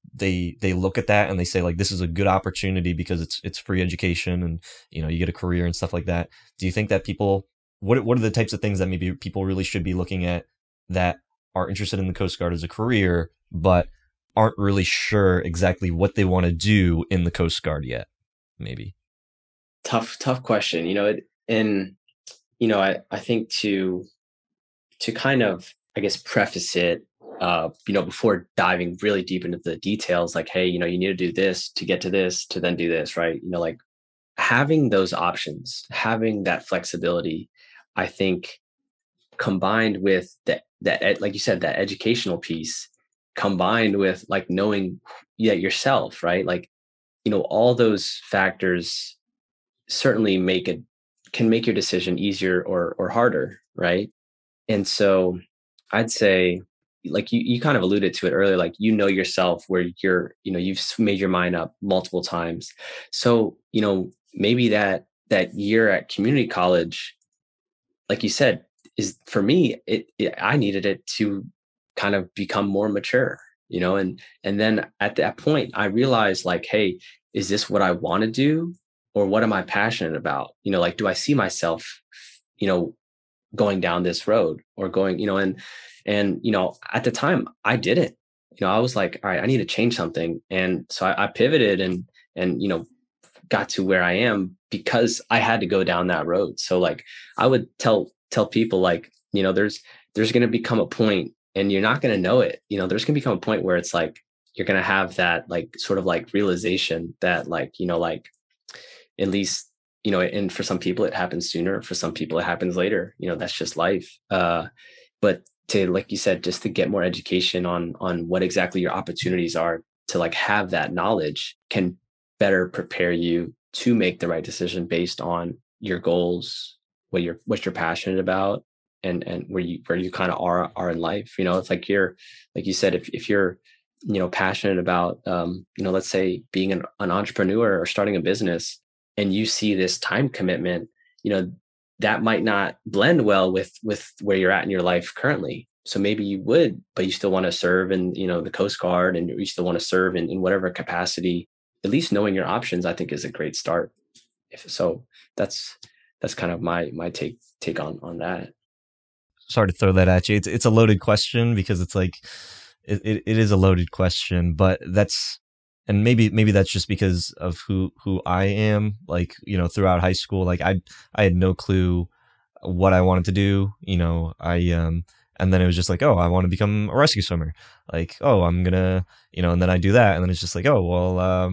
look at that and they say like, this is a good opportunity because it's free education, and you get a career and stuff like that. Do you think that people, what are the types of things that maybe people really should be looking at, that are interested in the Coast Guard as a career, but aren't really sure exactly what they want to do in the Coast Guard yet? Maybe. Tough question. I think to kind of, I guess, preface it, before diving really deep into the details, like, hey, you need to do this to get to this, to then do this, right? Like having those options, having that flexibility, I think, combined with that, like you said, that educational piece, combined with like knowing, yeah, yourself, right? Like, all those factors certainly can make your decision easier or harder, right? And so I'd say, like you kind of alluded to it earlier, like, yourself, where you've made your mind up multiple times. So, maybe that year at community college, like you said, is for me, I needed it to kind of become more mature, and then at that point I realized, like, hey, is this what I want to do, or what am I passionate about? Like, do I see myself, you know, going down this road, or going, at the time I did it. I was like, all right, I need to change something. And so I pivoted and, got to where I am because I had to go down that road. So like I would tell people like, there's going to become a point and you're not going to know it. There's going to become a point where it's like you're going to have that like sort of like realization that like, like at least, and for some people it happens sooner, for some people it happens later. That's just life. But to, like you said, just to get more education on what exactly your opportunities are, to like have that knowledge can better prepare you to make the right decision based on your goals, what you're passionate about, and where you kind of are in life. It's like you're, like you said, if you're passionate about let's say being an entrepreneur or starting a business, and you see this time commitment, you know that might not blend well with where you're at in your life currently. So maybe you would, but you still want to serve in, the Coast Guard, and you still want to serve in whatever capacity. At least knowing your options, I think, is a great start. If so, that's kind of my take on that. Sorry to throw that at you. It's a loaded question because it's like it is a loaded question, but that's, and maybe that's just because of who I am. Like, throughout high school, like I had no clue what I wanted to do. And then it was just like, oh, I want to become a rescue swimmer. Like, oh, I'm gonna, and then I do that, and then it's just like, oh, well,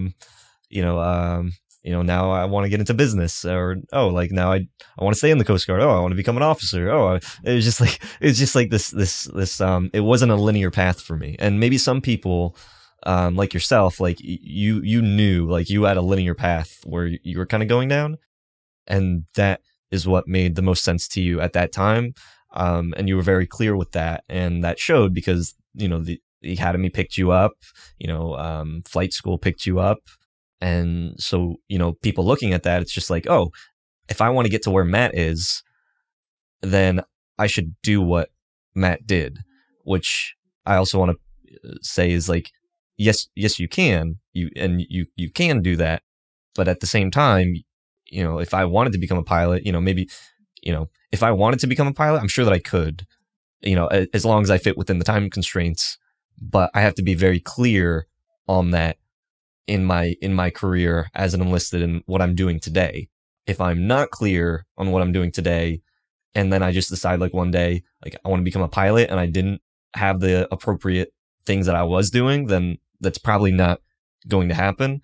you know, um, now I want to get into business, or oh, like now I want to stay in the Coast Guard. Oh, I want to become an officer. Oh, it was just like this. It wasn't a linear path for me, and maybe some people, like yourself, like you knew, like you had a linear path where you were kind of going down, and that is what made the most sense to you at that time. And you were very clear with that, and that showed because the academy picked you up, flight school picked you up, and so people looking at that, it's just like, oh, if I want to get to where Matt is, then I should do what Matt did, which I also want to say is like, yes, you can, you can do that, but at the same time, if I wanted to become a pilot, maybe, if I wanted to become a pilot, I'm sure that I could, as long as I fit within the time constraints. But I have to be very clear on that in my career as an enlisted and what I'm doing today. If I'm not clear on what I'm doing today, and then I just decide like one day, like I want to become a pilot, and I didn't have the appropriate things that I was doing, then that's probably not going to happen.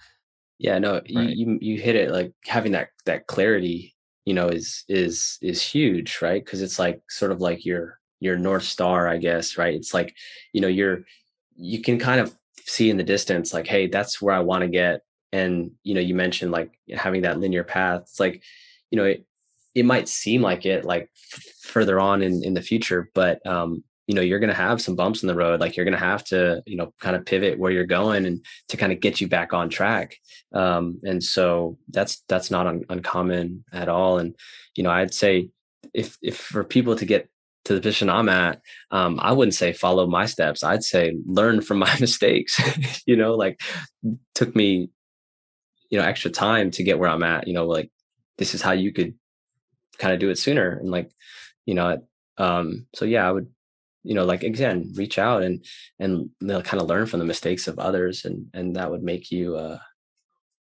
Yeah, no, you Right. you hit it. Like having that clarity, is huge, right? Because it's like sort of like your North Star, I guess, right? It's like, you can kind of see in the distance, like, hey, that's where I want to get. And you mentioned like having that linear path. It's like, it might seem like it, like further on in the future, but you're going to have some bumps in the road. Like you're going to have to, kind of pivot where you're going and to kind of get you back on track. And so that's not uncommon at all. And I'd say if for people to get to the position I'm at, I wouldn't say follow my steps. I'd say learn from my mistakes. Like took me extra time to get where I'm at. Like this is how you could kind of do it sooner. And like you know so yeah, I would like again reach out and they'll kind of learn from the mistakes of others, and that would make you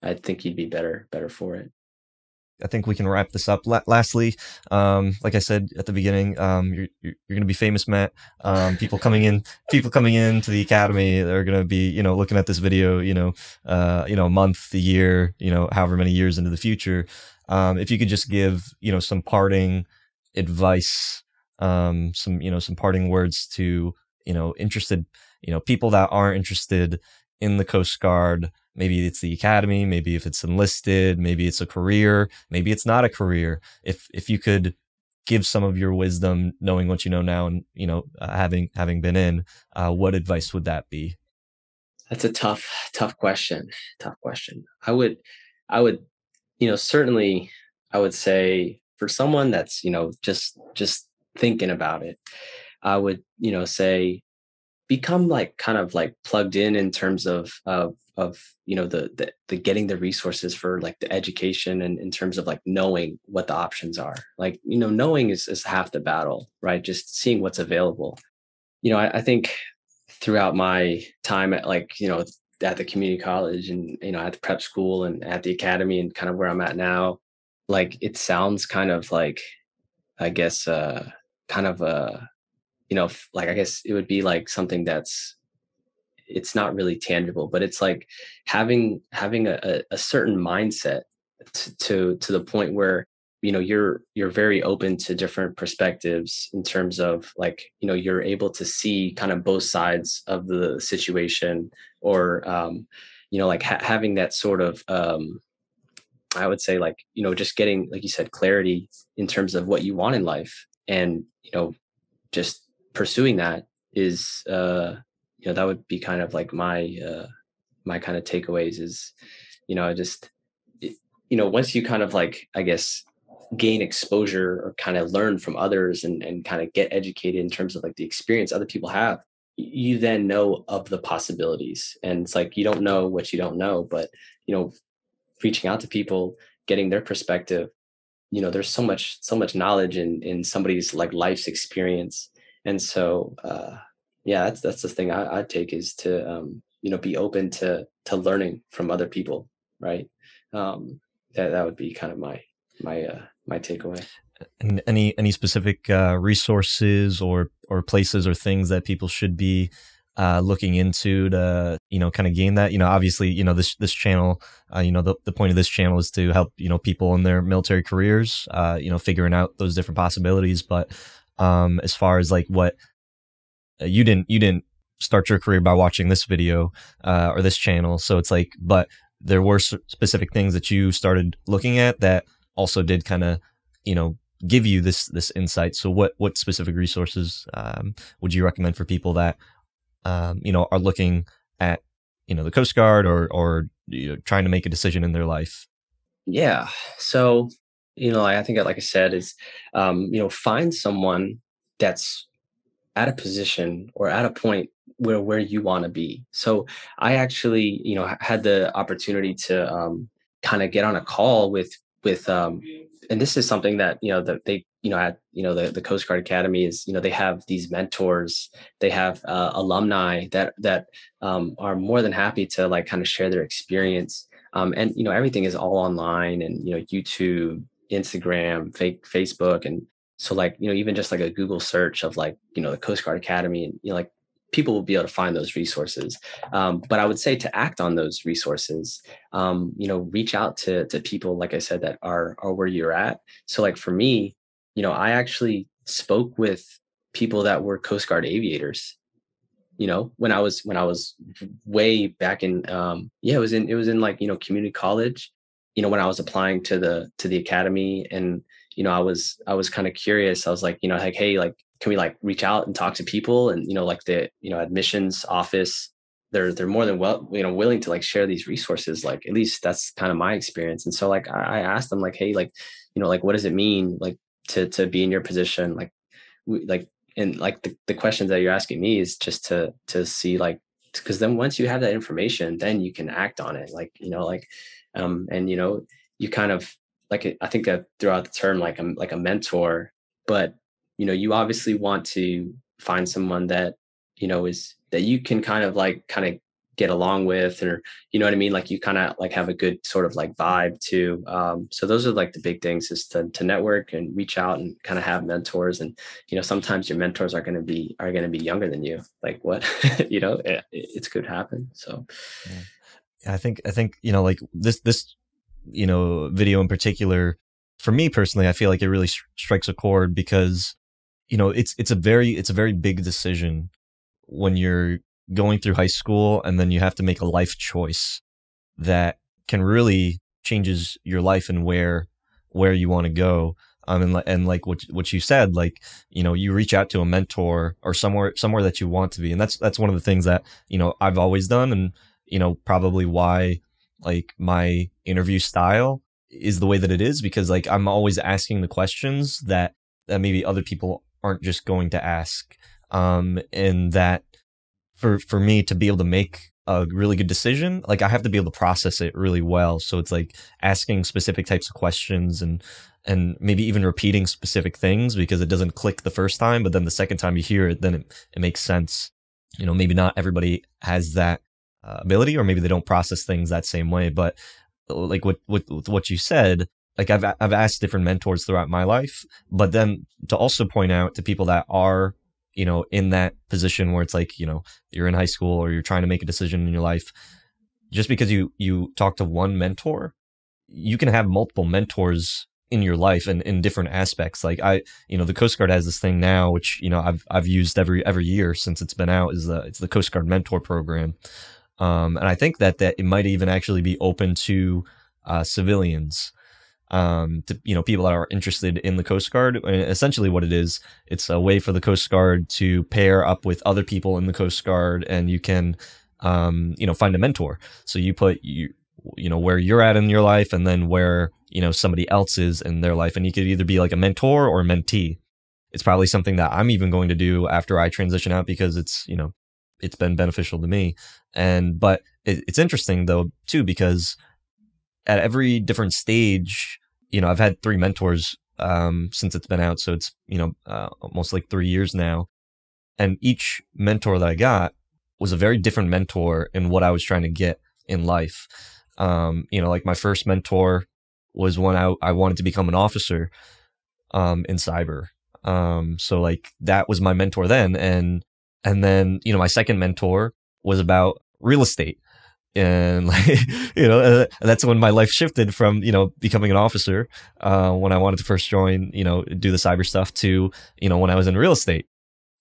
I think you'd be better for it. I think we can wrap this up. Lastly, like I said at the beginning, you're going to be famous, Matt. People coming in to the academy, they're going to be, looking at this video, a month, a year, however many years into the future. If you could just give, some parting advice, some parting words to, interested, people that aren't interested in the Coast Guard. Maybe it's the academy, maybe if it's enlisted, maybe it's a career, maybe it's not a career. If you could give some of your wisdom, knowing what you know now, and having been in, what advice would that be? That's a tough question. Tough question. I would certainly, I would say for someone that's just thinking about it, I would say become like kind of like plugged in terms of the getting the resources for like the education, and in terms of like knowing what the options are. Like knowing is half the battle, right? Just seeing what's available. I think throughout my time at at the community college and at the prep school and at the academy and kind of where I'm at now, like it sounds kind of like I guess kind of like I guess it would be like something that's it's not really tangible, but it's like having a certain mindset to the point where you're very open to different perspectives in terms of like you're able to see kind of both sides of the situation, or like having that sort of I would say like just getting, like you said, clarity in terms of what you want in life, and just pursuing that is that would be kind of like my kind of takeaways is just once you kind of like I guess gain exposure or kind of learn from others and kind of get educated in terms of like the experience other people have, you then know of the possibilities, and it's like you don't know what you don't know, but you know reaching out to people, getting their perspective, there's so much knowledge in somebody's like life's experience. And so yeah, that's the thing I'd take is to be open to learning from other people, right? That would be kind of my takeaway. And any specific resources or places or things that people should be looking into to kind of gain that? Obviously, this channel, the point of this channel is to help people in their military careers, figuring out those different possibilities. But as far as like what you didn't start your career by watching this video or this channel, so it's like, but there were specific things that you started looking at that also did kind of give you this insight. So what specific resources would you recommend for people that are looking at the Coast Guard or trying to make a decision in their life? Yeah. So I think like I said is find someone that's at a position or at a point where you want to be. So I actually, had the opportunity to kind of get on a call with and this is something that that they at the Coast Guard Academy is they have these mentors, they have alumni that are more than happy to like kind of share their experience. And everything is all online, and YouTube, Instagram, Facebook, and so like, even just like a Google search of like, the Coast Guard Academy, and, like people will be able to find those resources. But I would say to act on those resources, reach out to people, like I said, that are where you're at. So like for me, I actually spoke with people that were Coast Guard aviators, when I was way back in yeah, it was in like community college, when I was applying to the academy. And I was kind of curious. I was like, like, hey, like, can we like reach out and talk to people? And like the admissions office, they're more than willing to like share these resources. Like, at least that's kind of my experience. And so like I asked them like, hey, like, like, what does it mean like to be in your position? Like, like, and like the questions that you're asking me is just to see like, because then once you have that information, then you can act on it. Like, like and you kind of like, I think that throughout the term, like I'm like a mentor, but you obviously want to find someone that is that you can kind of get along with, or what I mean, like you kind of like have a good sort of like vibe too. So those are like the big things, is to network and reach out and kind of have mentors. And sometimes your mentors are going to be younger than you, like what it could happen. So Yeah. I think like this video in particular, for me personally, I feel like it really strikes a chord because it's a very big decision when you're going through high school, and then you have to make a life choice that can really changes your life and where you want to go. And like what you said, like you reach out to a mentor or somewhere that you want to be, and that's one of the things that I've always done, and probably why like my interview style is the way that it is, because like I'm always asking the questions that maybe other people aren't just going to ask, and that for me to be able to make a really good decision, like I have to be able to process it really well. So it's like asking specific types of questions, and maybe even repeating specific things because it doesn't click the first time, but then the second time you hear it, then it makes sense. Maybe not everybody has that ability, or maybe they don't process things that same way. But like what you said, like I've asked different mentors throughout my life, but then to also point out to people that are, in that position where it's like, you're in high school or you're trying to make a decision in your life, just because you talk to one mentor, you can have multiple mentors in your life and in different aspects. Like the Coast Guard has this thing now, which, I've used every year since it's been out, is it's the Coast Guard mentor program. And I think that it might even actually be open to civilians, to people that are interested in the Coast Guard. And essentially, what it is, it's a way for the Coast Guard to pair up with other people in the Coast Guard, and you can, find a mentor. So you put where you're at in your life, and then where somebody else is in their life, and you could either be like a mentor or a mentee. It's probably something that I'm even going to do after I transition out, because it's been beneficial to me. But it's interesting though too, because at every different stage, I've had 3 mentors since it's been out, so it's almost like 3 years now, and each mentor that I got was a very different mentor in what I was trying to get in life. Like my first mentor was when I wanted to become an officer in cyber. So like that was my mentor then, and then my second mentor was about real estate. And like, that's when my life shifted from, becoming an officer, when I wanted to first join, do the cyber stuff, to, when I was in real estate.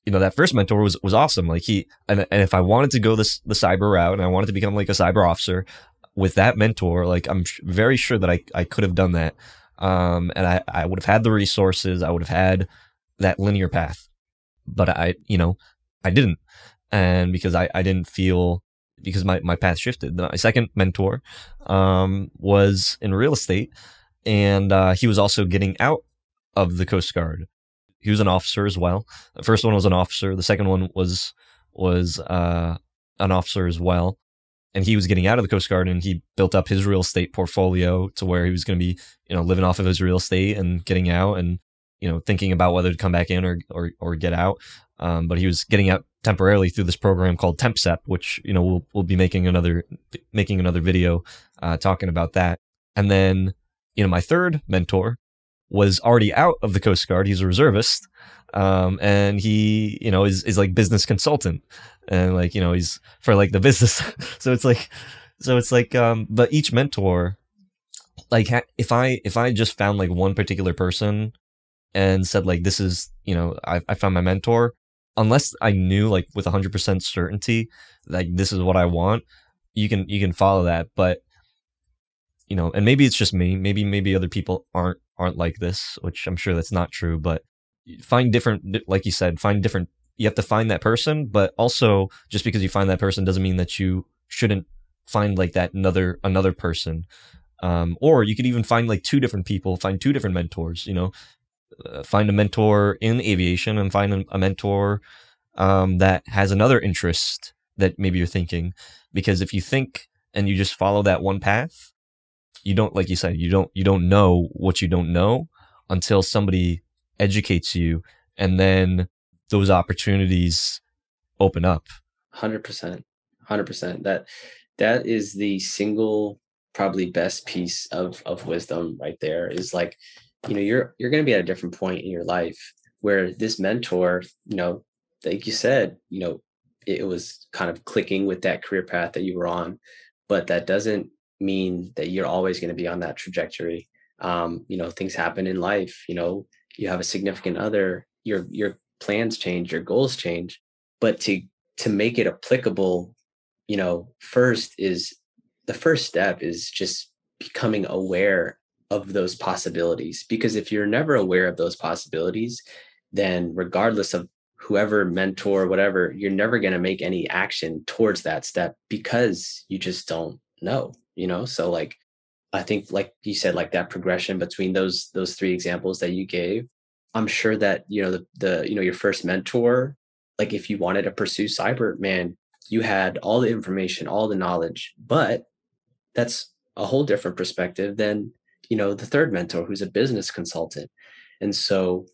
That first mentor was awesome. Like and if I wanted to go the cyber route and I wanted to become like a cyber officer with that mentor, like I'm very sure that I could have done that. And I would have had the resources, I would have had that linear path, but I didn't. And because I didn't feel, because my path shifted. My second mentor was in real estate, and he was also getting out of the Coast Guard. He was an officer as well. The first one was an officer. The second one was an officer as well. And he was getting out of the Coast Guard, and he built up his real estate portfolio to where he was going to be, living off of his real estate and getting out, and thinking about whether to come back in or get out. But he was getting out temporarily through this program called TempSep, which we'll be making another video talking about that. And then my third mentor was already out of the Coast Guard. He's a reservist, and he is like business consultant, and like he's for like the business. so it's like but each mentor, like if I just found like one particular person and said like, this is I found my mentor, unless I knew like with 100% certainty like this is what I want, you can follow that. But and maybe it's just me, maybe other people aren't like this, which I'm sure that's not true. But find different, like you said, you have to find that person. But also, just because you find that person doesn't mean that you shouldn't find like that another person. Or you could even find like 2 different people, find 2 different mentors. Find a mentor in aviation, and find a mentor that has another interest that maybe you're thinking. Because if you think and you just follow that one path, you don't, like you said, you don't know what you don't know until somebody educates you, and then those opportunities open up. 100%. 100%. That is the single probably best piece of wisdom right there, is like, you're going to be at a different point in your life where this mentor, like you said, it was kind of clicking with that career path that you were on, but that doesn't mean that you're always going to be on that trajectory. Things happen in life. You have a significant other, your plans change, your goals change, but to make it applicable, the first step is just becoming aware of those possibilities. Because if you're never aware of those possibilities, then regardless of whoever mentor, whatever, you're never going to make any action towards that step, because you just don't know. So like, I think like you said, like that progression between those 3 examples that you gave, I'm sure that the your first mentor, like if you wanted to pursue cyber, man, you had all the information, all the knowledge. But that's a whole different perspective than the third mentor, who's a business consultant. And so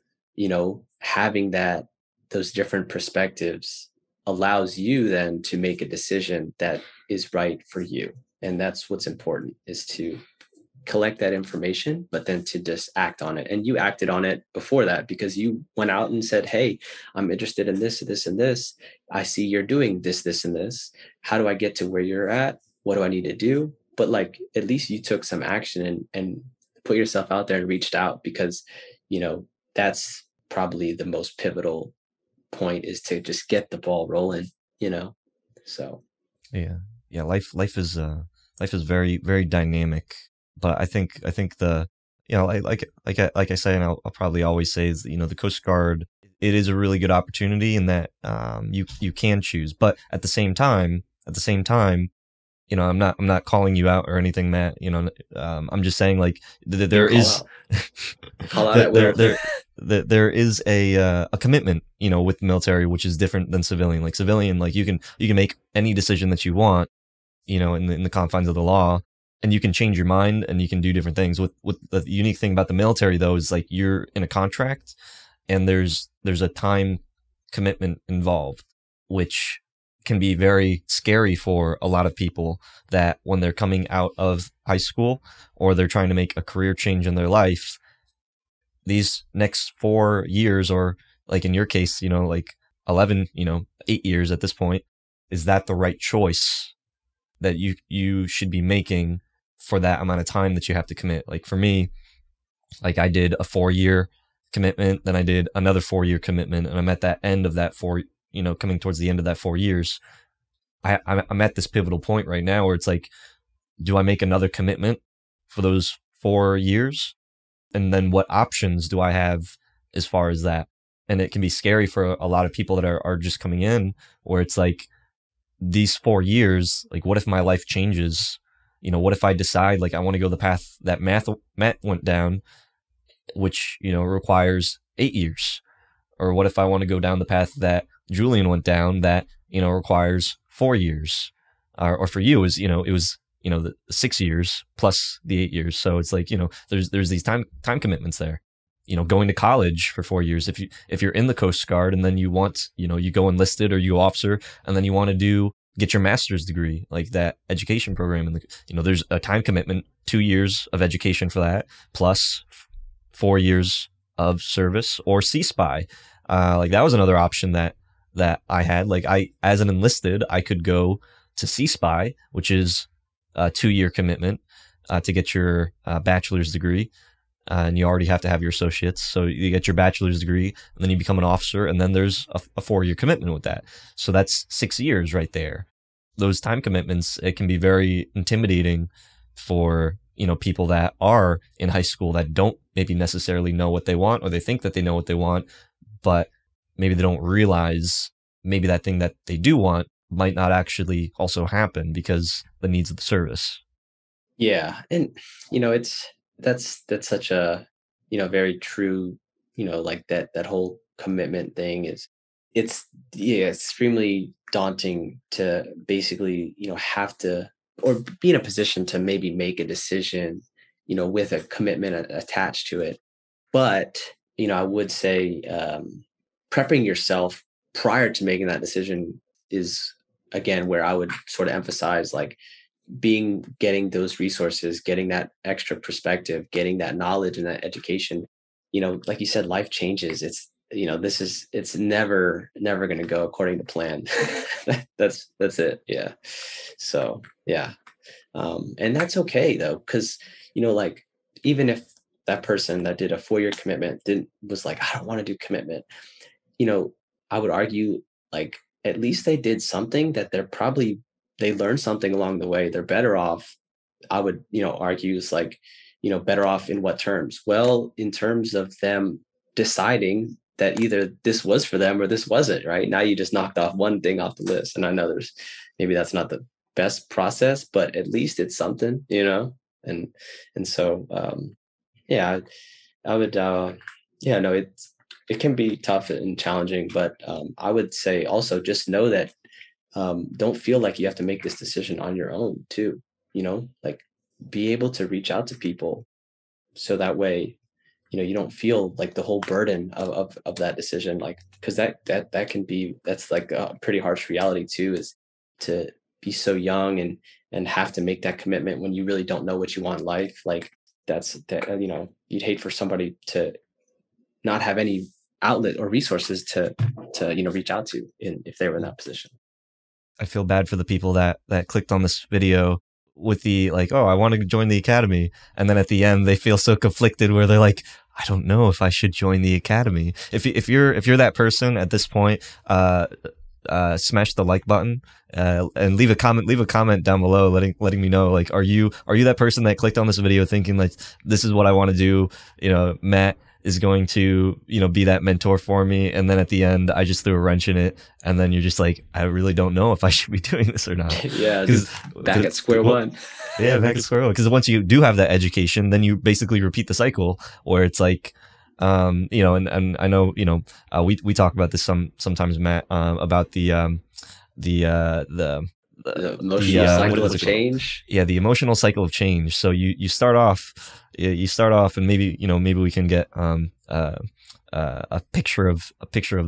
having those different perspectives allows you then to make a decision that is right for you. And that's what's important, is to collect that information, but then to just act on it. And you acted on it before that because you went out and said, hey, I'm interested in this, this, and this. I see you're doing this, this, and this. How do I get to where you're at? What do I need to do? But like, at least you took some action and put yourself out there and reached out, because, you know, that's probably the most pivotal point, is to just get the ball rolling, you know? So, Yeah, yeah. Life is very very dynamic, but I think the like I say, and I'll probably always say is, the Coast Guard, it is a really good opportunity in that you can choose, but at the same time, I'm not calling you out or anything, Matt. I'm just saying, like, you're there call is out, call out there at there will. there there is a commitment, with the military, which is different than civilian. Like civilian, like you can make any decision that you want, in the confines of the law, and you can change your mind and you can do different things. With the unique thing about the military, though, is like you're in a contract, and there's a time commitment involved, which can be very scary for a lot of people, that when they're coming out of high school or they're trying to make a career change in their life, these next 4 years, or like in your case, like 11, 8 years at this point, is that the right choice that you should be making for that amount of time that you have to commit? Like for me, like I did a 4 year commitment, then I did another 4 year commitment, and I'm at that end of that coming towards the end of that 4 years. I'm at this pivotal point right now where it's like, do I make another commitment for those 4 years? And then what options do I have as far as that? And it can be scary for a lot of people that are just coming in, where it's like, these 4 years, like, what if my life changes? What if I decide, like, I want to go the path that Matt went down, which, requires 8 years? Or what if I want to go down the path that Julian went down, that, requires 4 years? Or for you, it was, the 6 years plus the 8 years. So it's like, there's these time commitments there. Going to college for 4 years. If you're in the Coast Guard and then you want, you go enlisted or you go officer, and then you want to get your master's degree, like that education program, and there's a time commitment, 2 years of education for that, plus 4 years of service, or C Spy. Like that was another option that I had. Like as an enlisted, I could go to C Spy, which is a 2 year commitment to get your bachelor's degree. And you already have to have your associates. So you get your bachelor's degree, and then you become an officer, and then there's a 4 year commitment with that. So that's 6 years right there. Those time commitments, it can be very intimidating for, people that are in high school that don't maybe necessarily know what they want, or they think that they know what they want, but maybe they don't realize maybe that thing that they do want might not actually also happen because the needs of the service. Yeah, and that's such a, very true, like that whole commitment thing is, it's, yeah, extremely daunting to basically, have to, or be in a position to maybe make a decision, with a commitment attached to it. But, I would say, prepping yourself prior to making that decision is, again, where I would sort of emphasize, like, getting those resources, getting that extra perspective, getting that knowledge and that education. Like you said, life changes. It's never going to go according to plan. That's it. Yeah. So yeah. And that's okay though, because, like, even if that person that did a 4 year commitment didn't was like, I don't want to do commitment, you know, I would argue, like, at least they did something that they learned something along the way. They're better off. I would, argue, is like, better off in what terms? Well, in terms of them deciding that either this was for them or this wasn't, right? Now you just knocked off one thing off the list. And I know maybe that's not the best process, but at least it's something, and so yeah, I would, yeah, no, it can be tough and challenging, but I would say also just know that, don't feel like you have to make this decision on your own too. Like, be able to reach out to people, so that way, you don't feel like the whole burden of that decision, like, because that can be, that's like a pretty harsh reality too, is to be so young and have to make that commitment when you really don't know what you want in life. Like, that's that, you'd hate for somebody to not have any outlet or resources to reach out to if they were in that position. I feel bad for the people that clicked on this video with the like, oh, I want to join the academy, and then at the end they feel so conflicted where they're like, I don't know if I should join the academy. If you're that person at this point, smash the like button, and leave a comment down below letting me know, like, are you that person that clicked on this video thinking like, this is what I want to do, Matt is going to be that mentor for me, and then at the end I just threw a wrench in it, and then you're just like, I really don't know if I should be doing this or not. Yeah, just back at square one. Yeah, back at square one, because once you do have that education, then you basically repeat the cycle where it's like, and I know, we talk about this sometimes, Matt, about the emotional cycle of change. Yeah, the emotional cycle of change. So you start off, and maybe we can get a picture of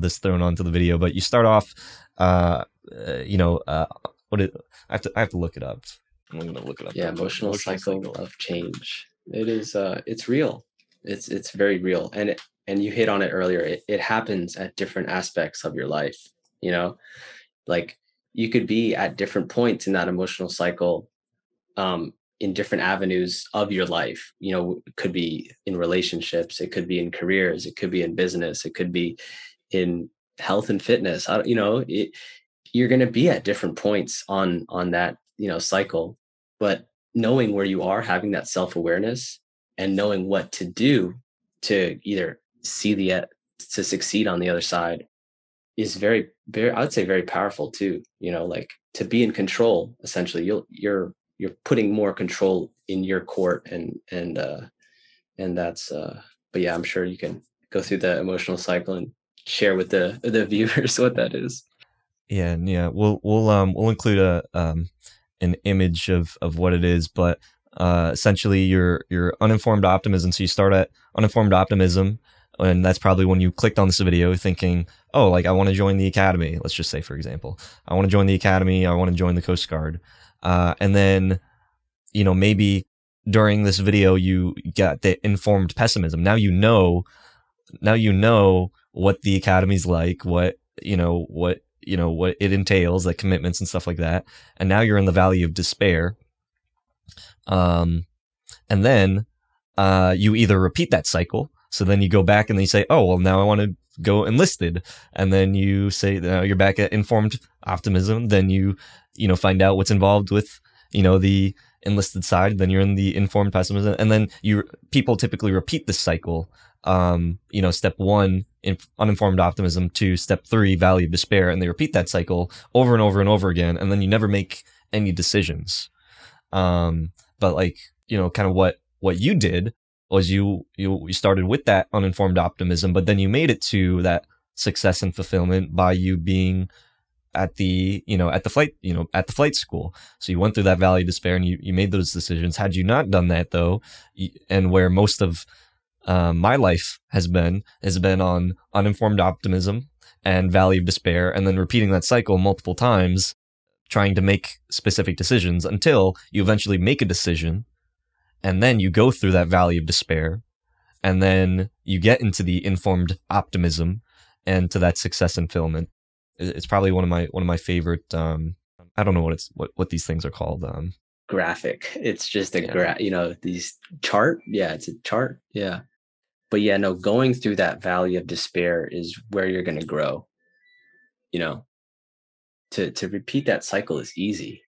this thrown onto the video. But you start off, I have to look it up. I'm gonna look it up. Yeah, emotional cycle of change. It is. It's real. It's very real, and you hit on it earlier. It happens at different aspects of your life. Like, you could be at different points in that emotional cycle, in different avenues of your life. It could be in relationships, it could be in careers, it could be in business, it could be in health and fitness. You're going to be at different points on that cycle, but knowing where you are, having that self-awareness, and knowing what to do to either to succeed on the other side is very, very, I would say, very powerful too. Like, to be in control, essentially, you're putting more control in your court, and that's but yeah, I'm sure you can go through the emotional cycle and share with the viewers what that is. Yeah, yeah. We'll include an image of what it is, but essentially your uninformed optimism. So you start at uninformed optimism, and that's probably when you clicked on this video thinking, oh, like, I want to join the academy. Let's just say, for example, I want to join the academy. I want to join the Coast Guard. And then, maybe during this video, you got the informed pessimism. Now what the academy's like, what it entails, like commitments and stuff like that. And now you're in the valley of despair. And then, you either repeat that cycle. So then you go back and then you say, oh, well, now I want to go enlisted. And then you say, now you're back at informed optimism. Then you find out what's involved with, the enlisted side. Then you're in the informed pessimism. And then people typically repeat this cycle. Step 1, uninformed optimism, to step 3, valley of despair. And they repeat that cycle over and over and over again. And then you never make any decisions. But like, kind of what you did was you started with that uninformed optimism, but then you made it to that success and fulfillment by you being at the flight school. So you went through that valley of despair and you made those decisions. Had you not done that though, and where most of my life has been on uninformed optimism and valley of despair, and then repeating that cycle multiple times, trying to make specific decisions until you eventually make a decision. And then you go through that valley of despair, and then you get into the informed optimism and to that success and fulfillment. It's probably one of my favorite. I don't know what these things are called. Graphic. It's just a these chart. Yeah, it's a chart. Yeah, but yeah, no, going through that valley of despair is where you're going to grow. To repeat that cycle is easy.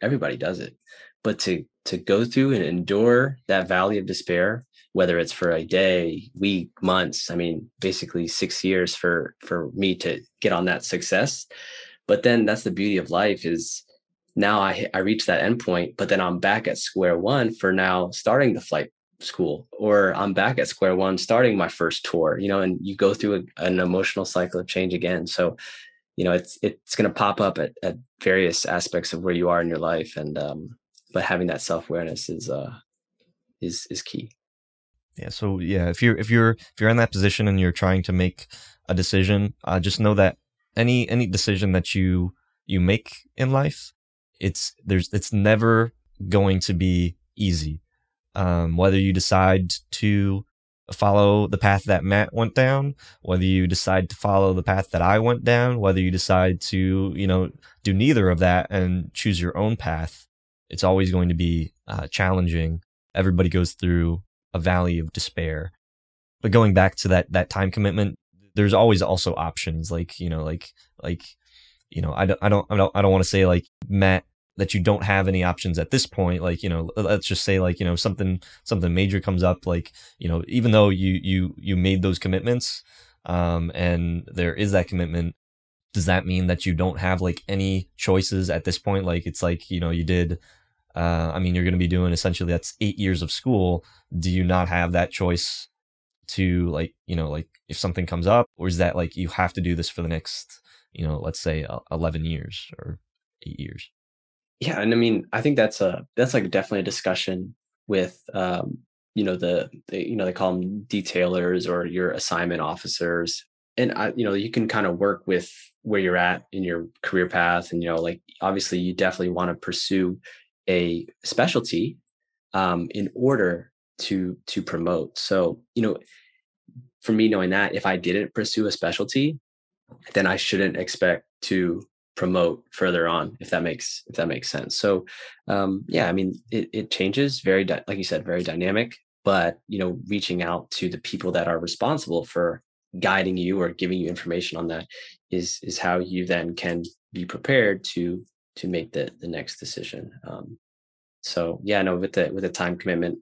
Everybody does it, but to go through and endure that valley of despair, whether it's for a day, week, months, I mean, basically 6 years for me to get on that success. But then that's the beauty of life, is now I reach that endpoint, but then I'm back at square one for now starting the flight school, or I'm back at square one starting my first tour, and you go through an emotional cycle of change again. So it's going to pop up at various aspects of where you are in your life, and but having that self-awareness is key. Yeah. So yeah, if you're in that position and you're trying to make a decision, just know that any decision that you make in life, it's never going to be easy. Whether you decide to follow the path that Matt went down, whether you decide to follow the path that I went down, whether you decide to, do neither of that and choose your own path, it's always going to be challenging. Everybody goes through a valley of despair. But going back to that time commitment, there's always also options. I don't want to say like Matt that you don't have any options at this point. Like, let's just say like, something major comes up, like, even though you made those commitments, and there is that commitment, does that mean that you don't have like any choices at this point? Like, it's like, you did, you're going to be doing essentially that's 8 years of school. Do you not have that choice to like, like if something comes up, or is that like you have to do this for the next, let's say 11 years or 8 years? Yeah, and I mean, I think that's like definitely a discussion with they call them detailers or your assignment officers, and you can kind of work with where you're at in your career path, and like obviously you definitely want to pursue a specialty in order to promote. So for me, knowing that if I didn't pursue a specialty, then I shouldn't expect to promote further on, if that makes sense. So yeah, I mean it changes like you said, very dynamic, but reaching out to the people that are responsible for guiding you or giving you information on that is how you then can be prepared to make the next decision. So yeah, no, with the time commitment,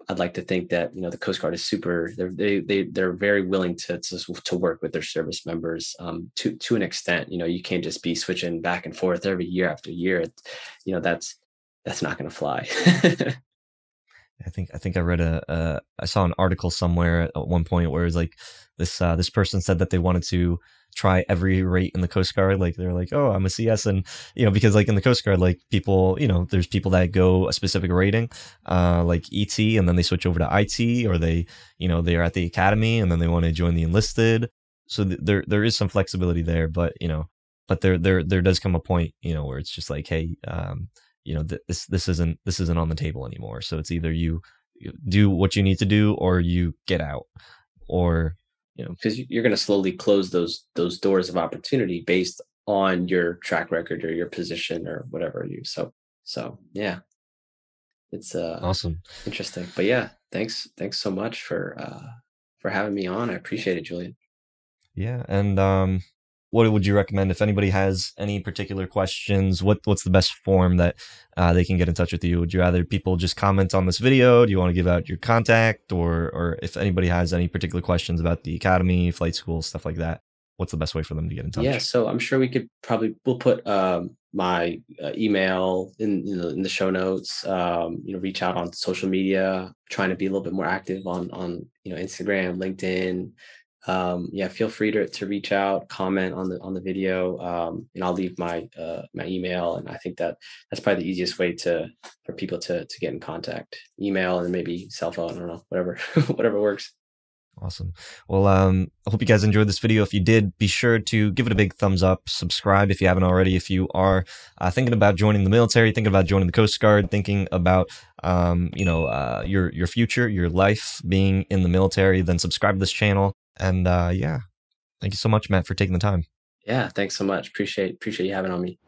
I'd like to think that the Coast Guard is super. They're very willing to work with their service members to an extent. You can't just be switching back and forth every year after year. That's not going to fly. I think I read I saw an article somewhere at one point where it was like this person said that they wanted to try every rate in the Coast Guard. Like they're like, oh, I'm a CS, and because like in the Coast Guard, like people, there's people that go a specific rating, like ET, and then they switch over to IT, or they're at the academy and then they want to join the enlisted. So there is some flexibility there, but but there does come a point, where it's just like, hey, this isn't on the table anymore. So it's either you do what you need to do or you get out, or because you're going to slowly close those doors of opportunity based on your track record or your position or whatever you. So yeah, it's awesome. interesting. But yeah, thanks so much for having me on. I appreciate it, Julian. Yeah, and what would you recommend if anybody has any particular questions? What's the best form that they can get in touch with you? Would you rather people just comment on this video? Do you want to give out your contact, or if anybody has any particular questions about the academy, flight school, stuff like that? What's the best way for them to get in Yeah, touch? so I'm sure we'll put my email in the show notes. Reach out on social media. Trying to be a little bit more active on Instagram, LinkedIn. Yeah, feel free to reach out, comment on the video, and I'll leave my email. And I think that's probably the easiest way for people to get in contact. Email and maybe cell phone. I don't know, whatever whatever works. Awesome. Well, I hope you guys enjoyed this video. If you did, be sure to give it a big thumbs up, subscribe if you haven't already. If you are thinking about joining the military, thinking about joining the Coast Guard, thinking about your future, your life being in the military, then subscribe to this channel. And yeah, thank you so much, Matt, for taking the time. Yeah, thanks so much. Appreciate you having on me.